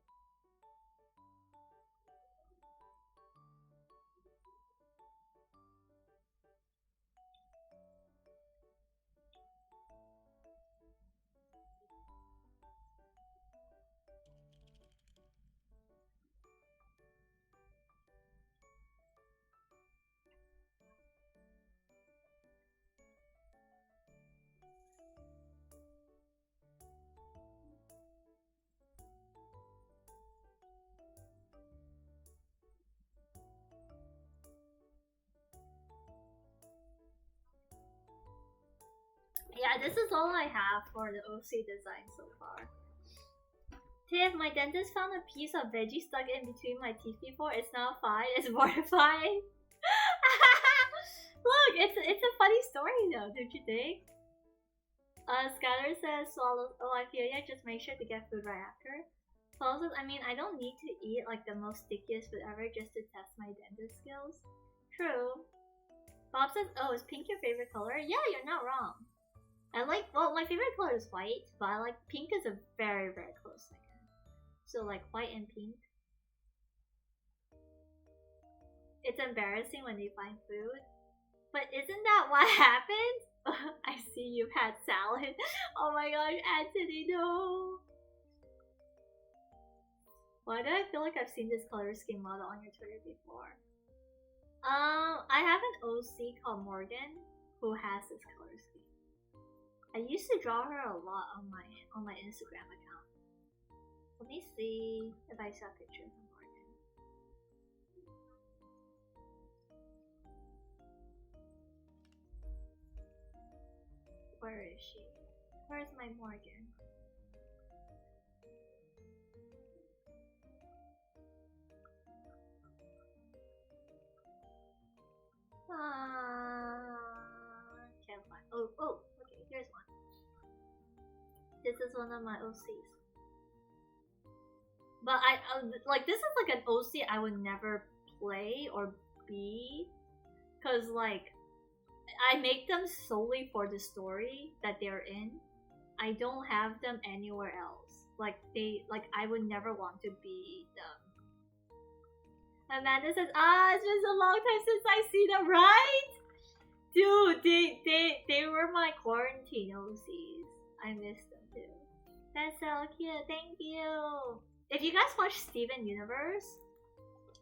Yeah, this is all I have for the OC design so far. Tiff, my dentist found a piece of veggie stuck in between my teeth before. It's not fine. It's mortifying. Look, it's a funny story though, don't you think? Skylar says swallow. Oh, I feel ya. Just make sure to get food right after. Swallow says, I mean, I don't need to eat like the most stickiest food ever just to test my dentist skills. True. Bob says, oh, is pink your favorite color? Yeah, you're not wrong. Well, my favorite color is white, but I like pink is a very, very close second. So like white and pink. It's embarrassing when they find food. But isn't that what happens? I see you've had salad. Oh my gosh, Anthony, no. Why do I feel like I've seen this color scheme model on your Twitter before? I have an OC called Morgan who has this color scheme. I used to draw her a lot on my Instagram account. Let me see if I saw pictures of Morgan. Where is she? Where's my Morgan? was one of my OCs. But I like this is like an OC I would never play or be, cause like I make them solely for the story that they're in. I don't have them anywhere else. Like I would never want to be them. Amanda says, it's been a long time since I see them, right? Dude, they were my quarantine OCs. I miss them too. That's so cute. Thank you. If you guys watch Steven Universe,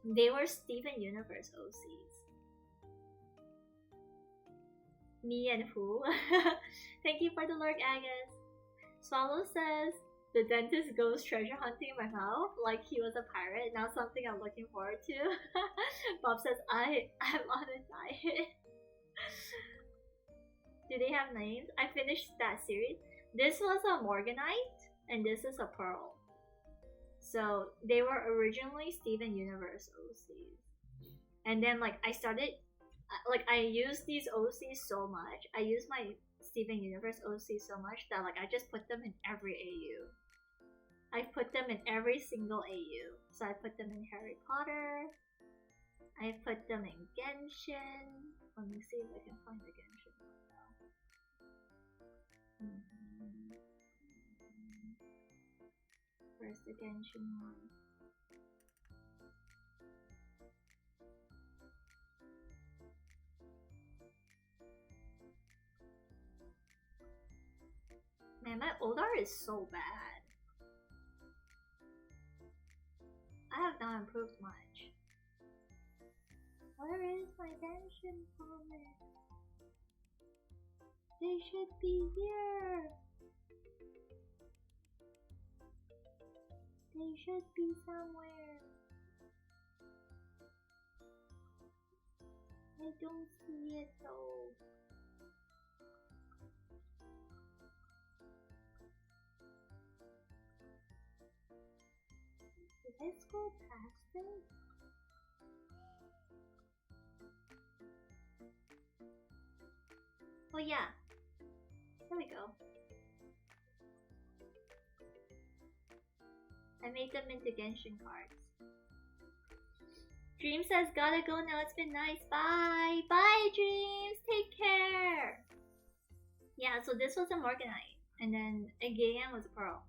they were Steven Universe OCs. Me and who? Thank you for the lurk, Agus. Swallow says, the dentist goes treasure hunting in my mouth like he was a pirate. Now something I'm looking forward to. Bob says, I'm on a diet. Do they have names? I finished that series. This was a Morganite and this is a Pearl. So they were originally Steven Universe OCs. And then like I started, like I used these OCs so much. I used my Steven Universe OC so much that like I just put them in every AU. I put them in every single AU. So I put them in Harry Potter. I put them in Genshin. Let me see if I can find the Genshin one now. Where's the Genshin one? Man, my old art is so bad. I have not improved much. Where is my Genshin comic? They should be here. They should be somewhere. I don't see it though. Did I scroll past it? Oh yeah. There we go. I made them into Genshin cards. Dream says, gotta go now, it's been nice, bye! Bye, Dreams! Take care! Yeah, so this was a Morganite, and then again was a Pearl.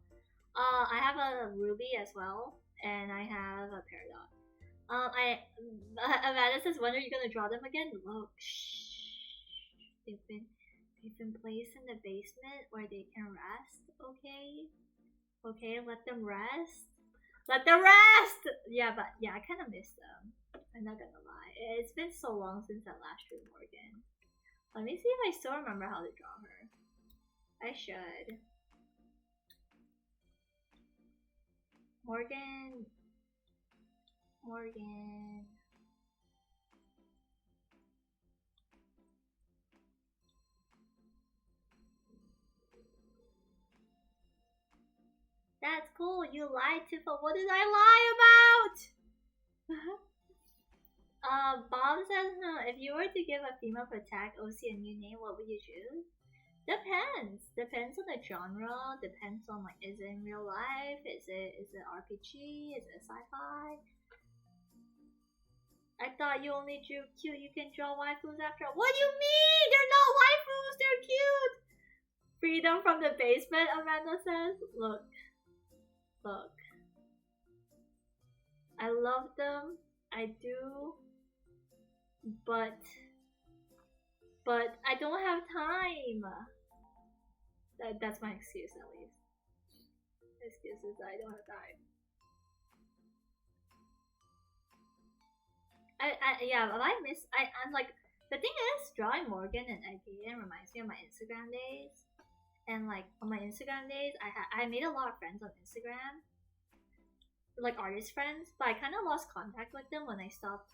I have a Ruby as well, and I have a Peridot. Amanda says, when are you gonna draw them again? Look, shh. They've been placed in the basement where they can rest, okay? Okay, let them rest. Let them rest! Yeah, but yeah, I kind of miss them. I'm not gonna lie. It's been so long since I last drew Morgan. Let me see if I still remember how to draw her. I should. Morgan. That's cool. You lied, Tifa. What did I lie about? Bob says, if you were to give a female protag OC a new name, what would you choose? Depends. Depends on the genre. Depends on like, is it in real life? Is it RPG? Is it sci-fi? I thought you only drew cute. You can draw waifus after. What do you mean? They're not waifus. They're cute. Freedom from the basement. Amanda says. Look. I love them. I do. But I don't have time. That's my excuse at least. Excuse is I don't have time. I'm like, the thing is, drawing Morgan and Again reminds me of my Instagram days. And like on my Instagram days, I made a lot of friends on Instagram, like artist friends, but I kind of lost contact with them when I stopped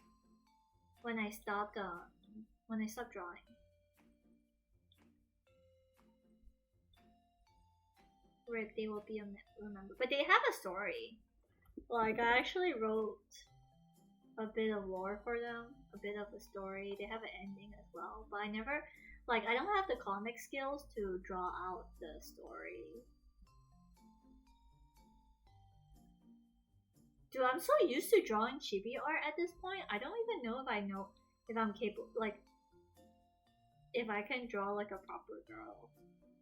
drawing. Rip, they will be remembered, but they have a story. Like I actually wrote a bit of lore for them, a bit of a story. They have an ending as well, but I never, like, I don't have the comic skills to draw out the story. Dude, I'm so used to drawing chibi art at this point. I don't even know if I'm capable, like, if I can draw like a proper girl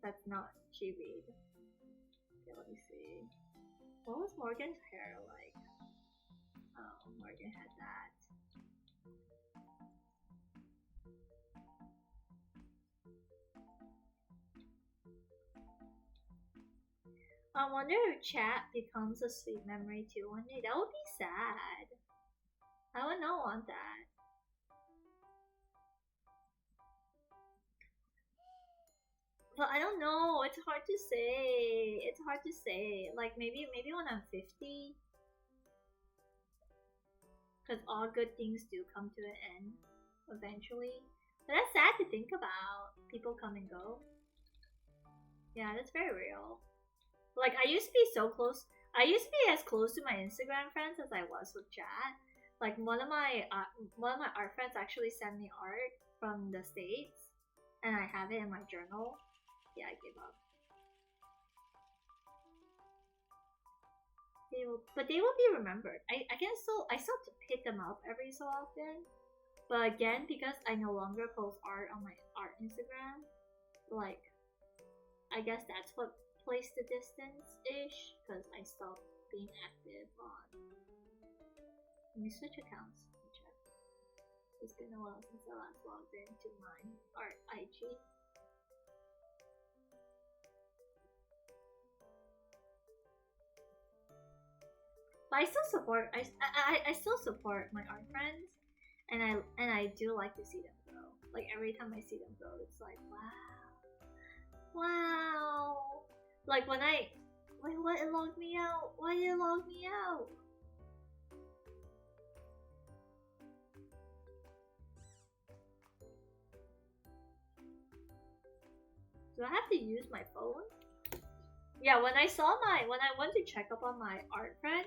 that's not chibi. Okay, let me see. What was Morgan's hair like? Oh, Morgan had that. I wonder if chat becomes a sweet memory too one day. That would be sad. I would not want that. But I don't know. It's hard to say. It's hard to say. Like maybe when I'm 50, because all good things do come to an end eventually. But that's sad to think about. People come and go. Yeah, that's very real. Like I used to be so close. I used to be as close to my Instagram friends as I was with chat. Like one of my art friends actually sent me art from the States, and I have it in my journal. Yeah, I gave up. But they will be remembered. I can still hit them up every so often. But again, because I no longer post art on my art Instagram, like I guess that's what placed the distance ish. Because I stopped being active on. Let me switch accounts. It's been a while since I last logged into my art IG. But I still support. I still support my art friends, and I do like to see them grow. Like every time I see them grow, it's like wow. Like when I wait, what? It logged me out. Why did it log me out? Do I have to use my phone? Yeah, when I went to check up on my art friend,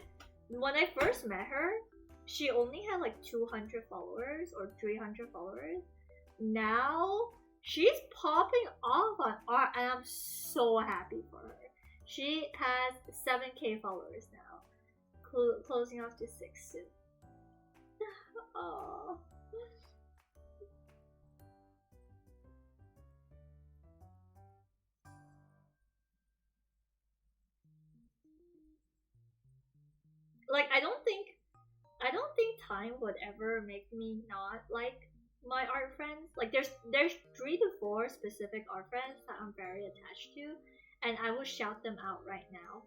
when I first met her, she only had like 200 followers or 300 followers. Now she's popping off on art, and I'm so happy for her. She has 7K followers now, closing off to 6 soon. Oh. Like I don't think time would ever make me not like my art friends. Like there's 3 to 4 specific art friends that I'm very attached to, and I will shout them out right now.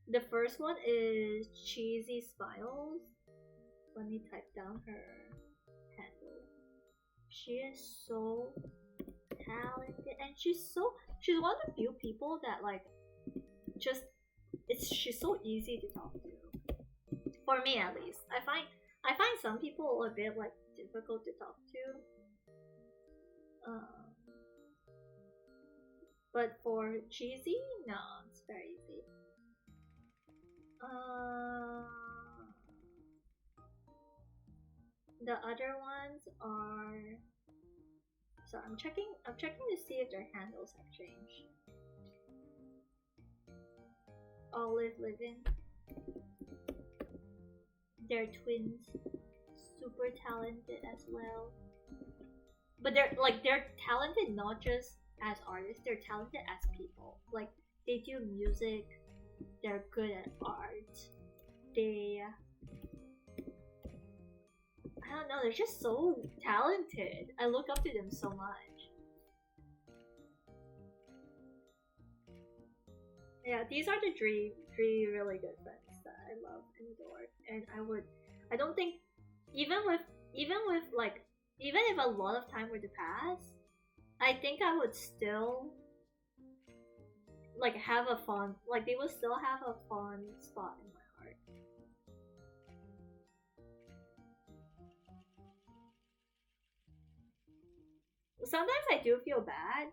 The first one is Cheesy Smiles. Let me type down her handle. She is so talented, and she's one of the few people that like just she's so easy to talk to. For me at least. I find some people a bit like difficult to talk to. But for Cheesy, no, it's very easy. The other ones are. So I'm checking to see if their handles have changed. Olive Living. They're twins, super talented as well. But they're talented not just as artists, they're talented as people. Like they do music, they're good at art. I don't know, they're just so talented. I look up to them so much. Yeah, these are the three really good friends that I love and adore. And I don't think even if a lot of time were to pass, I think I would still like have a fond, like they would still have a fond spot in my heart. Sometimes I do feel bad.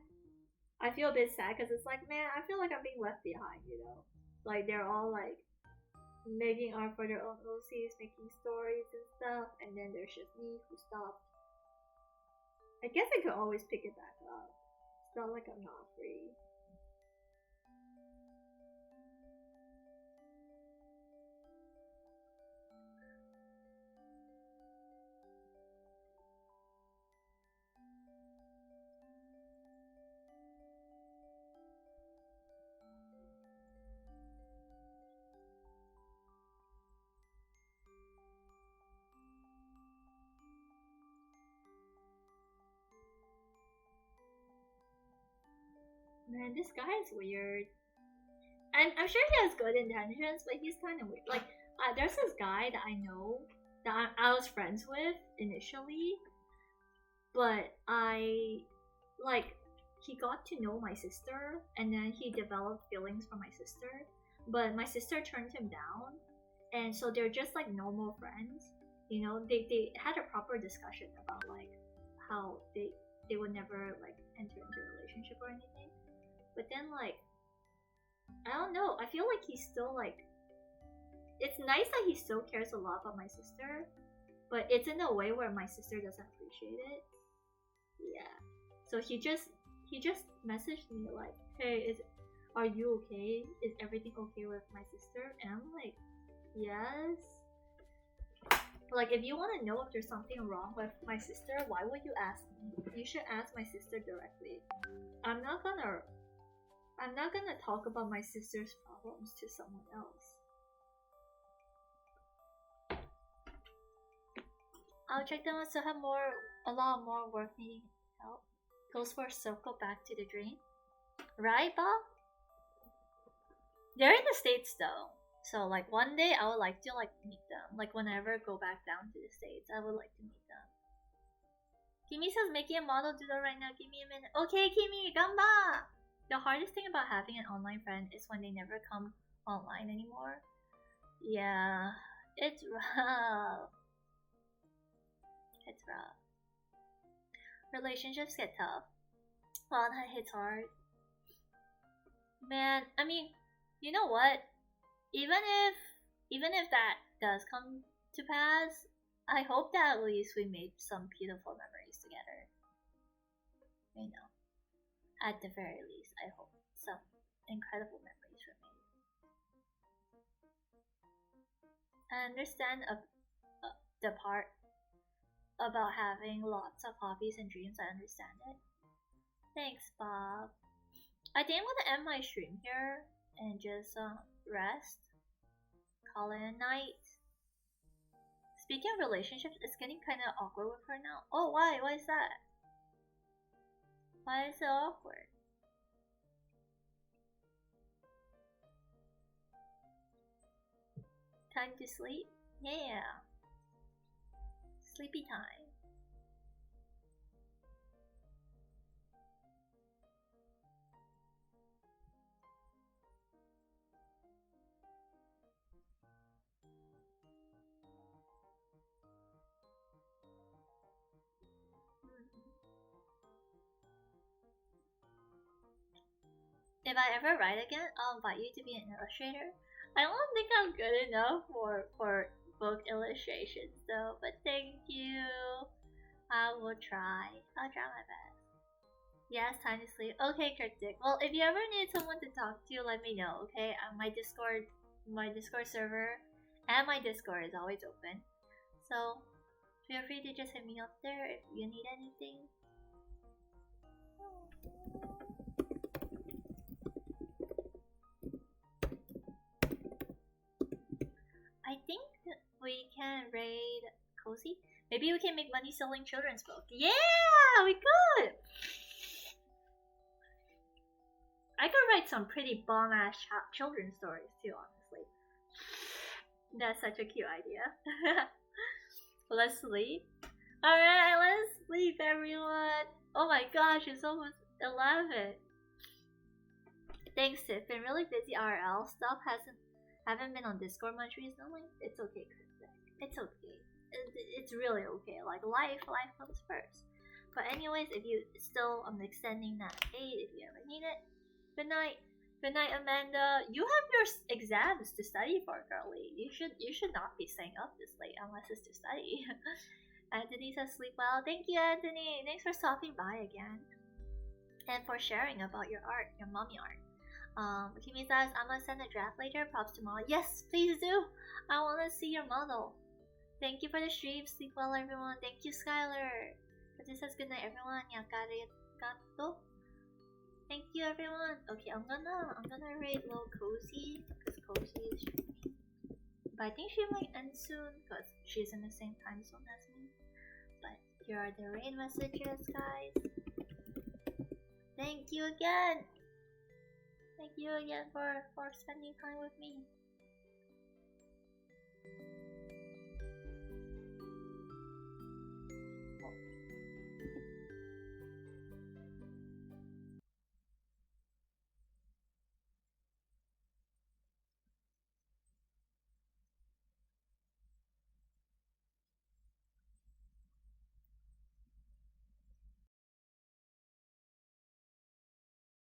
I feel a bit sad because it's like, man, I feel like I'm being left behind, you know? Like they're all like making art for their own OCs, making stories and stuff, and then there's just me who stopped. I guess I could always pick it back up. It's not like I'm not free. Man, this guy is weird. And I'm sure he has good intentions, but he's kind of weird. Like, there's this guy that I know that I was friends with initially, but he got to know my sister, and then he developed feelings for my sister, but my sister turned him down, and so they're just like normal friends. You know, they had a proper discussion about like how they would never like enter into a relationship or anything. But then like, I don't know, I feel like he's still like, it's nice that he still cares a lot about my sister, but it's in a way where my sister doesn't appreciate it. Yeah. So he just messaged me like, hey, are you okay? Is everything okay with my sister? And I'm like, yes. Like, if you want to know if there's something wrong with my sister, why would you ask me? You should ask my sister directly. I'm not gonna talk about my sister's problems to someone else. I'll check them out to have a lot more work needing help. Goes for a circle back to the dream. Right, Bob? They're in the States though. So like one day I would like to like meet them. Like whenever I go back down to the States, I would like to meet them. Kimi says making a model doodle right now. Give me a minute. Okay, Kimi, gamba! The hardest thing about having an online friend is when they never come online anymore. Yeah, it's rough. It's rough. Relationships get tough. Well, that hits hard. Man, I mean, you know what? Even if that does come to pass, I hope that at least we made some beautiful memories together. You know, at the very least, I hope some incredible memories were made. I understand the part about having lots of hobbies and dreams. I understand it. Thanks, Bob. I think I'm gonna end my stream here and just rest. Call it a night. Speaking of relationships, it's getting kind of awkward with her now. Oh, why? Why is that? Why is it awkward? Time to sleep? Yeah. Sleepy time. If I ever write again, I'll invite you to be an illustrator. I don't think I'm good enough for book illustrations though, but thank you. I will try. I'll try my best. Yes, time to sleep. Okay, Cryptic. Well, if you ever need someone to talk to, let me know, okay? My Discord server and my Discord is always open. So, feel free to just hit me up there if you need anything. I think we can raid Cozy. Maybe we can make money selling children's books. Yeah, we could! I could write some pretty bomb-ass children's stories too, honestly. That's such a cute idea. Let's sleep. Alright, let's sleep, everyone. Oh my gosh, it's almost 11. Thanks, Sid. Been really busy RL. Stuff haven't been on Discord much recently. It's okay, Cryptic. It's okay. It's really okay. Like life comes first. But anyways, if you still, I'm extending that aid if you ever need it. Good night. Good night, Amanda. You have your exams to study for, girlie. You should not be staying up this late unless it's to study. Anthony says sleep well. Thank you, Anthony. Thanks for stopping by again. And for sharing about your art, your mommy art. Kimi says, I'm gonna send a draft later. Props tomorrow. Yes, please do. I wanna see your model. Thank you for the stream. Sleep well, everyone. Thank you, Skylar. It says good night, everyone. Yakarigato. Thank you, everyone. Okay, I'm gonna rate low Cozy because Cozy is streaming. But I think she might end soon because she's in the same time zone as me. But here are the raid messages, guys. Thank you again. Thank you again for spending time with me.